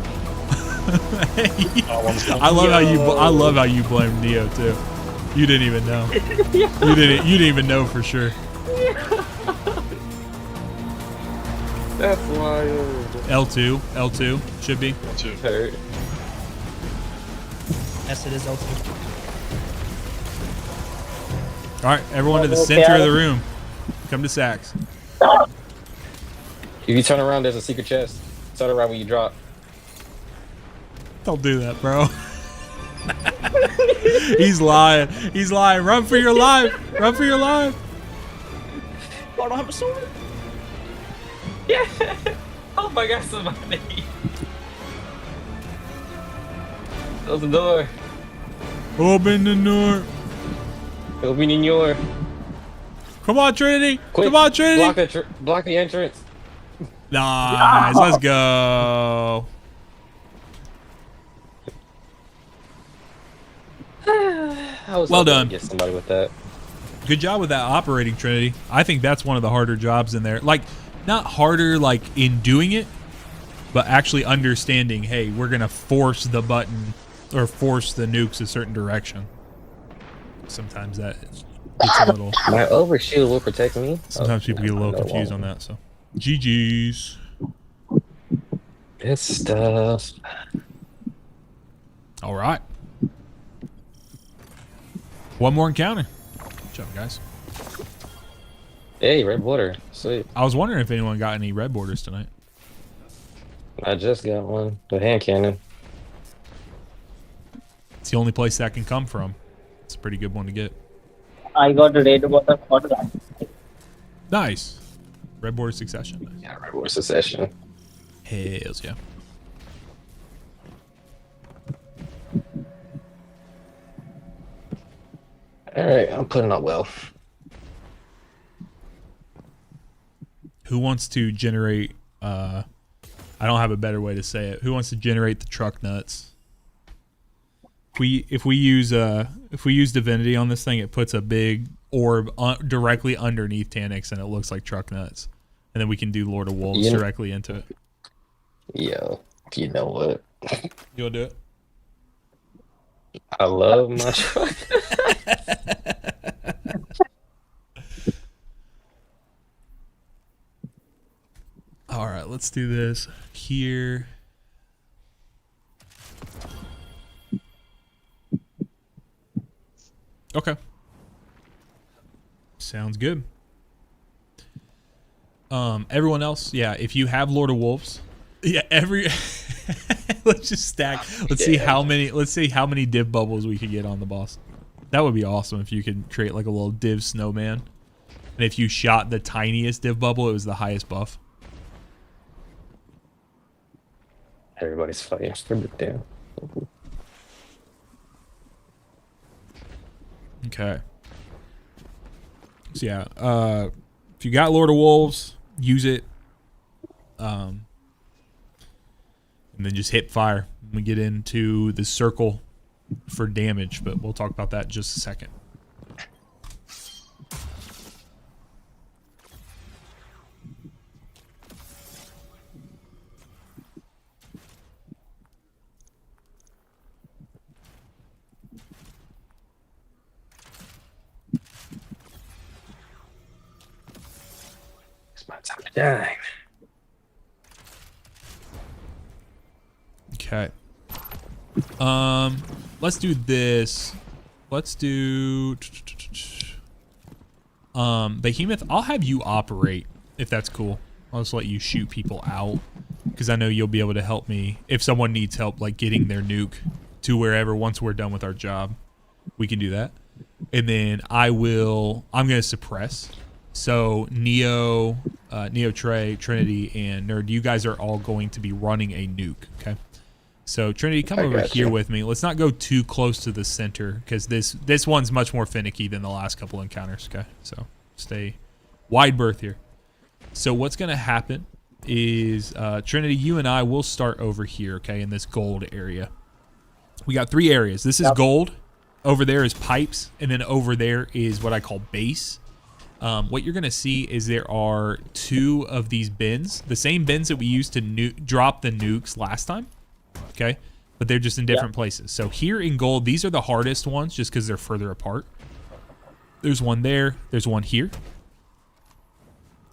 S8: R1's
S1: I love how you blame Neo too. You didn't even know. You didn't even know for sure.
S5: That's wild.
S1: L2 should be.
S5: Hurt.
S6: Yes, it is L2.
S1: All right, everyone to the center of the room. Come to Sax.
S5: If you turn around, there's a secret chest. Turn around when you drop.
S1: Don't do that, bro. He's lying. He's lying. Run for your life. Run for your life.
S6: Oh, I don't have a sword.
S5: Yeah. Oh my God, somebody. Close the door.
S1: Open the door.
S5: Open in your.
S1: Come on, Trinity.
S5: Quick,
S1: Come on, Trinity.
S5: block the entrance.
S1: Nice. Let's go.
S5: I was
S1: Well
S5: hoping to
S1: done.
S5: Get somebody with that.
S1: Good job with that operating, Trinity. I think that's one of the harder jobs in there. Like, not harder like in doing it, but actually understanding, hey, we're going to force the button or force the nukes a certain direction. Sometimes that gets a little...
S5: My overshield will protect me.
S1: Sometimes people get a little confused on that, so. GG's.
S5: Good stuff.
S1: All right. One more encounter. Good job, guys.
S5: Hey, red border. Sweet.
S1: I was wondering if anyone got any red borders tonight.
S5: I just got one. The hand cannon.
S1: It's the only place that can come from. It's a pretty good one to get.
S7: I got a red border for that.
S1: Nice. Red border succession. Nice.
S5: Yeah, red border succession.
S1: Hells yeah.
S5: All right, I'm putting up well.
S1: Who wants to generate I don't have a better way to say it. Who wants to generate the truck nuts? If we use divinity on this thing, it puts a big orb directly underneath Tannix and it looks like truck nuts. And then we can do Lord of Wolves directly into it.
S5: Yo, you know what?
S1: You'll do it?
S5: I love my truck.
S1: All right, let's do this here. Okay. Sounds good. Everyone else, yeah, if you have Lord of Wolves, yeah, let's just stack. Let's see how many div bubbles we could get on the boss. That would be awesome if you could create like a little div snowman. And if you shot the tiniest div bubble, it was the highest buff.
S5: Everybody's fighting for the damn.
S1: Okay. So yeah, if you got Lord of Wolves, use it. And then just hit fire when we get into the circle for damage, but we'll talk about that in just a second.
S5: It's my time to die.
S1: Okay. Let's do this. Let's do Behemoth, I'll have you operate if that's cool. I'll just let you shoot people out because I know you'll be able to help me if someone needs help like getting their nuke to wherever once we're done with our job. We can do that. And then I'm going to suppress. So Neo, Trey, Trinity, and Nerd, you guys are all going to be running a nuke, okay? So Trinity, come over here with me. Let's not go too close to the center because this one's much more finicky than the last couple encounters, okay? So stay wide berth here. So what's going to happen is Trinity, you and I will start over here, okay, in this gold area. We got 3 areas. This is gold. Over there is pipes, and then over there is what I call base. What you're going to see is there are 2 of these bins, the same bins that we used to drop the nukes last time, okay? But they're just in different places. So here in gold, these are the hardest ones just because they're further apart. There's one there. There's one here.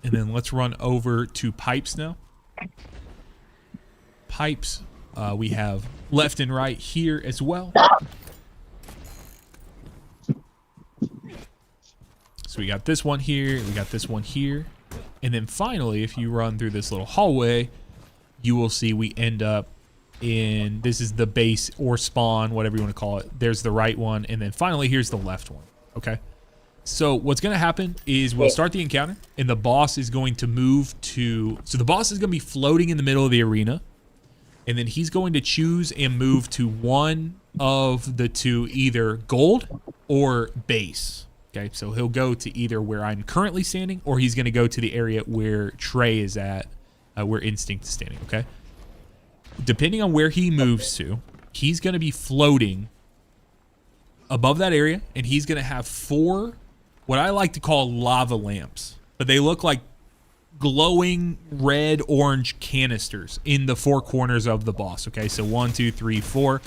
S1: And then let's run over to pipes now. Pipes, we have left and right here as well. So we got this one here, we got this one here. And then finally, if you run through this little hallway, you will see we end up in, this is the base or spawn, whatever you want to call it. There's the right one. And then finally, here's the left one. Okay. So what's going to happen is we'll start the encounter and the boss is going to move to, so the boss is going to be floating in the middle of the arena. And then he's going to choose and move to one of the 2, either gold or base. Okay, so he'll go to either where I'm currently standing, or he's going to go to the area where Trey is at, where Instinct is standing, okay? Depending on where he moves to, he's going to be floating above that area, and he's going to have 4, what I like to call lava lamps, but they look like glowing red-orange canisters in the 4 corners of the boss, okay? So 1, 2, 3, 4.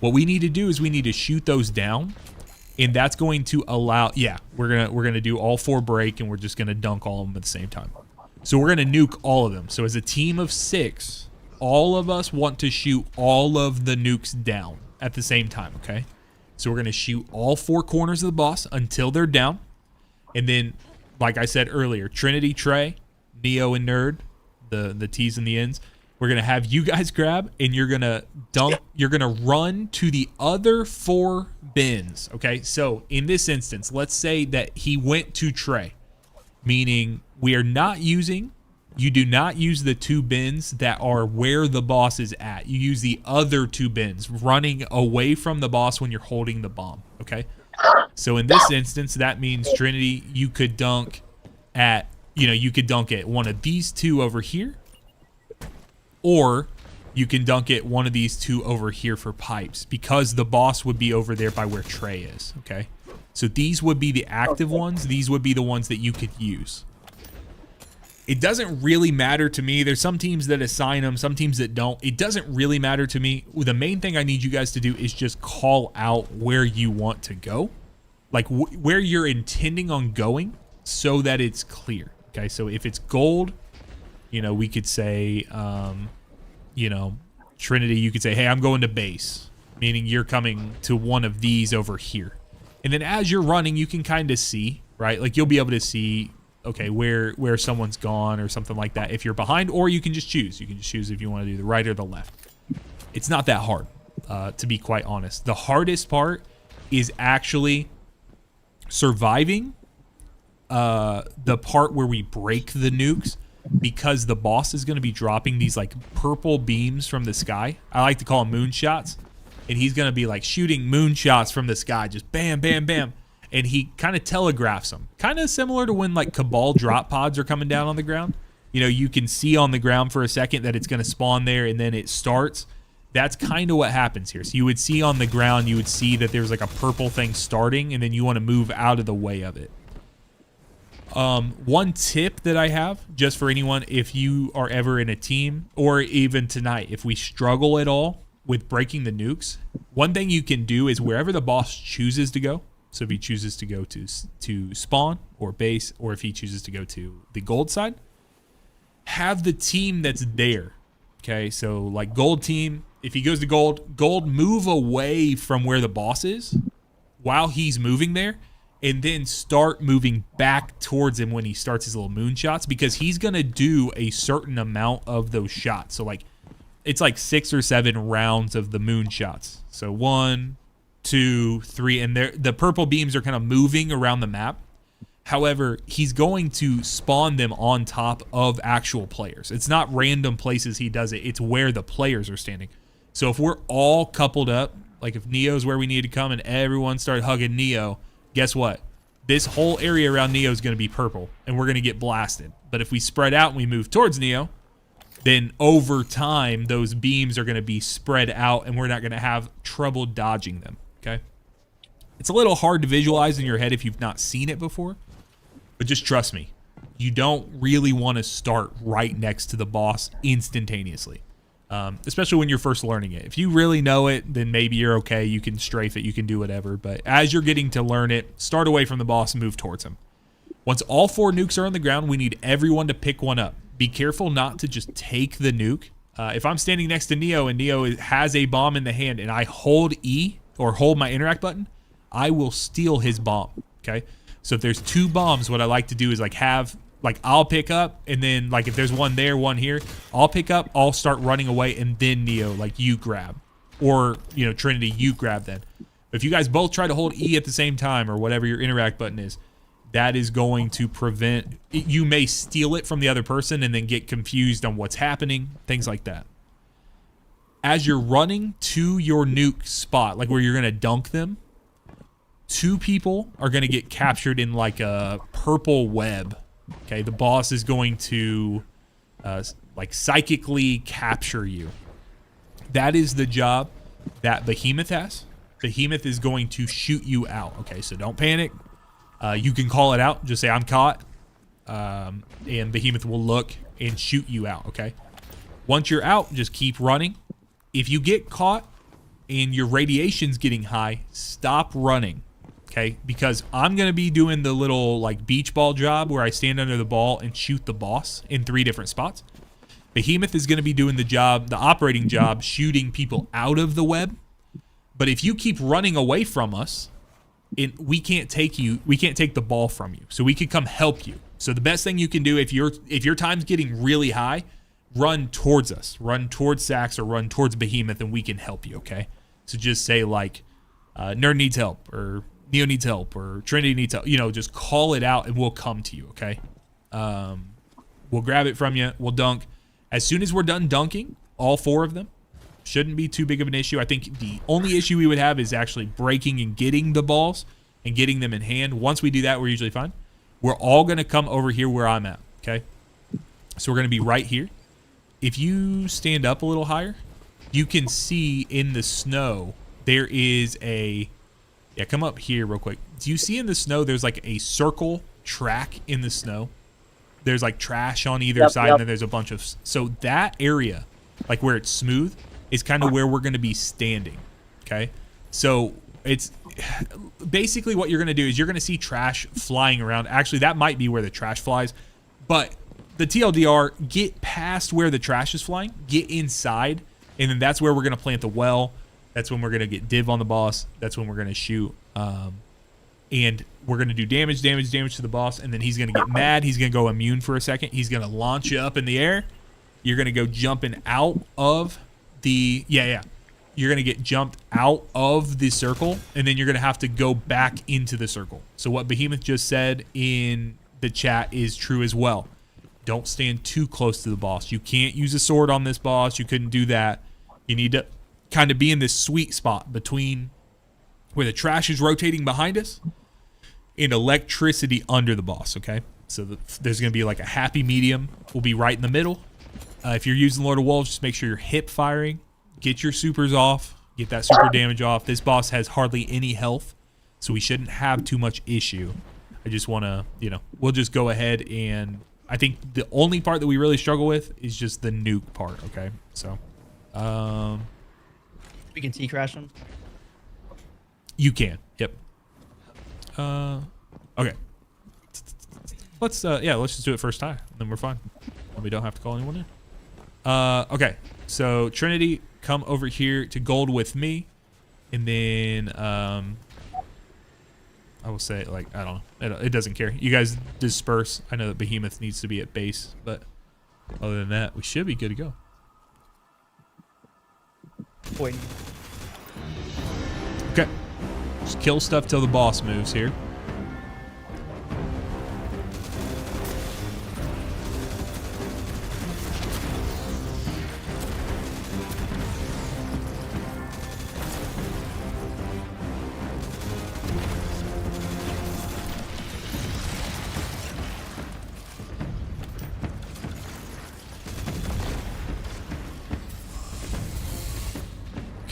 S1: What we need to do is we need to shoot those down. And that's going to allow, yeah, we're gonna do all 4 break, and we're just gonna dunk all of them at the same time. So we're gonna nuke all of them. So as a team of 6, all of us want to shoot all of the nukes down at the same time, okay? So we're gonna shoot all 4 corners of the boss until they're down. And then, like I said earlier, Trinity, Trey, Neo, and Nerd, the T's and the N's, we're going to have you guys grab, and you're going to dunk, you're going to run to the other 4 bins, okay? So in this instance, let's say that he went to Trey, meaning we are not using, you do not use the 2 bins that are where the boss is at. You use the other 2 bins, running away from the boss when you're holding the bomb, okay? So in this instance, that means Trinity, you could dunk at, you could dunk at one of these 2 over here, or you can dunk it one of these 2 over here for pipes, because the boss would be over there by where Trey is, okay? So these would be the active ones. These would be the ones that you could use. It doesn't really matter to me. There's some teams that assign them, some teams that don't. It doesn't really matter to me. The main thing I need you guys to do is just call out where you want to go, like where you're intending on going, so that it's clear, okay? So if it's gold, we could say, Trinity, you could say, hey, I'm going to base, meaning you're coming to one of these over here. And then as you're running, you can kind of see, right? Like you'll be able to see, okay, where someone's gone or something like that if you're behind, or you can just choose. You can just choose if you want to do the right or the left. It's not that hard, to be quite honest. The hardest part is actually surviving the part where we break the nukes, because the boss is going to be dropping these like purple beams from the sky. I like to call them moonshots. And he's going to be like shooting moonshots from the sky, just bam, bam, bam. And he kind of telegraphs them. Kind of similar to when like Cabal drop pods are coming down on the ground. You can see on the ground for a second that it's going to spawn there, and then it starts. That's kind of what happens here. So you would see on the ground, you would see that there's like a purple thing starting, and then you want to move out of the way of it. One tip that I have, just for anyone, if you are ever in a team, or even tonight, if we struggle at all with breaking the nukes, one thing you can do is wherever the boss chooses to go, so if he chooses to go to spawn or base, or if he chooses to go to the gold side, have the team that's there, okay? So like gold team, if he goes to gold move away from where the boss is while he's moving there, and then start moving back towards him when he starts his little moonshots, because he's going to do a certain amount of those shots. So like, it's like 6 or 7 rounds of the moonshots. So 1, 2, 3, and the purple beams are kind of moving around the map. However, he's going to spawn them on top of actual players. It's not random places he does it. It's where the players are standing. So if we're all coupled up, like if Neo's where we need to come and everyone started hugging Neo, guess what? this whole area around Neo is going to be purple, and we're going to get blasted. But if we spread out and we move towards Neo, then over time, those beams are going to be spread out, and we're not going to have trouble dodging them, okay? It's a little hard to visualize in your head if you've not seen it before, but just trust me. You don't really want to start right next to the boss instantaneously, especially when you're first learning it. If you really know it, then maybe you're okay. You can strafe it. You can do whatever. But as you're getting to learn it, start away from the boss and move towards him. Once all 4 nukes are on the ground, we need everyone to pick one up. Be careful not to just take the nuke. If I'm standing next to Neo and Neo has a bomb in the hand and I hold E or hold my interact button, I will steal his bomb, okay? So if there's 2 bombs, what I like to do is I'll pick up, and then if there's one there, one here, I'll pick up, I'll start running away, and then Neo, you grab. Or, Trinity, you grab then. If you guys both try to hold E at the same time, or whatever your interact button is, that is going to prevent, you may steal it from the other person and then get confused on what's happening, things like that. As you're running to your nuke spot, where you're going to dunk them, 2 people are going to get captured in a purple web. Okay, the boss is going to psychically capture you. That is the job that Behemoth has. Behemoth is going to shoot you out. Okay, so don't panic. You can call it out. Just say, I'm caught. And Behemoth will look and shoot you out, okay? Once you're out, just keep running. If you get caught and your radiation's getting high, stop running. Okay, because I'm going to be doing the little beach ball job where I stand under the ball and shoot the boss in 3 different spots. Behemoth is going to be doing the operating job, shooting people out of the web. But if you keep running away from us, we can't take the ball from you. So we can come help you. So the best thing you can do if your time's getting really high, run towards us. Run towards Sax or run towards Behemoth and we can help you, okay? So just say Nerd needs help, or Neo needs help, or Trinity needs help. Just call it out and we'll come to you, okay? We'll grab it from you. We'll dunk. As soon as we're done dunking, all 4 of them, shouldn't be too big of an issue. I think the only issue we would have is actually breaking and getting the balls and getting them in hand. Once we do that, we're usually fine. We're all going to come over here where I'm at, okay? So we're going to be right here. If you stand up a little higher, you can see in the snow there is a... Yeah, come up here real quick. Do you see in the snow there's a circle track in the snow? There's trash on either side, and then there's a bunch of... So that area, where it's smooth, is kind of where we're going to be standing, okay? So it's... Basically what you're going to do is you're going to see trash flying around. Actually, that might be where the trash flies. But the TLDR, get past where the trash is flying, get inside, and then that's where we're going to plant the well. That's when we're going to get div on the boss. That's when we're going to shoot. And we're going to do damage to the boss. And then he's going to get mad. He's going to go immune for a second. He's going to launch you up in the air. You're going to go jumping out of the... Yeah. You're going to get jumped out of the circle. And then you're going to have to go back into the circle. So what Behemoth just said in the chat is true as well. Don't stand too close to the boss. You can't use a sword on this boss. You couldn't do that. You need to... kind of be in this sweet spot between where the trash is rotating behind us and electricity under the boss, okay? So there's going to be a happy medium. We'll be right in the middle. If you're using Lord of Wolves, just make sure you're hip firing. Get your supers off. Get that super damage off. This boss has hardly any health, so we shouldn't have too much issue. I just want to, we'll just go ahead and... I think the only part that we really struggle with is just the nuke part, okay? So,
S6: We can T-crash them?
S1: You can. Yep. Okay. Let's just do it first time. Then we're fine. And we don't have to call anyone in. Okay. So Trinity, come over here to gold with me. And then I will say, I don't know. It doesn't care. You guys disperse. I know that Behemoth needs to be at base, but other than that, we should be good to go.
S6: Wait.
S1: Okay. Just kill stuff till the boss moves here.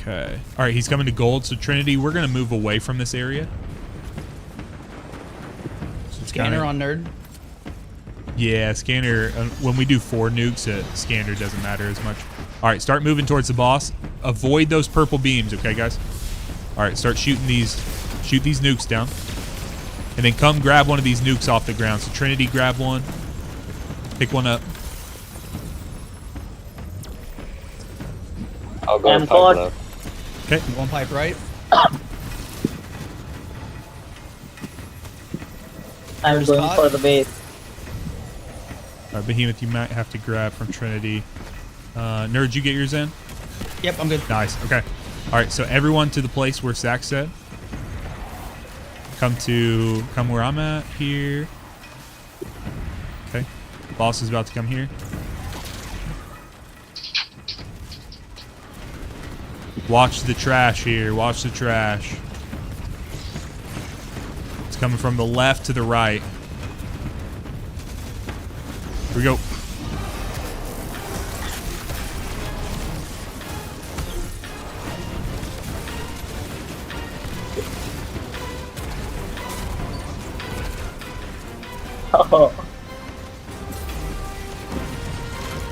S1: Okay. All right, he's coming to gold. So Trinity, we're gonna move away from this area. So
S6: Scanner on nerd.
S1: Yeah, scanner. When we do 4 nukes, scanner doesn't matter as much. All right, start moving towards the boss. Avoid those purple beams, okay, guys? All right, start shooting these. Shoot these nukes down, and then come grab one of these nukes off the ground. So Trinity, grab one. Pick one up.
S5: I'll go
S7: I'm
S5: pipe
S7: caught.
S5: left.
S1: Okay.
S6: One pipe right.
S7: I'm
S6: There's
S7: going
S6: Todd.
S7: for the base.
S1: All right, Behemoth, you might have to grab from Trinity. Nerd, you get yours in?
S6: Yep, I'm good.
S1: Nice. Okay. All right, so everyone to the place where Zach said. Come where I'm at here. Okay. Boss is about to come here. Watch the trash here. Watch the trash. It's coming from the left to the right. Here we go.
S7: Oh,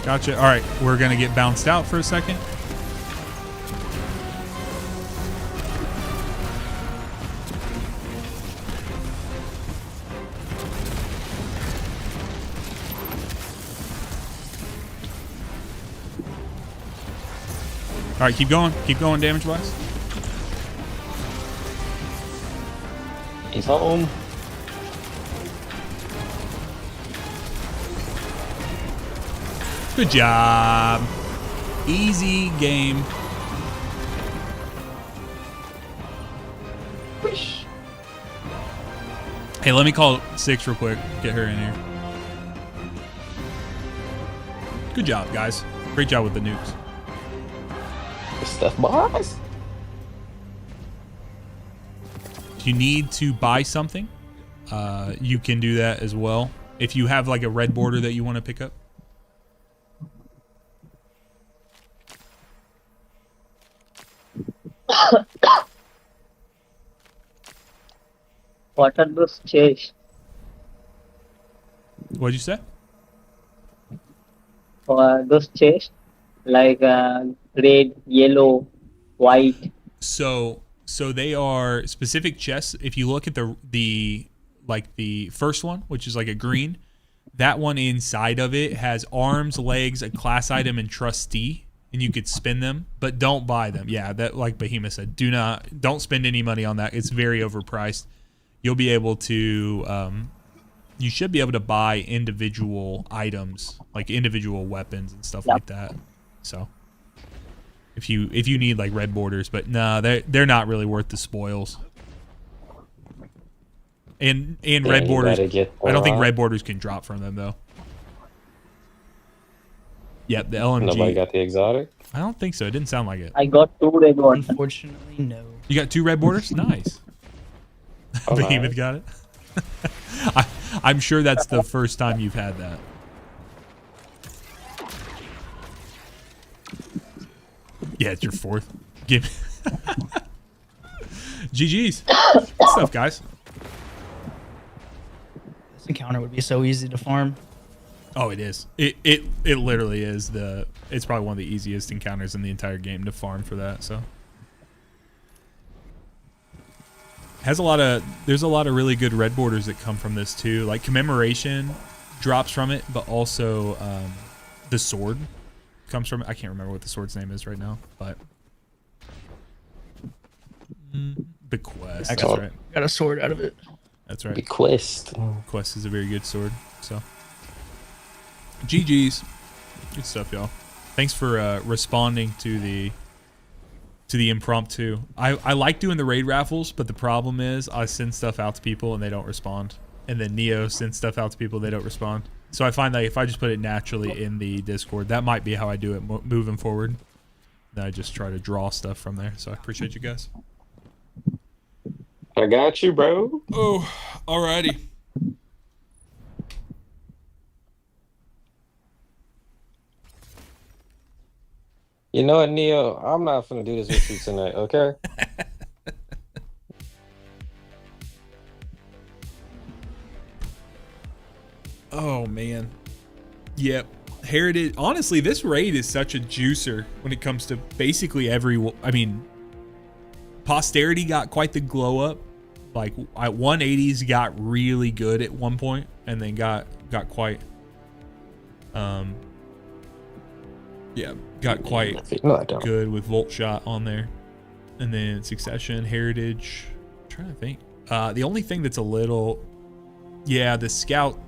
S1: Gotcha. All right, we're going to get bounced out for a second. All right, keep going damage-wise.
S5: He's home.
S1: Good job. Easy game. Hey, let me call 6 real quick. Get her in here. Good job, guys. Great job with the nukes.
S5: Good stuff, boys.
S1: If you need to buy something, you can do that as well. If you have like a red border that you want to pick up.
S7: what are those chests?
S1: What'd you say?
S7: Those chests, like red, yellow, white.
S1: So they are specific chests. If you look at the first one, which is like a green, that one inside of it has arms, legs, a class item, and trustee, and you could spin them, but don't buy them. Yeah, that, like Behemoth said, don't spend any money on that. It's very overpriced. You'll be able to you should be able to buy individual items, like individual weapons and stuff like that. So if you need like red borders, but nah, they're not really worth the spoils. And red borders, I don't think red borders can drop from them though. Yep, the LMG.
S5: Nobody got the exotic?
S1: I don't think so. It didn't sound like it.
S7: I got 2 red ones.
S6: Unfortunately, no.
S1: You got 2 red borders? Nice.
S5: Oh,
S1: Behemoth
S5: nice.
S1: got it. I'm sure that's the first time you've had that. Yeah, it's your 4th. Give GG's. Good stuff, guys.
S6: This encounter would be so easy to farm.
S1: Oh, it is. It literally is it's probably one of the easiest encounters in the entire game to farm for that, so. There's a lot of really good red borders that come from this too. Like commemoration drops from it, but also the sword comes from it. I can't remember what the sword's name is right now, but Bequest. That's right.
S6: Got a sword out of it.
S1: That's right.
S5: Bequest.
S1: Quest is a very good sword. So GG's. Good stuff, y'all. Thanks for responding to the impromptu. I like doing the raid raffles, but the problem is I send stuff out to people and they don't respond. And then Neo sends stuff out to people, they don't respond. So I find that if I just put it naturally in the Discord, that might be how I do it moving forward. Then I just try to draw stuff from there. So I appreciate you guys.
S5: I got you, bro.
S1: Oh, alrighty.
S5: You know what, Neo? I'm not gonna do this with you tonight, okay?
S1: Oh man. Yep. Heritage. Honestly, this raid is such a juicer when it comes to basically every. I mean, Posterity got quite the glow up. Like at 180s got really good at one point, and then got quite. Yeah, got quite
S5: No, I don't.
S1: good with Volt Shot on there, and then Succession, Heritage. I'm trying to think. The only thing that's a little, yeah, the Scout.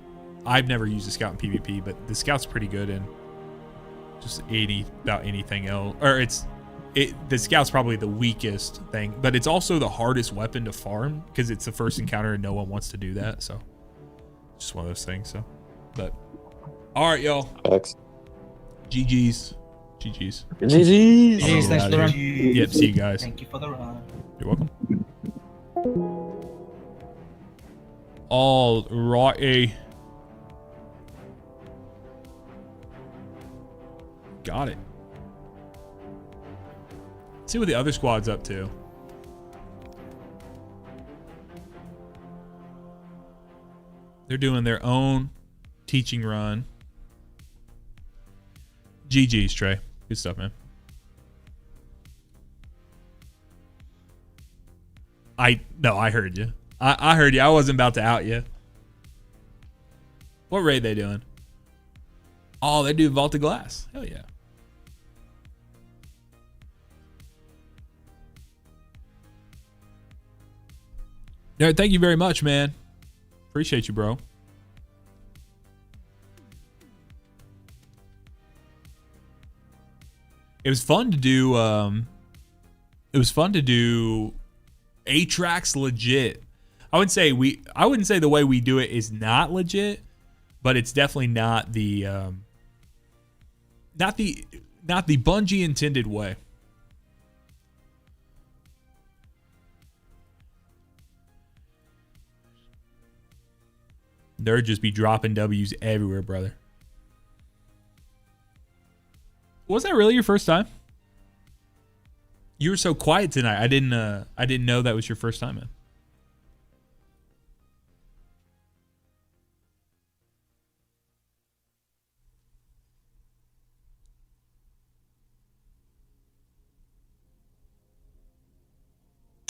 S1: I've never used a Scout in PvP, but the Scout's pretty good in just about anything else. Or the Scout's probably the weakest thing, but it's also the hardest weapon to farm because it's the first encounter and no one wants to do that. So just one of those things. So, but all right, y'all.
S5: X.
S1: GG's.
S5: GG's.
S6: Jeez, thanks for the run.
S1: Yep. See you guys.
S4: Thank you for the run.
S1: You're welcome. All right. Got it. See what the other squad's up to. They're doing their own teaching run. GG's, Trey. Good stuff, man. I heard you. I heard you. I wasn't about to out you. What raid they doing? Oh, they do Vault of Glass. Hell yeah. All right, thank you very much, man. Appreciate you, bro. It was fun to do. A-Tracks legit. I wouldn't say the way we do it is not legit, but it's definitely not the Bungie intended way. They'd just be dropping W's everywhere, brother. Was that really your first time? You were so quiet tonight. I didn't know that was your first time, man.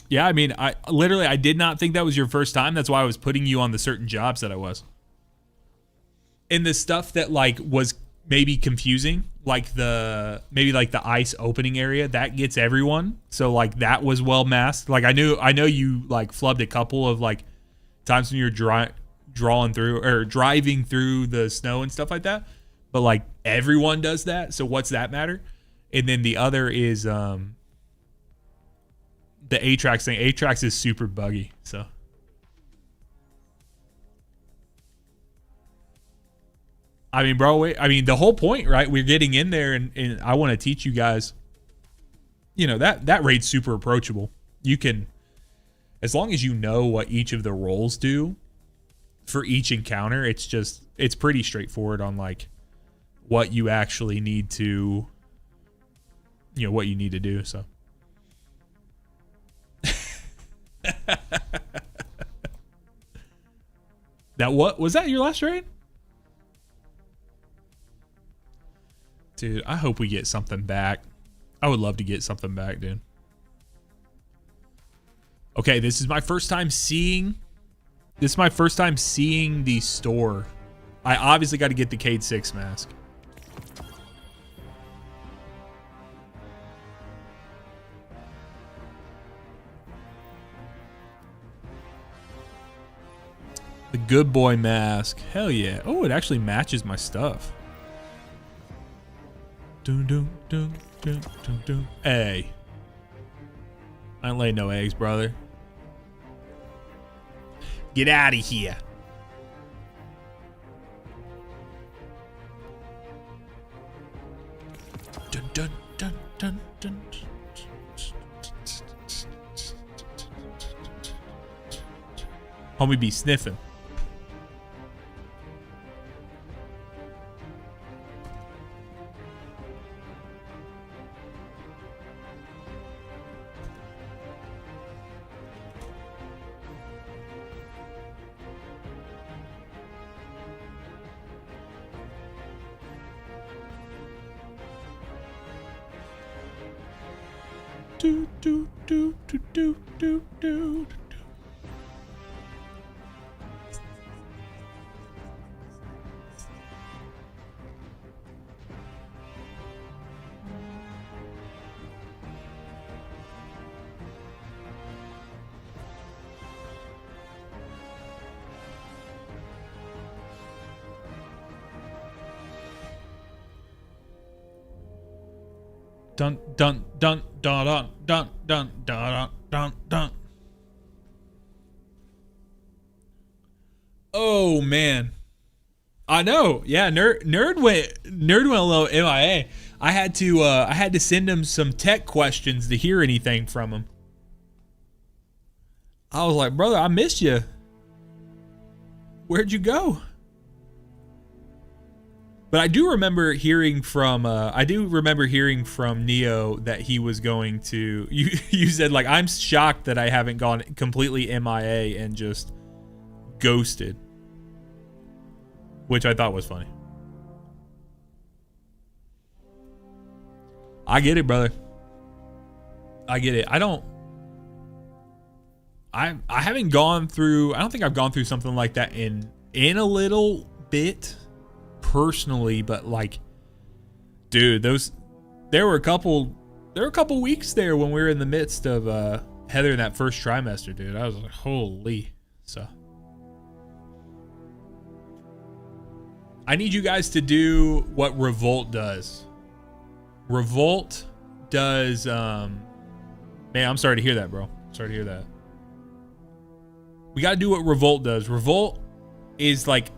S1: Yeah, I mean, I did not think that was your first time. That's why I was putting you on the certain jobs that I was. And the stuff that like was maybe confusing, like the ice opening area, that gets everyone. So like that was well masked. Like I know you like flubbed a couple of like times when you're driving through the snow and stuff like that. But like everyone does that. So what's that matter? And then the other is the A-Tracks thing. A-Tracks is super buggy, so. I mean, bro, the whole point, right? We're getting in there and I want to teach you guys, you know, that raid's super approachable. You can, as long as you know what each of the roles do for each encounter, it's pretty straightforward on like what you actually need to, you know, what you need to do, so. What was that your last raid? Dude, I hope we get something back. I would love to get something back, dude. Okay, this is my first time seeing the store. I obviously got to get the Cade 6 mask. The good boy mask. Hell yeah. Oh, it actually matches my stuff. Dun, dun, dun, dun, dun, dun. Hey. I ain't laying no eggs, brother. Get out of here. Dun, dun, dun, dun, dun. Homie be sniffing. do, do, do, do, do, do, do. Dun dun dun dun dun dun dun dun dun dun. Oh man, I know. Yeah, nerd went a little MIA. I had to send him some tech questions to hear anything from him. I was like, brother, I missed you. Where'd you go? But I do remember hearing from Neo that he was going to. You said like, I'm shocked that I haven't gone completely MIA and just ghosted, which I thought was funny. I get it, brother. I get it. I haven't gone through. I don't think I've gone through something like that in a little bit. Personally, but like, dude, there were a couple weeks there when we were in the midst of Heather in that first trimester, dude. I was like, holy. So I need you guys to do what Revolt does. Revolt does man, I'm sorry to hear that, bro. Sorry to hear that. We gotta do what Revolt does. Revolt is like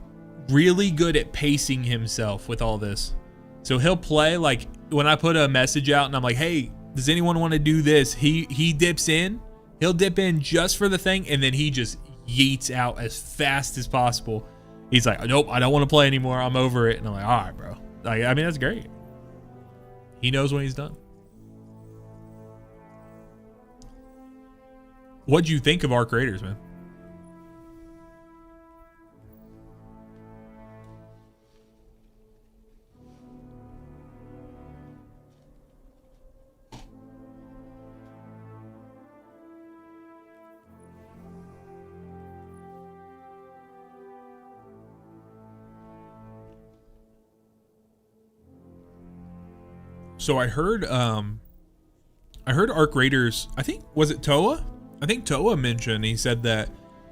S1: really good at pacing himself with all this. So he'll play, like when I put a message out and I'm like, hey, does anyone want to do this? He dips in. He'll dip in just for the thing, and then he just yeets out as fast as possible. He's like, nope, I don't want to play anymore. I'm over it. And I'm like, all right, bro. Like, I mean, that's great. He knows when he's done. What'd you think of our creators, man? So I heard Arc Raiders, I think, was it Toa? I think Toa mentioned, he said that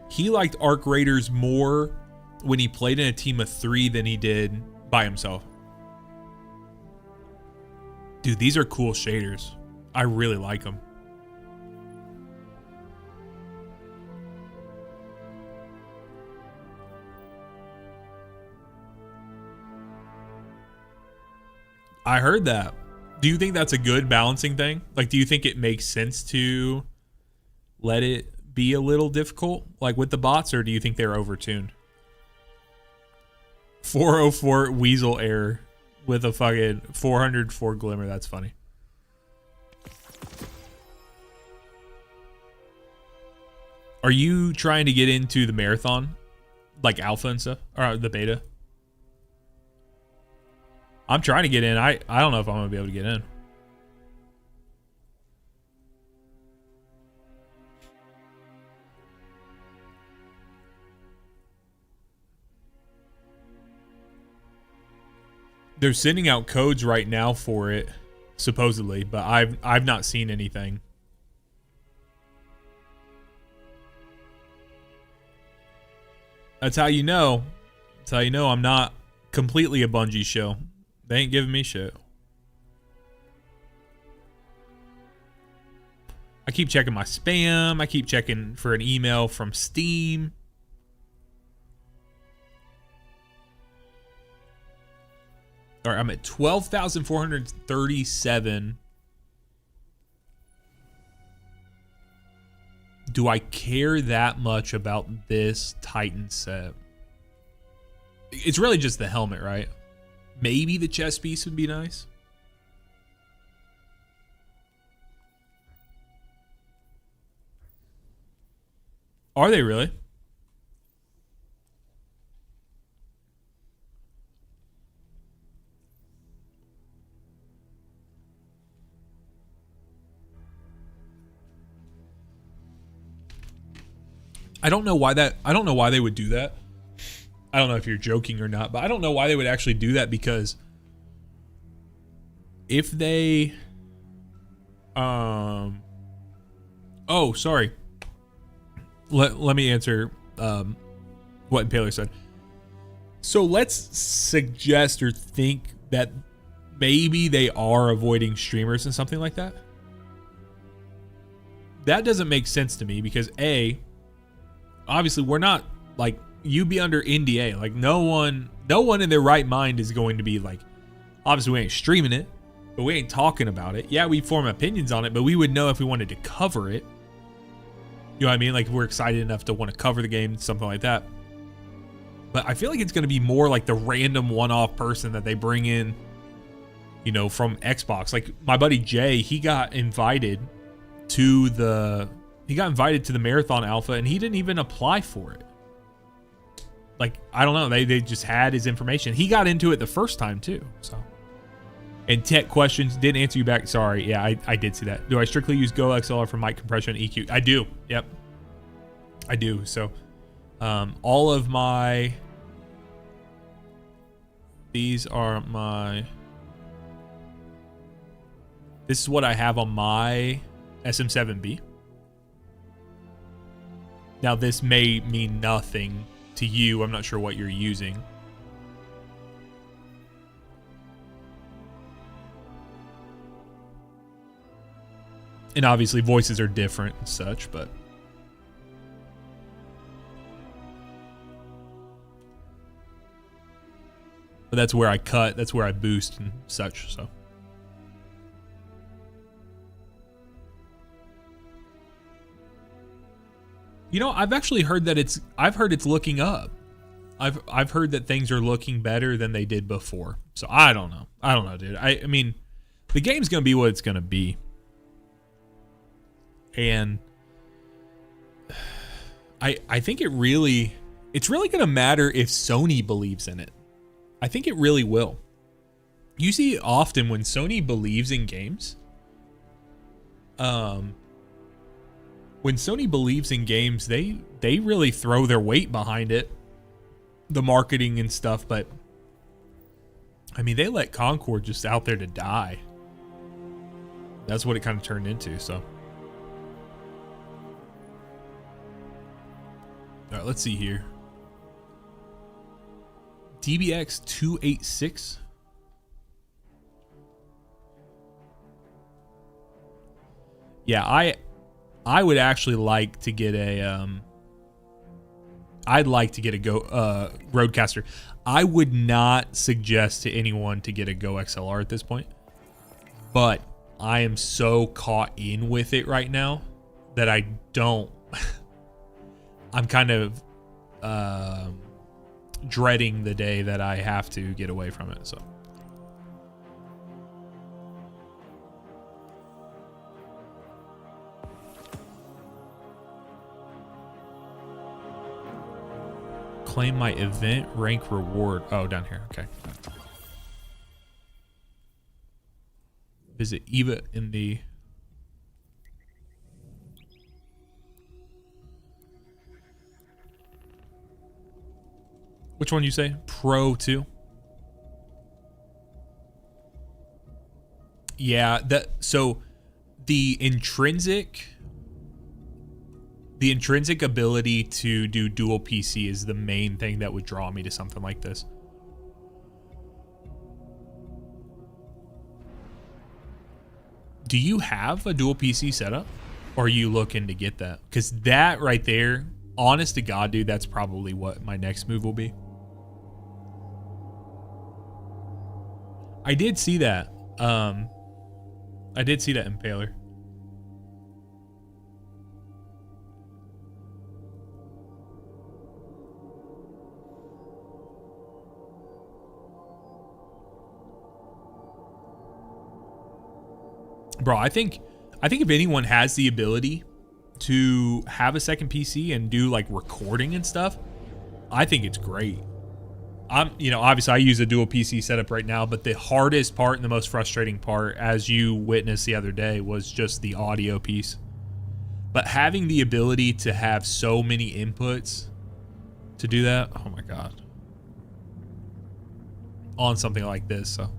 S1: he liked Arc Raiders more when he played in a team of 3 than he did by himself. Dude, these are cool shaders. I really like them. I heard that. Do you think that's a good balancing thing? Like, do you think it makes sense to let it be a little difficult, like with the bots, or do you think they're overtuned? 404 Weasel error with a fucking 404 Glimmer. That's funny. Are you trying to get into the marathon, like alpha and stuff, or the beta? I'm trying to get in. I don't know if I'm gonna be able to get in. They're sending out codes right now for it, supposedly, but I've not seen anything. That's how you know. That's how you know I'm not completely a Bungie show. They ain't giving me shit. I keep checking my spam. I keep checking for an email from Steam. All right, I'm at 12,437. Do I care that much about this Titan set? It's really just the helmet, right? Maybe the chest piece would be nice. Are they really? I don't know why they would do that. I don't know if you're joking or not, but I don't know why they would actually do that, because if they oh, sorry. Let me answer what Impaler said. So let's suggest or think that maybe they are avoiding streamers and something like that. That doesn't make sense to me, because A, obviously we're not, like, you be under NDA. Like, no one in their right mind is going to be like, obviously we ain't streaming it, but we ain't talking about it. Yeah, we form opinions on it, but we would know if we wanted to cover it. You know what I mean? Like, if we're excited enough to want to cover the game, something like that. But I feel like it's going to be more like the random one-off person that they bring in, you know, from Xbox. Like, my buddy Jay, he got invited to the Marathon Alpha, and he didn't even apply for it. Like, I don't know. They just had his information. He got into it the first time too. So, and tech questions didn't answer you back. Sorry. Yeah, I did see that. Do I strictly use Go XLR for mic compression and EQ? I do. Yep. I do. So, all of my, this is what I have on my SM7B. Now, this may mean nothing to you. I'm not sure what you're using. And obviously voices are different and such, but that's where I cut, that's where I boost and such, so. You know, I've actually heard that I've heard it's looking up. I've heard that things are looking better than they did before. So I don't know, dude. I mean, the game's gonna be what it's gonna be. And I think it's really gonna matter if Sony believes in it. I think it really will. You see often when Sony believes in games, when Sony believes in games, they really throw their weight behind it, the marketing and stuff. But I mean, they let Concord just out there to die. That's what it kind of turned into. So, all right, let's see here. DBX 286. Yeah, I would actually like to get a I'd like to get a Roadcaster. I would not suggest to anyone to get a Go XLR at this point, but I am so caught in with it right now that I don't I'm kind of dreading the day that I have to get away from it. So claim my event rank reward. Oh, down here. Okay. Visit Eva in the which one you say? Pro 2? Yeah, so the intrinsic ability to do dual PC is the main thing that would draw me to something like this. Do you have a dual PC setup? Or are you looking to get that? Because that right there, honest to God, dude, that's probably what my next move will be. I did see that. I did see that Impaler. Bro, I think if anyone has the ability to have a second PC and do like recording and stuff, I think it's great. Obviously I use a dual PC setup right now, but the hardest part and the most frustrating part, as you witnessed the other day, was just the audio piece. But having the ability to have so many inputs to do that, oh my god. On something like this, so.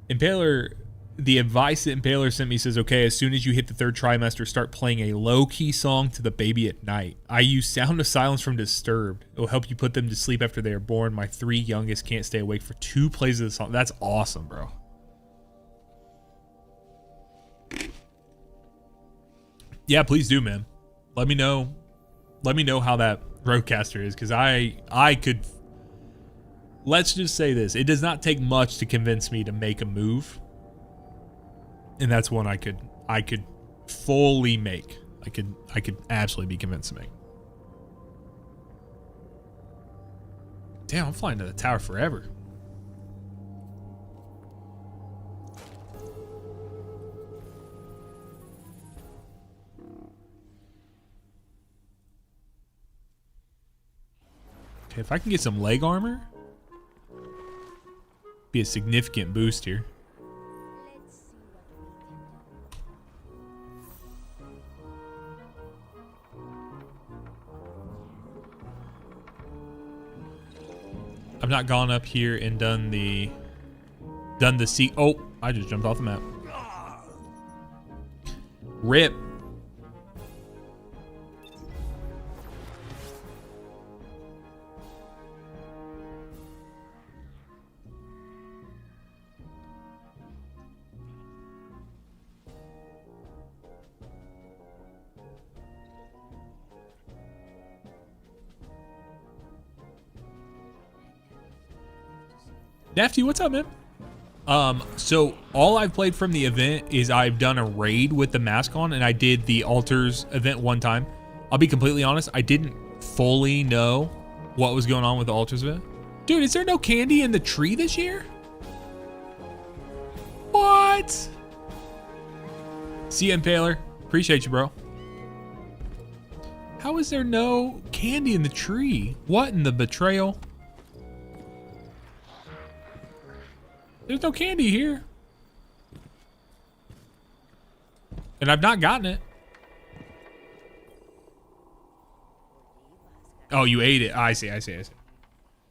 S1: Impaler, the advice that Impaler sent me says, okay, as soon as you hit the 3rd trimester, start playing a low-key song to the baby at night. I use Sound of Silence from Disturbed. It will help you put them to sleep after they are born. My 3 youngest can't stay awake for 2 plays of the song. That's awesome, bro. Yeah, please do, man. Let me know. Let me know how that Roadcaster is, because I could. Let's just say this: it does not take much to convince me to make a move, and that's one I could fully make. I could absolutely be convinced to make. Damn, I'm flying to the tower forever. Okay, if I can get some leg armor, be a significant boost here. I've not gone up here and done the seat. Oh, I just jumped off the map. Rip. Nafty, what's up, man? So all I've played from the event is I've done a raid with the mask on, and I did the altars event one time. I'll be completely honest, I didn't fully know what was going on with the altars event. Dude, is there no candy in the tree this year? What? See you, Impaler. Appreciate you, bro. How is there no candy in the tree? What in the betrayal? There's no candy here. And I've not gotten it. Oh, you ate it. I see.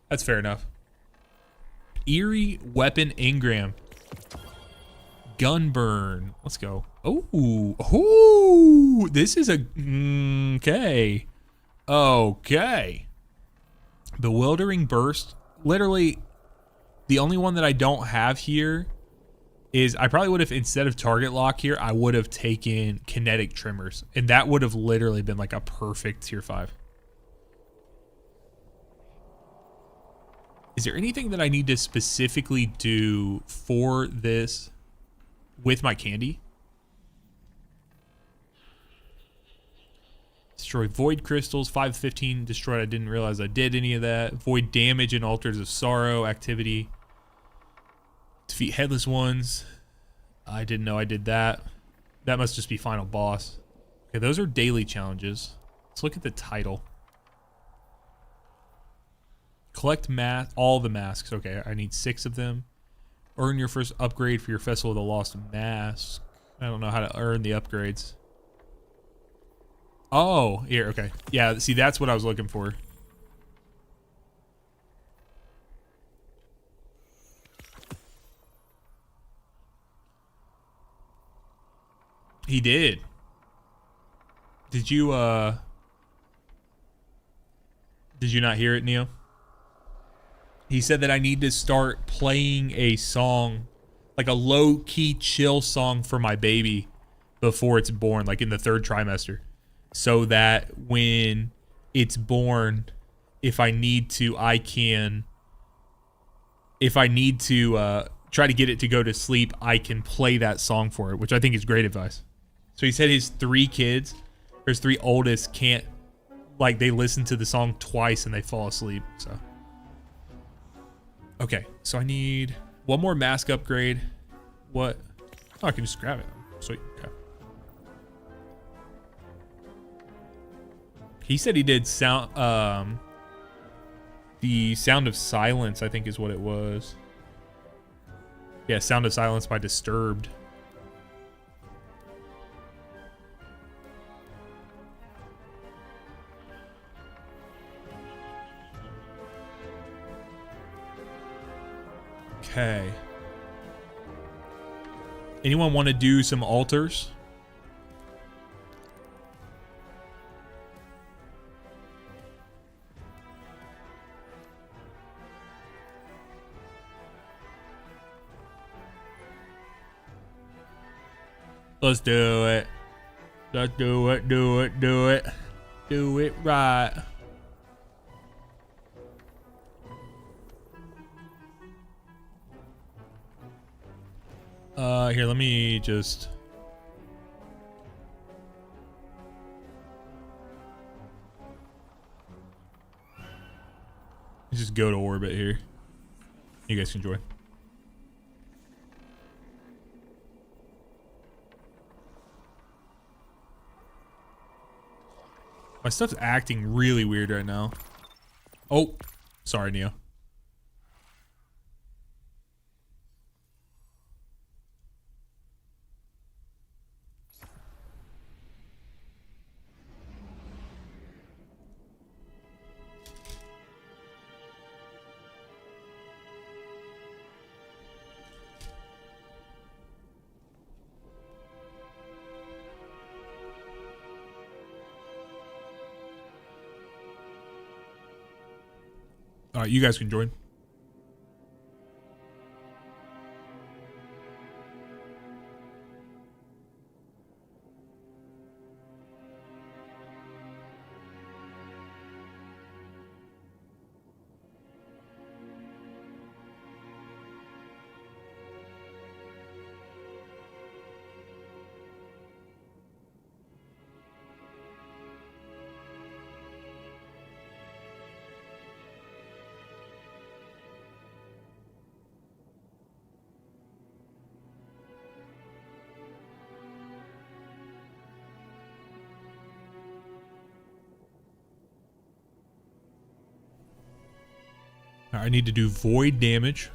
S1: That's fair enough. Eerie weapon engram. Gun burn. Let's go. Oh, this is a okay. Okay. Bewildering burst. Literally, the only one that I don't have here is I probably would have, instead of target lock here, I would have taken kinetic trimmers, and that would have literally been like a perfect tier 5. Is there anything that I need to specifically do for this with my candy? Destroy void crystals, 515 destroyed. I didn't realize I did any of that. Void damage and altars of sorrow activity. Defeat headless ones. I didn't know I did that. That must just be final boss. Okay, those are daily challenges. Let's look at the title. Collect all the masks. Okay, I need 6 of them. Earn your first upgrade for your Festival of the Lost Mask. I don't know how to earn the upgrades. Oh, here, okay. Yeah, see, that's what I was looking for. He did. Did you not hear it, Neo? He said that I need to start playing a song, like a low-key chill song for my baby before it's born, like in the 3rd trimester. So that when it's born, if I need to, I can. If I need to try to get it to go to sleep, I can play that song for it, which I think is great advice. So he said his 3 kids, or his 3 oldest, can't, like, they listen to the song twice and they fall asleep. So, okay, so I need 1 more mask upgrade. What? Oh, I can just grab it. Sweet. Okay. He said he did sound, the Sound of Silence, I think is what it was. Yeah, Sound of Silence by Disturbed. Okay. Anyone want to do some altars? Let's do it. Let's do it, do it, do it. Do it right. Here, let me just... Let's just go to orbit here. You guys can join. My stuff's acting really weird right now. Oh, sorry, Neo. All right, you guys can join. I need to do void damage.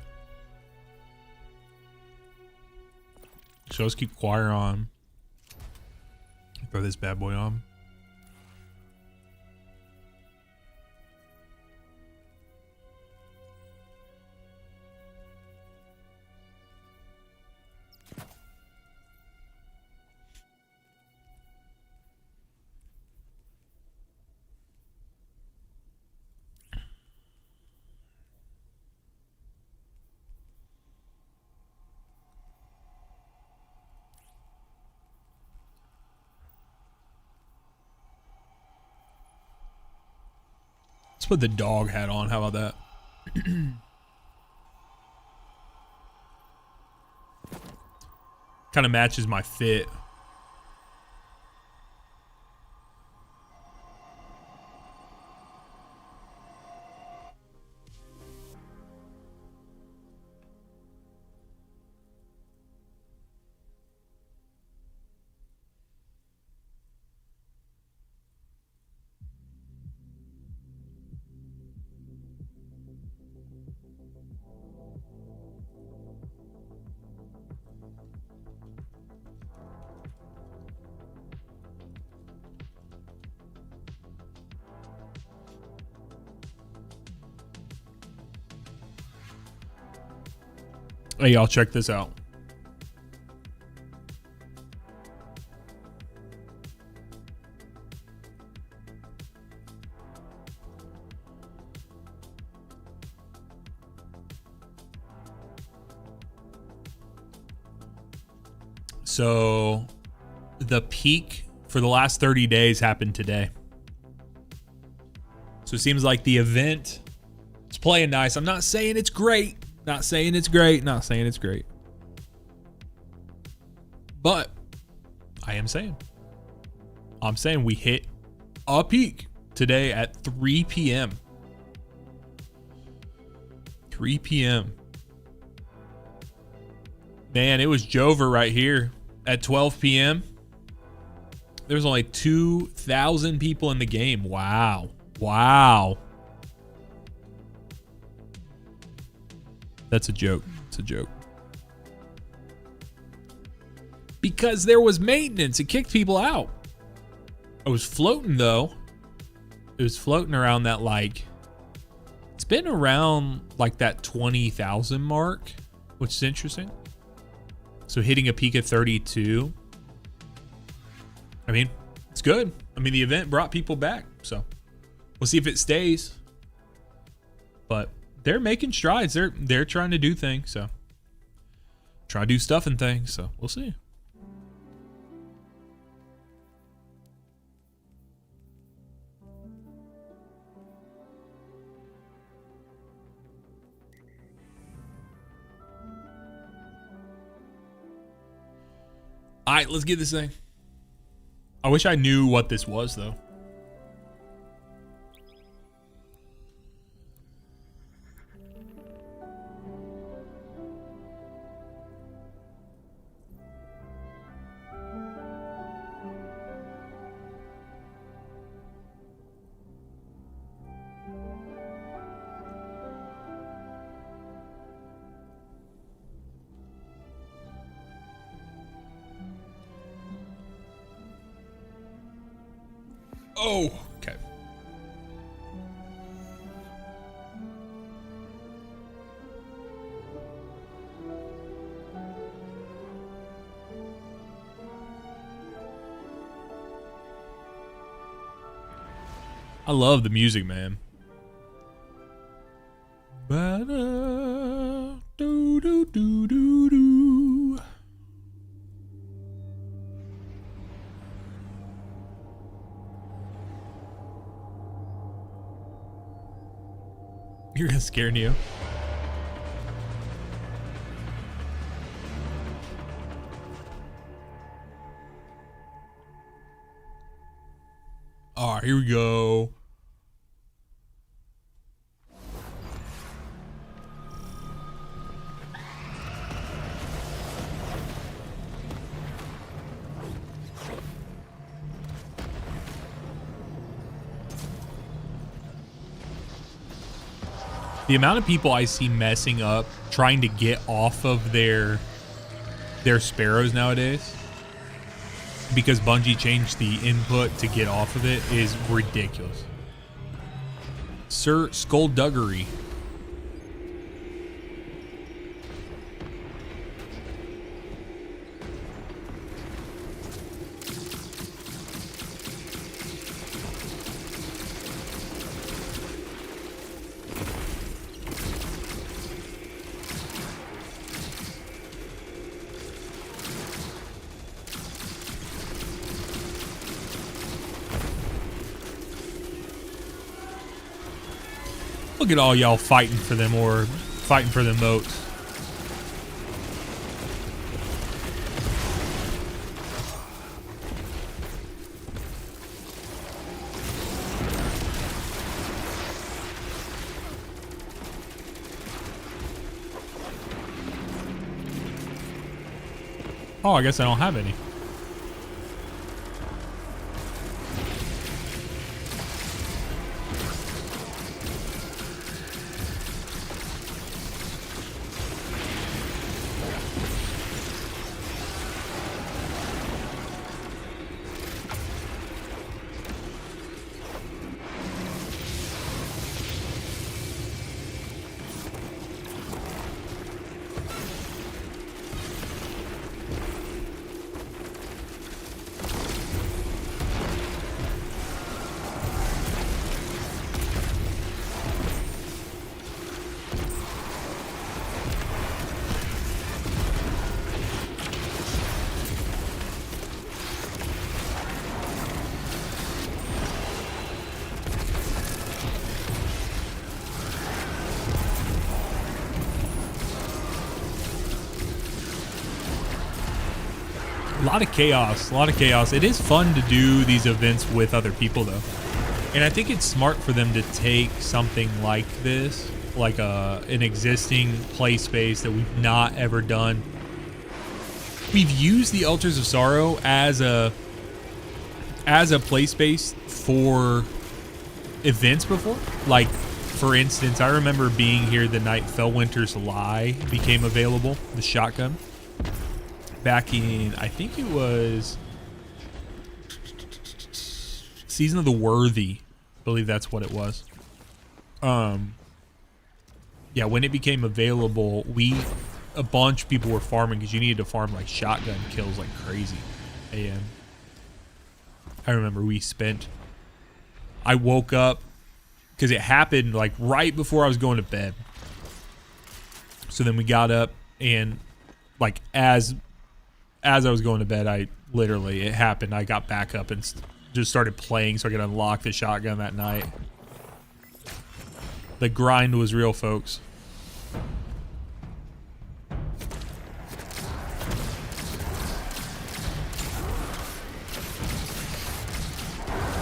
S1: So let's keep choir on. Throw this bad boy on. Let's put the dog hat on. How about that? Kind of matches my fit. Hey, y'all, check this out. So the peak for the last 30 days happened today. So it seems like the event is playing nice. I'm not saying it's great. Not saying it's great. Not saying it's great. But I am saying. I'm saying we hit a peak today at 3 p.m. 3 p.m. Man, it was Jover right here at 12 p.m. There's only 2,000 people in the game. Wow. Wow. That's a joke. It's a joke. Because there was maintenance. It kicked people out. I was floating, though. It was floating around that, like... It's been around, like, that 20,000 mark which is interesting. So hitting a peak of 32. I mean, it's good. I mean, the event brought people back, so we'll see if it stays. But they're making strides. They're trying to do things, so trying to do stuff and things. So we'll see. All right, let's get this thing. I wish I knew what this was, though. Oh, okay. I love the music, man. Ba-da, do do do do do. You're gonna scare Neo. All right, here we go. The amount of people I see messing up trying to get off of their sparrows nowadays because Bungie changed the input to get off of it is ridiculous. Sir Skullduggery. Look at all y'all fighting for them or fighting for them votes. Oh, I guess I don't have any. A lot of chaos, a lot of chaos. It is fun to do these events with other people, though. And I think it's smart for them to take something like this, like an existing play space that we've not ever done. We've used the Altars of Sorrow as a play space for events before. Like, for instance, I remember being here the night Fellwinter's Lie became available, the shotgun. Back in, I think it was Season of the Worthy. I believe that's what it was. Yeah, when it became available, we a bunch of people were farming because you needed to farm like shotgun kills like crazy. And I remember I woke up because it happened like right before I was going to bed. So then we got up and like as I was going to bed, it happened. I got back up and just started playing so I could unlock the shotgun that night. The grind was real, folks.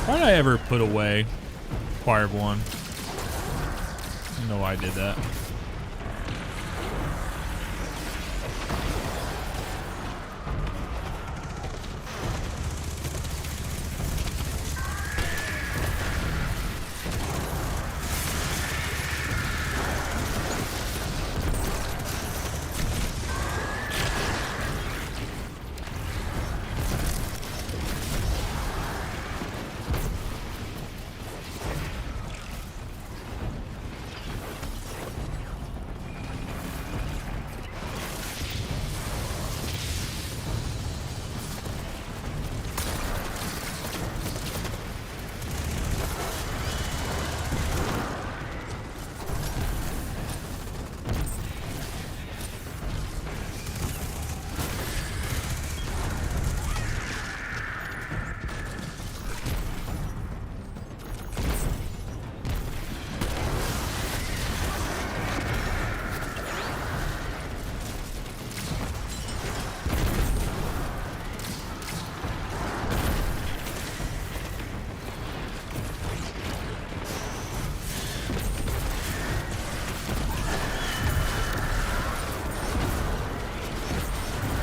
S1: Why did I ever put away acquired one? I don't know why I did that.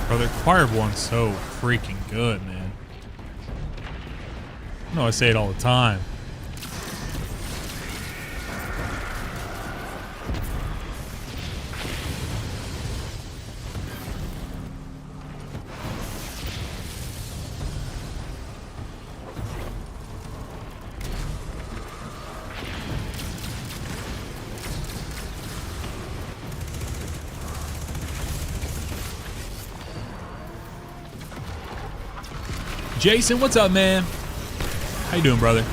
S1: Bro, the acquired one's so freaking good, man. I know I say it all the time. Jason, what's up, man? How you doing, brother?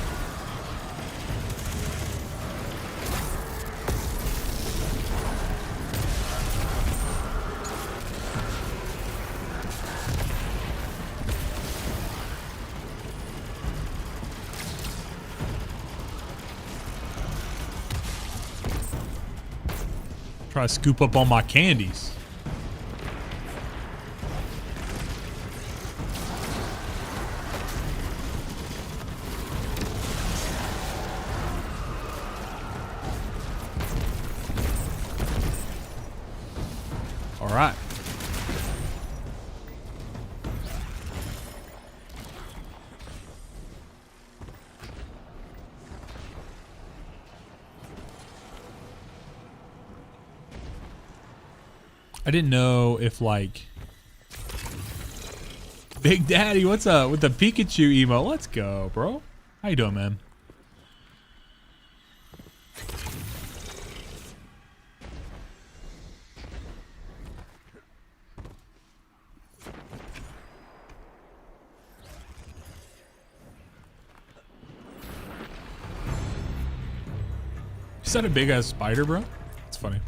S1: Try to scoop up on my candies. Alright. I didn't know if like Big Daddy, what's up with the Pikachu emo? Let's go, bro. How you doing, man? Is that a big ass spider, bro? It's funny.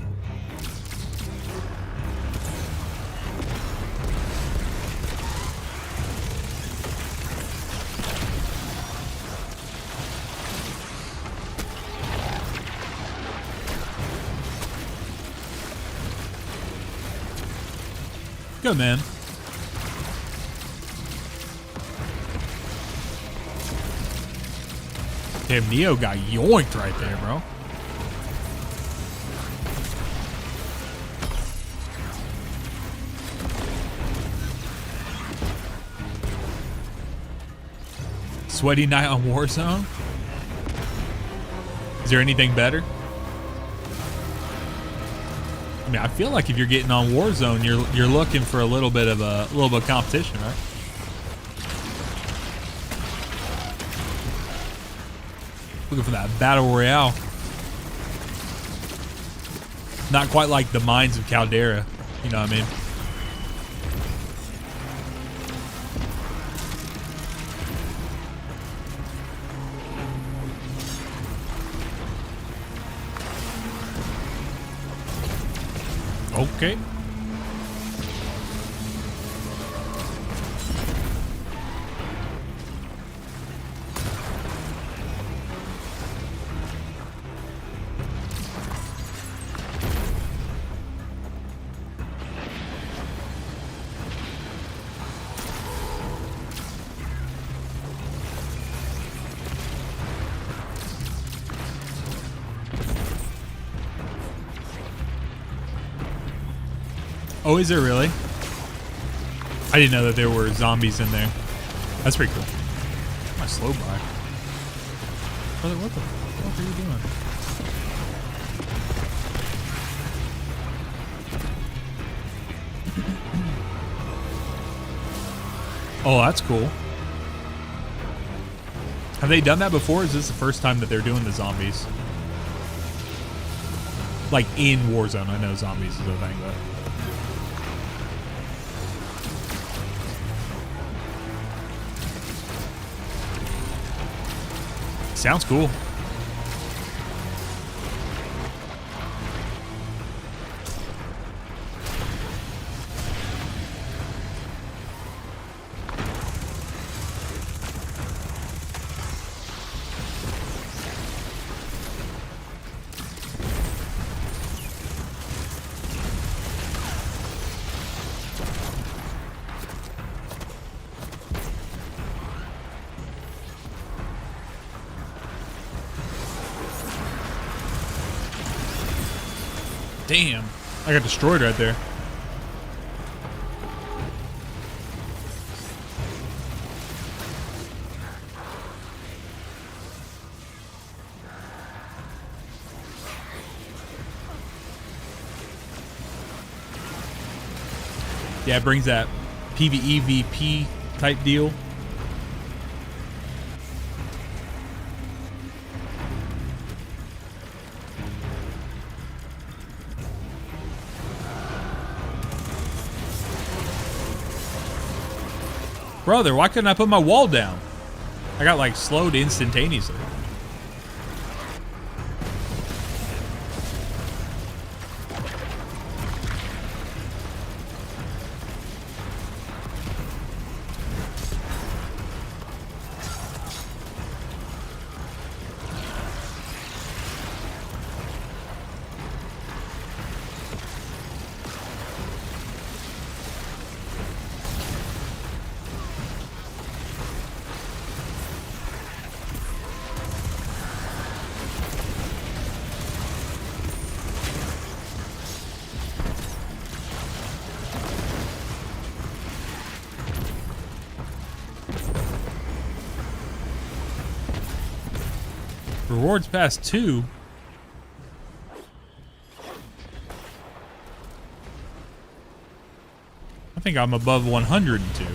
S1: Good, man. Damn, Neo got yoinked right there, bro. Sweaty night on Warzone? Is there anything better? I mean, I feel like if you're getting on Warzone, you're looking for a little bit of competition, right? Looking for that battle royale. Not quite like the Mines of Caldera. You know what I mean? Okay. Oh, is there really? I didn't know that there were zombies in there. That's pretty cool. My slow by. Brother, what the fuck are you doing? Oh, that's cool. Have they done that before? Or is this the first time that they're doing the zombies? Like in Warzone, I know zombies is a thing, but... Sounds cool. Damn, I got destroyed right there. Yeah, it brings that PvE VP type deal. Brother, why couldn't I put my wall down? I got like slowed instantaneously. Rewards past 2. I think I'm above 102.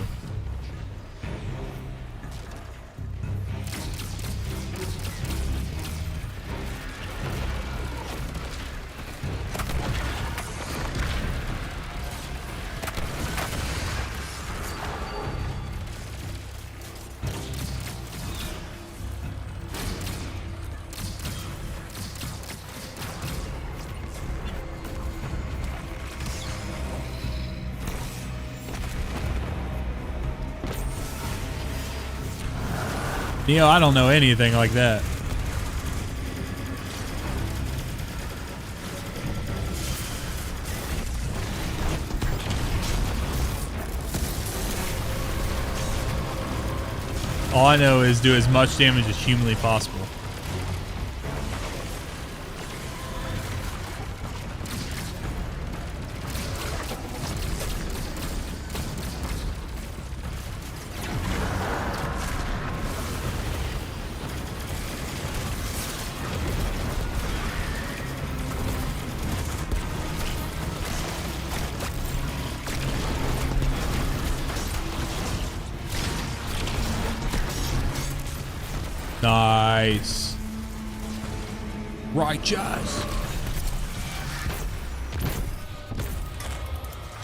S1: Neo, I don't know anything like that. All I know is do as much damage as humanly possible. Nice. Righteous.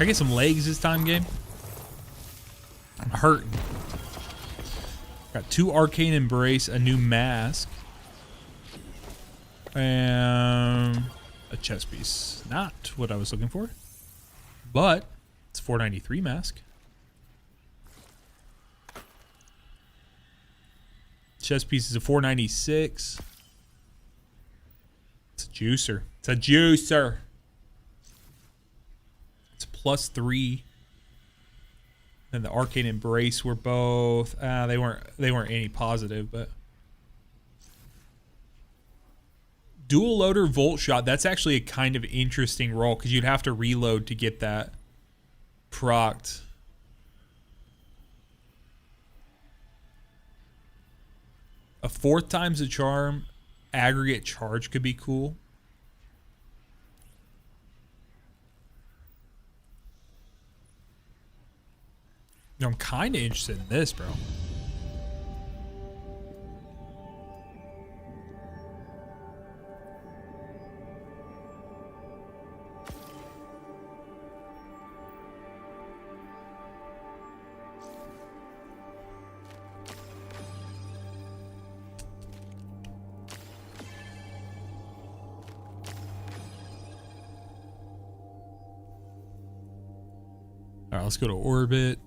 S1: Can I get some legs this time, game? I'm hurting. Got 2 Arcane Embrace, a new mask, and a chest piece. Not what I was looking for, but it's 493 mask. Chest piece is a 496. It's a juicer. It's a juicer. It's +3. And the Arcane Embrace were both. They weren't any positive, but dual loader Volt Shot. That's actually a kind of interesting roll because you'd have to reload to get that procced. A 4th times a charm aggregate charge could be cool. I'm kind of interested in this, bro. All right, let's go to orbit.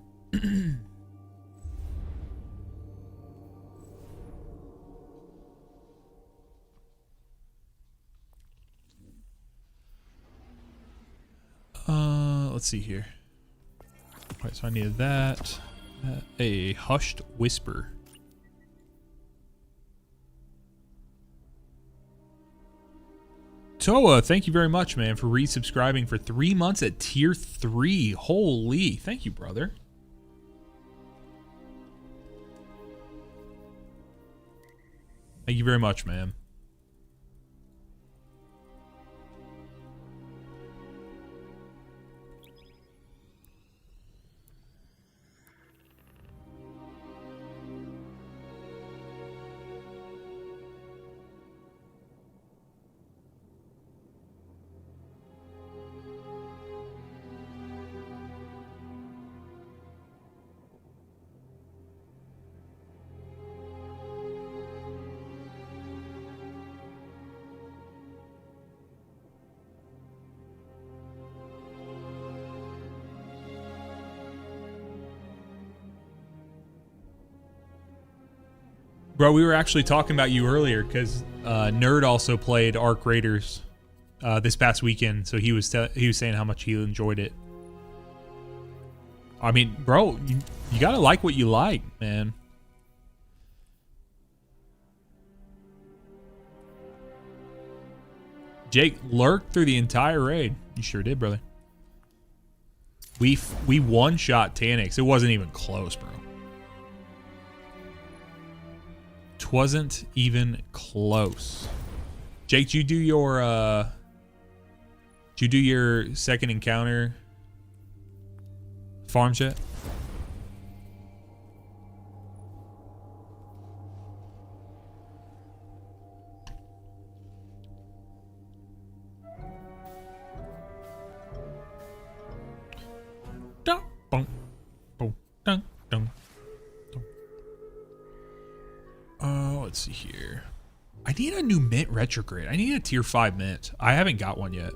S1: Let's see here. All right, so I needed that. A hushed whisper. Toa, thank you very much, man, for resubscribing for 3 months at tier 3. Holy, thank you, brother. Thank you very much, man. Bro, we were actually talking about you earlier because Nerd also played Arc Raiders this past weekend, so he was saying how much he enjoyed it. I mean, bro, you gotta like what you like, man. Jake lurked through the entire raid. You sure did, brother. We one-shot Tanix. It wasn't even close, bro. Wasn't even close. Jake, did you do your second encounter farms yet? Dun, bum, boom, dun, dun. Let's see here. I need a new mint retrograde. I need a tier 5 mint. I haven't got one yet.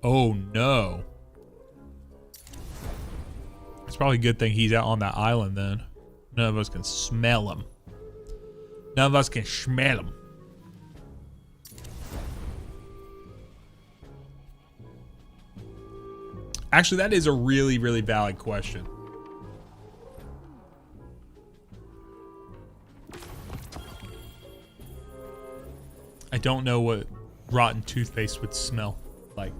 S1: Oh no. It's probably a good thing he's out on that island then. None of us can smell him. None of us can smell him. Actually, that is a really, really valid question. I don't know what rotten toothpaste would smell like.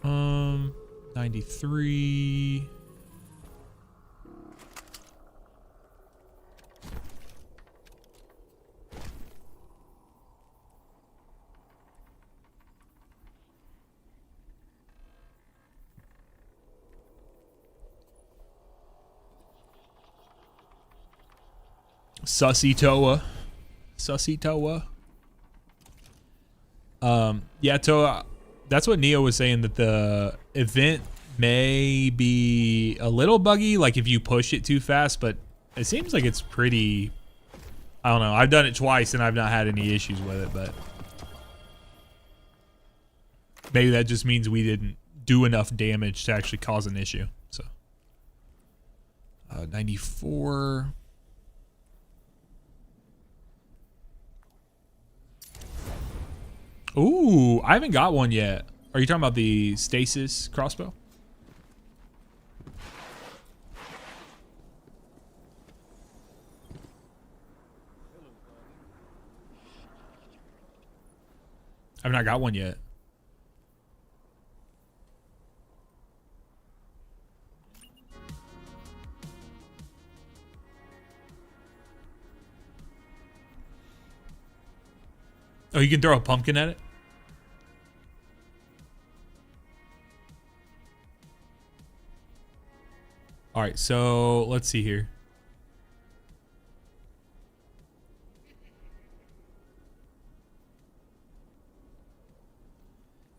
S1: Um, 93. Sussy Toa. Sussy Toa. Yeah, Toa. That's what Neo was saying, that the event may be a little buggy, like if you push it too fast, but it seems like it's pretty, I don't know. I've done it twice and I've not had any issues with it, but maybe that just means we didn't do enough damage to actually cause an issue. So 94. Ooh, I haven't got one yet. Are you talking about the stasis crossbow? I've not got one yet. Oh, you can throw a pumpkin at it? All right, so let's see here.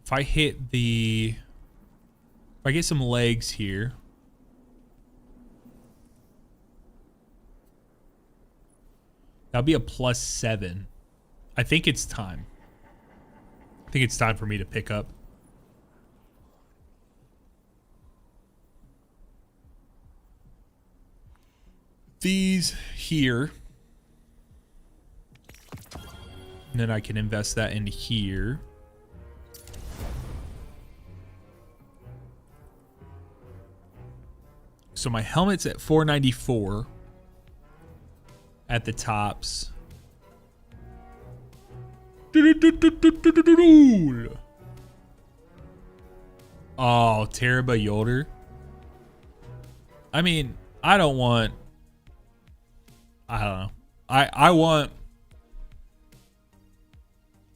S1: If I hit the, if I get some legs here. That'll be a +7. I think it's time. I think it's time for me to pick up. These here. And then I can invest that into here. So my helmet's at 494 at the tops. Oh, Teraba Yolder. I mean, I don't want, I don't know.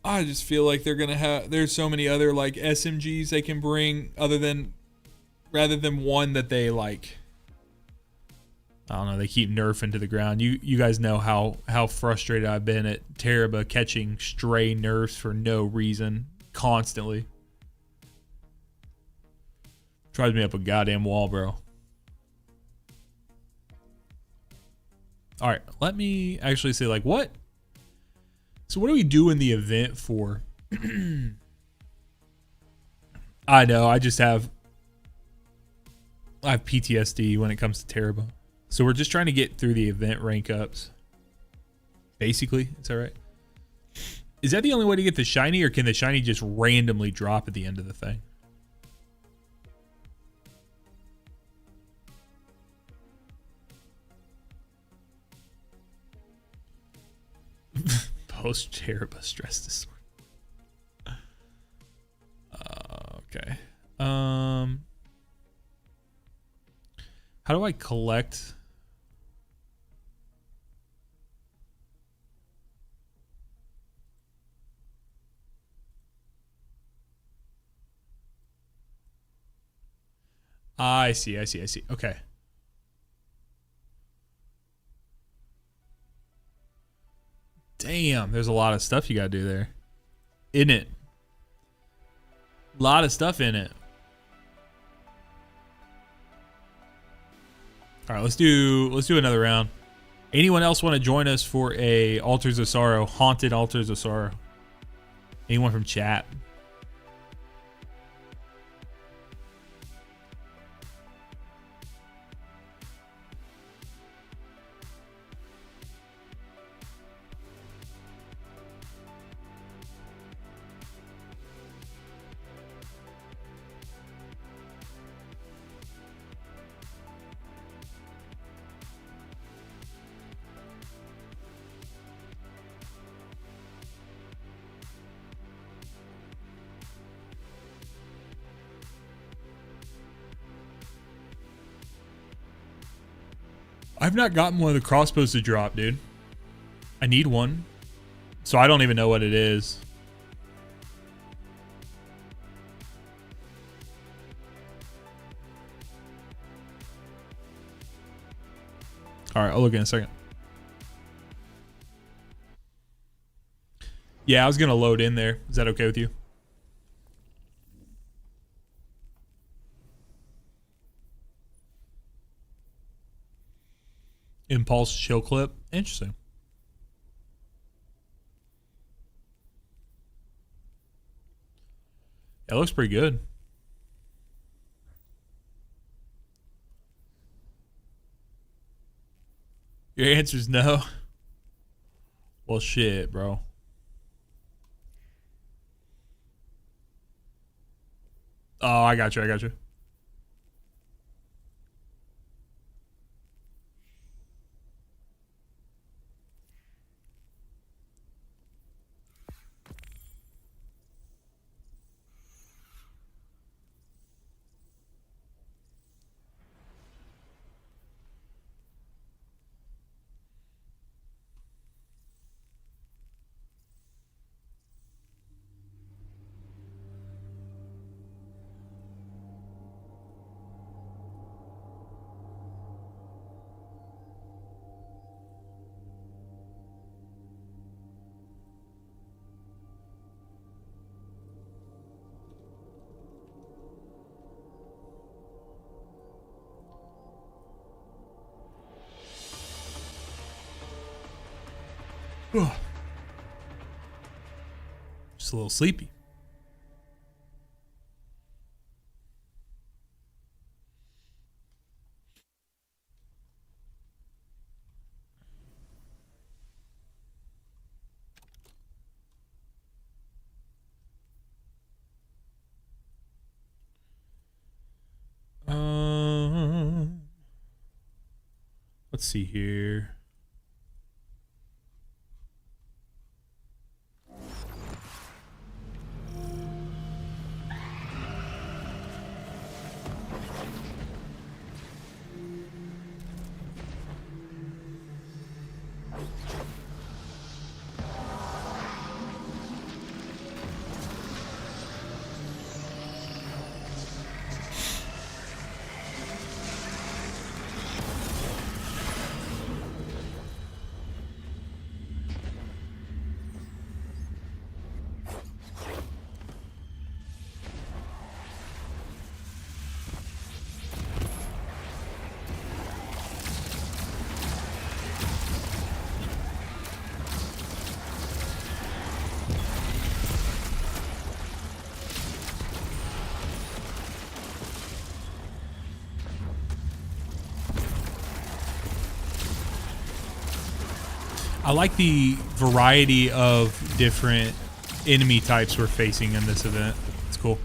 S1: I just feel like they're gonna have, there's so many other like SMGs they can bring rather than one that they like, I don't know, they keep nerfing to the ground. You guys know how frustrated I've been at Teraba catching stray nerfs for no reason constantly. Drives me up a goddamn wall, bro. All right, let me actually say, like, what? So what do we do in the event for? I know, I have PTSD when it comes to Teraba. So we're just trying to get through the event rank ups. Basically, is that right? Is that the only way to get the shiny, or can the shiny just randomly drop at the end of the thing? Post Teraba stress disorder. Okay. How do I collect? I see. Okay. Damn, there's a lot of stuff you gotta do there. In it. A lot of stuff in it. All right, let's do another round. Anyone else want to join us for a Altars of Sorrow, haunted Altars of Sorrow? Anyone from chat? I've not gotten one of the crossbows to drop, dude. I need one. So I don't even know what it is. All right, I'll look in a second. Yeah, I was gonna load in there. Is that okay with you? Impulse chill clip. Interesting. That looks pretty good. Your answer's no. Well, shit, bro. Oh, I got you. I got you. Just a little sleepy. Let's see here. I like the variety of different enemy types we're facing in this event. It's cool.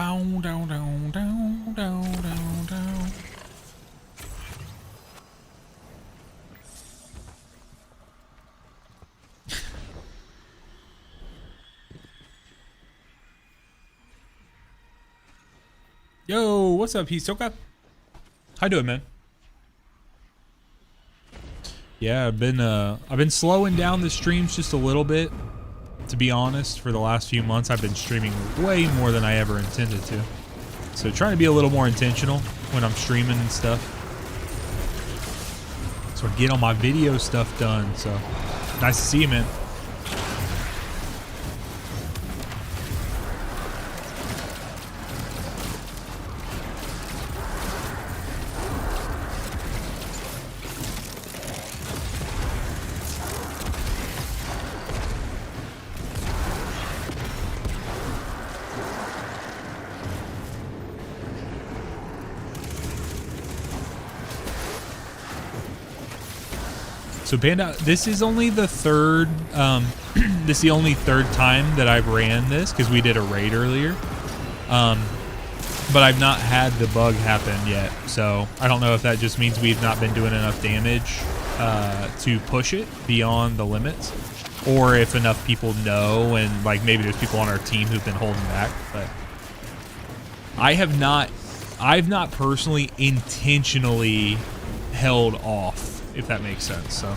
S1: Down, down, down, down, down, down, down. Yo, what's up, Hisoka? How you doing, man? Yeah, I've been slowing down the streams just a little bit. To be honest, for the last few months, I've been streaming way more than I ever intended to. So trying to be a little more intentional when I'm streaming and stuff. So I get all my video stuff done. So nice to see you, man. So Panda, this is only the third, this is the only third time that I've ran this because we did a raid earlier. But I've not had the bug happen yet. So I don't know if that just means we've not been doing enough damage to push it beyond the limits, or if enough people know and like maybe there's people on our team who've been holding back. But I've not personally intentionally held off, if that makes sense. So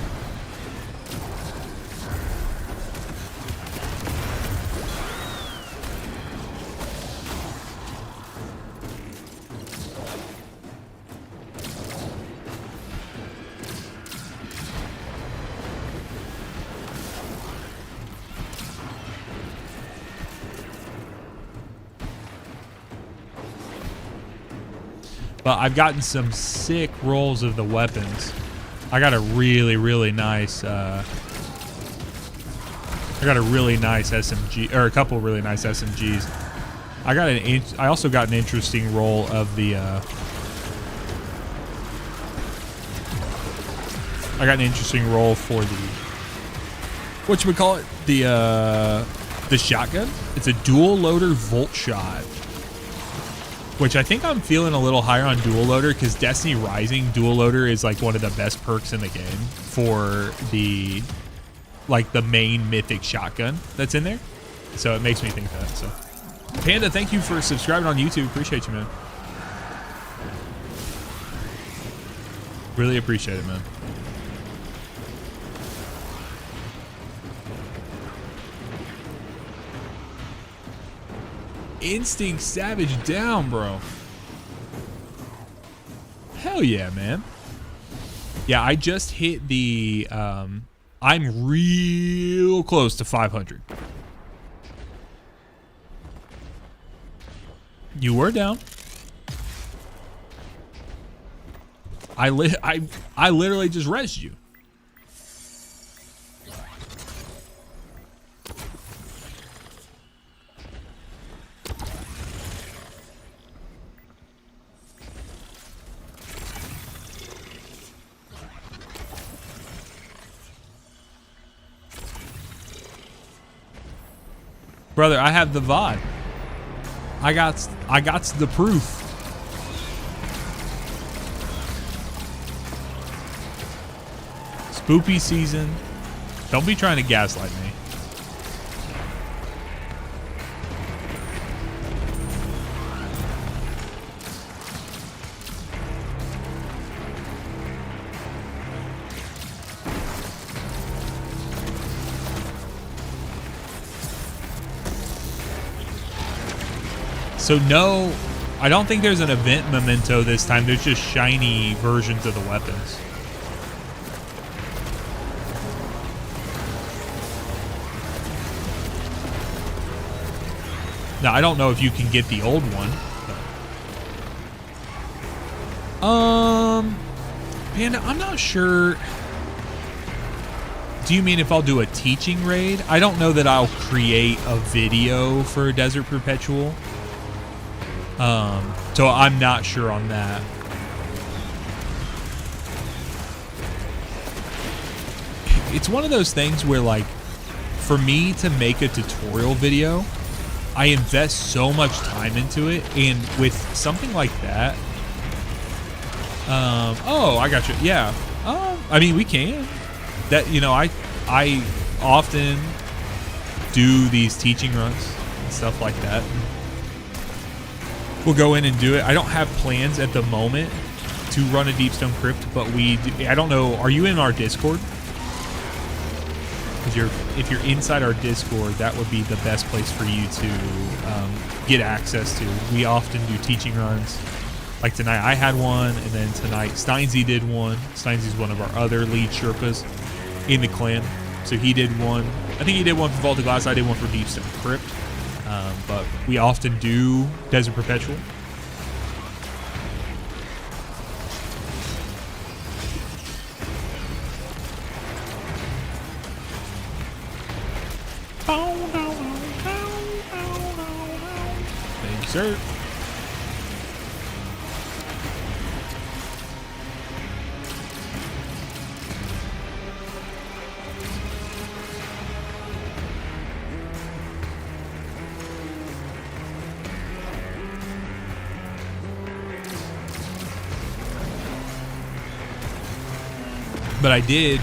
S1: but I've gotten some sick rolls of the weapons. I got a really nice SMG, or a couple really nice SMGs. I also got an interesting roll of the I got an interesting roll for the whatchamacallit, the shotgun. It's a dual loader volt shot, which I think I'm feeling a little higher on dual loader because Destiny Rising dual loader is like one of the best perks in the game for the main mythic shotgun that's in there. So it makes me think that. So Panda, thank you for subscribing on YouTube. Appreciate you, man. Really appreciate it, man. Instinct Savage down, bro. Hell yeah, man. Yeah, I just hit the I'm real close to 500. You were down. I literally just rezzed you. Brother, I have the VOD. I got the proof. Spoopy season. Don't be trying to gaslight me. So no, I don't think there's an event memento this time. There's just shiny versions of the weapons. Now, I don't know if you can get the old one. Panda, I'm not sure. Do you mean if I'll do a teaching raid? I don't know that I'll create a video for Desert Perpetual. So I'm not sure on that. It's one of those things where, like, for me to make a tutorial video, I invest so much time into it, and with something like that, oh, I got you. Yeah. I mean, we can. That, you know, I often do these teaching runs and stuff like that. We'll go in and do it. I don't have plans at the moment to run a Deepstone Crypt, but I don't know. Are you in our Discord? Because if you're inside our Discord, that would be the best place for you to get access to. We often do teaching runs. Like tonight, I had one, and then tonight Steinsy did one. Steinsy's one of our other lead Sherpas in the clan, so he did one. I think he did one for Vault of Glass. I did one for Deepstone Crypt. But we often do Desert Perpetual. Thank you, sir. But I did.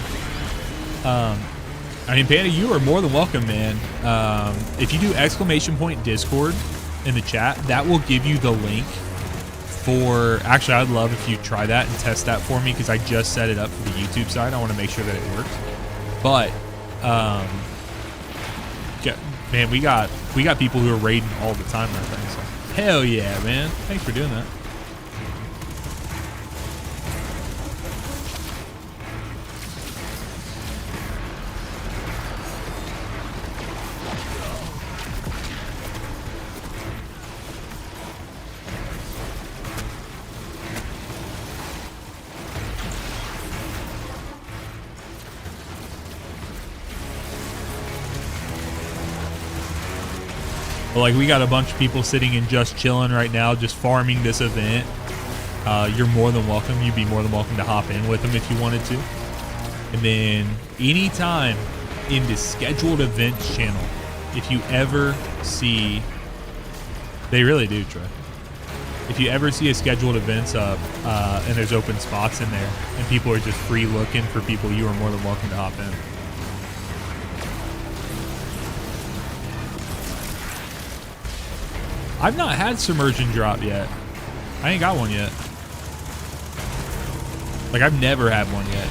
S1: I mean, Panda, you are more than welcome, man. If you do ! Discord in the chat, that will give you the link for. Actually, I'd love if you try that and test that for me, because I just set it up for the YouTube side. I want to make sure that it works. But, man, we got people who are raiding all the time. I think so. Hell yeah, man! Thanks for doing that. Like, we got a bunch of people sitting and just chilling right now, just farming this event. You're more than welcome. You'd be more than welcome to hop in with them if you wanted to. And then anytime in the scheduled events channel, if you ever see, they really do, Troy. If you ever see a scheduled events up and there's open spots in there and people are just free looking for people, you are more than welcome to hop in. I've not had Submersion drop yet. I ain't got one yet. Like, I've never had one yet.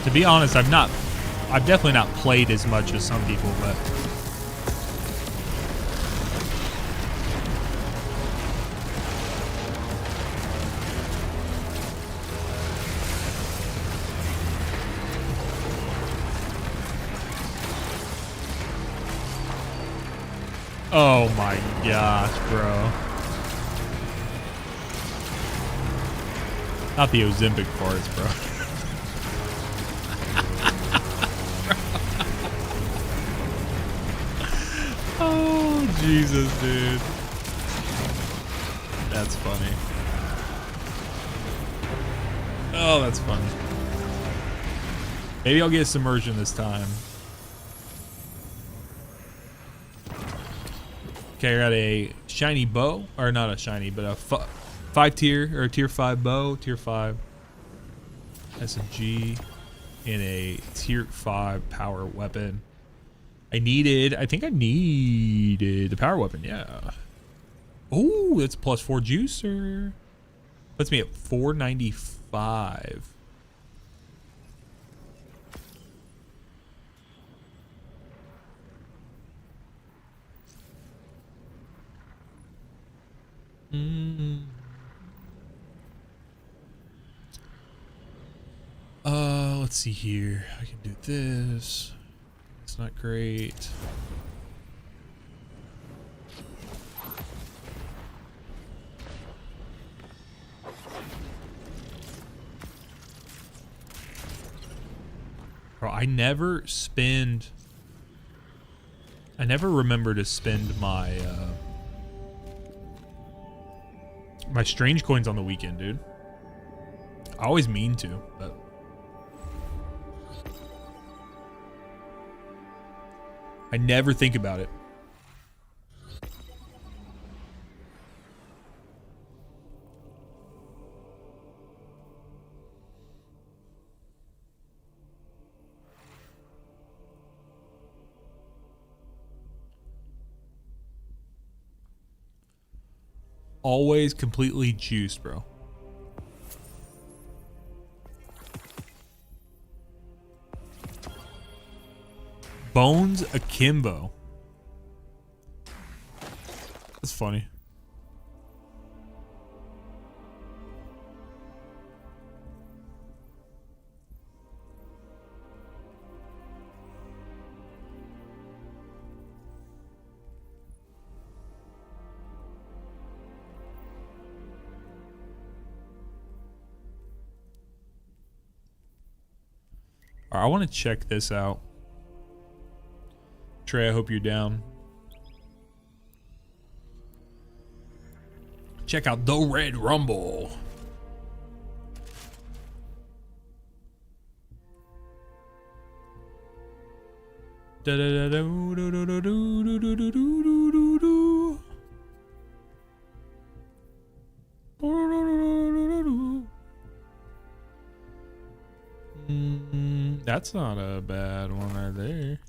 S1: To be honest, I've definitely not played as much as some people, but oh my gosh, bro. Not the Ozempic parts, bro. Oh, Jesus, dude. That's funny. Oh, that's funny. Maybe I'll get Submersion this time. Okay, I got a shiny bow, or not a shiny, but a 5 tier, or a tier 5 bow, tier 5 SMG, and a tier 5 power weapon. I think I needed the power weapon, yeah. Oh, that's a +4 juicer. Puts me at 495. Let's see here. I can do this. It's not great. Bro, I never remember to spend my my strange coins on the weekend, dude. I always mean to, but I never think about it. Always completely juiced, bro. Bones akimbo. That's funny. All right, I want to check this out. Trey, I hope you're down. Check out the Red Rumble. Da da da do do do do do do do do do do. That's not a bad one right there.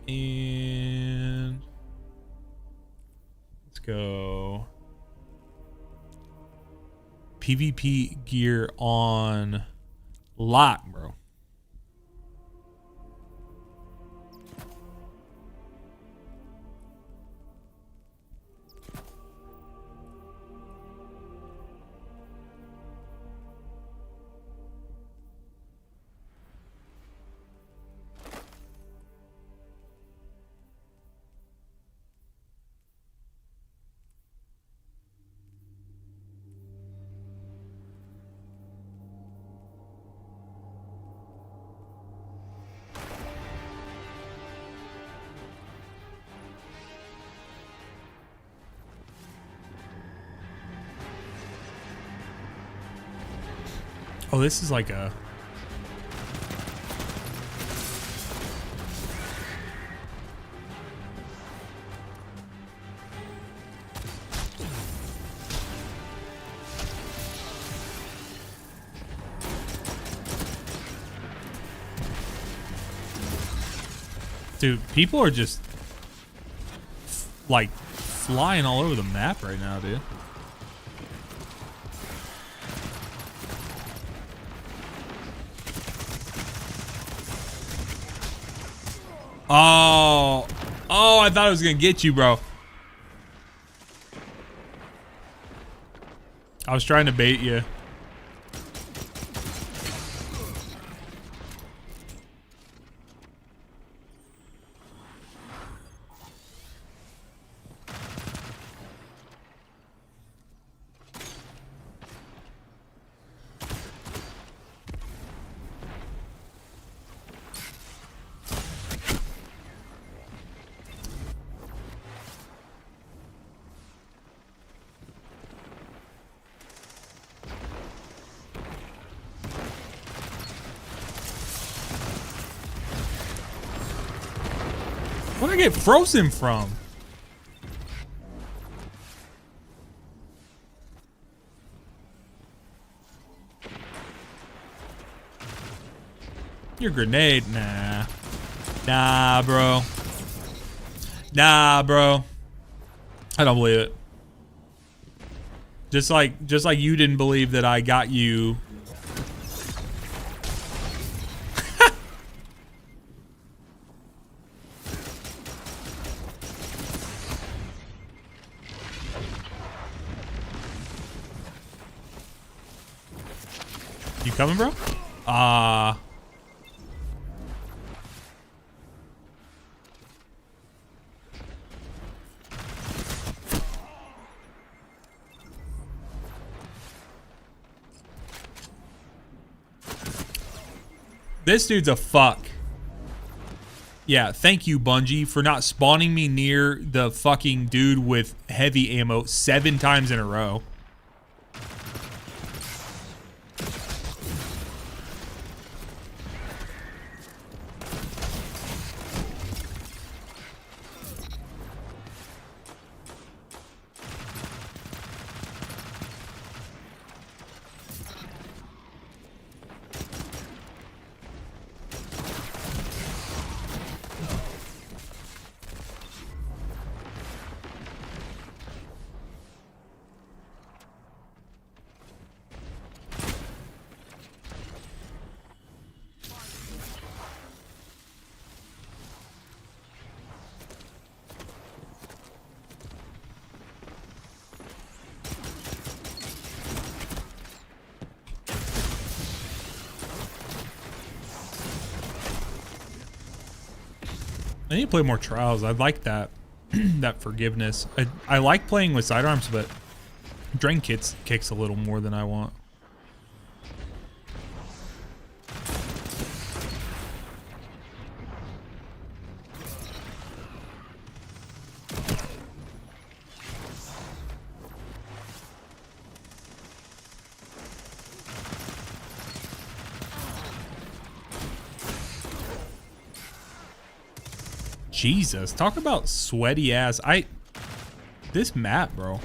S1: And let's go. PvP gear on lock, bro. Oh, this is like a... Dude, people are just like flying all over the map right now, dude. Oh, I thought I was gonna get you, bro. I was trying to bait you. Where'd I get frozen from? Your grenade? Nah. Nah, bro. Nah, bro. I don't believe it. Just like you didn't believe that I got you. You coming, bro? Ah. This dude's a fuck. Yeah, thank you, Bungie, for not spawning me near the fucking dude with heavy ammo 7 times in a row. I need to play more trials. I like that that forgiveness. I like playing with sidearms, but drain kicks a little more than I want. Jesus, talk about sweaty ass. This map, bro.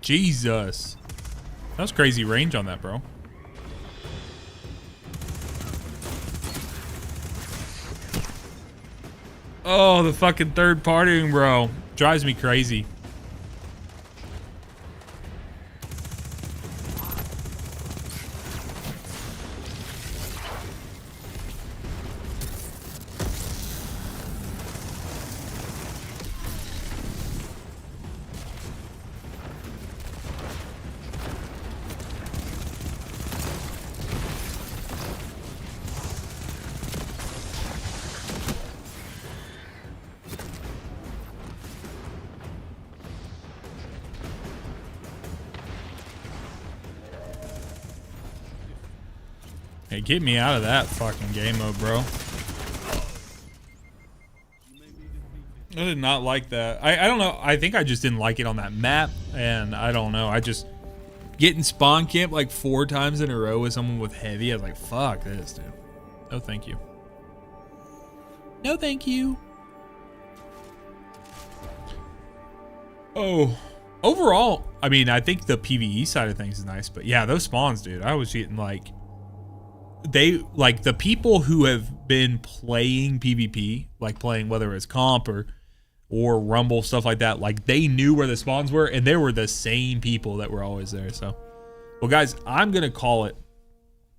S1: Jesus. That was crazy range on that, bro. Oh, the fucking third partying, bro. Drives me crazy. Hey, get me out of that fucking game mode, bro. I did not like that. I don't know. I think I just didn't like it on that map. And I don't know. I just getting spawn camp like 4 times in a row with someone with heavy. I was like, fuck this, dude. No, thank you. No, thank you. Oh, overall, I mean, I think the PvE side of things is nice. But yeah, those spawns, dude, I was getting like... the people who have been playing PvP, like playing whether it's comp or rumble, stuff like that, like they knew where the spawns were, and they were the same people that were always there. So, well, guys, I'm gonna call it.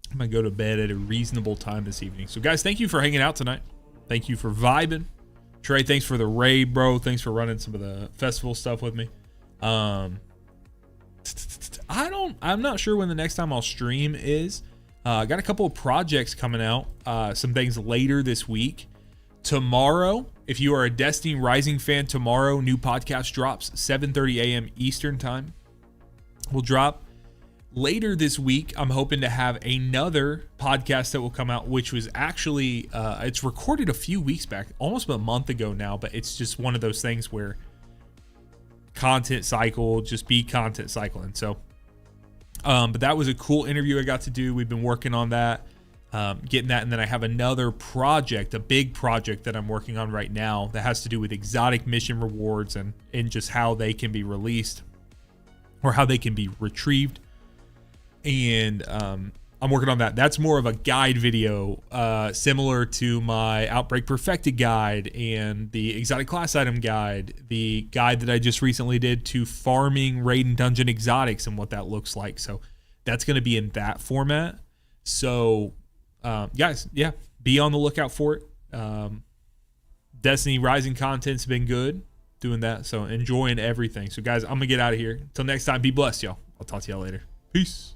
S1: I'm gonna go to bed at a reasonable time this evening. So, guys, thank you for hanging out tonight. Thank you for vibing. Trey, thanks for the raid, bro. Thanks for running some of the festival stuff with me. I'm not sure when the next time I'll stream is. Got a couple of projects coming out. Some things later this week. Tomorrow, if you are a Destiny Rising fan, tomorrow new podcast drops 7:30 a.m. Eastern time. Will drop. Later this week, I'm hoping to have another podcast that will come out, which was actually, it's recorded a few weeks back, almost a month ago now, but it's just one of those things where content cycle, just be content cycling. So, but that was a cool interview I got to do. We've been working on that, getting that. And then I have another project, a big project that I'm working on right now that has to do with exotic mission rewards and just how they can be released or how they can be retrieved. And I'm working on that. That's more of a guide video, similar to my Outbreak Perfected guide and the exotic class item guide, the guide that I just recently did to farming raid and dungeon exotics and what that looks like. So that's going to be in that format. So guys, yeah, be on the lookout for it. Destiny Rising content's been good doing that. So enjoying everything. So guys, I'm going to get out of here. Until next time, be blessed, y'all. I'll talk to y'all later. Peace.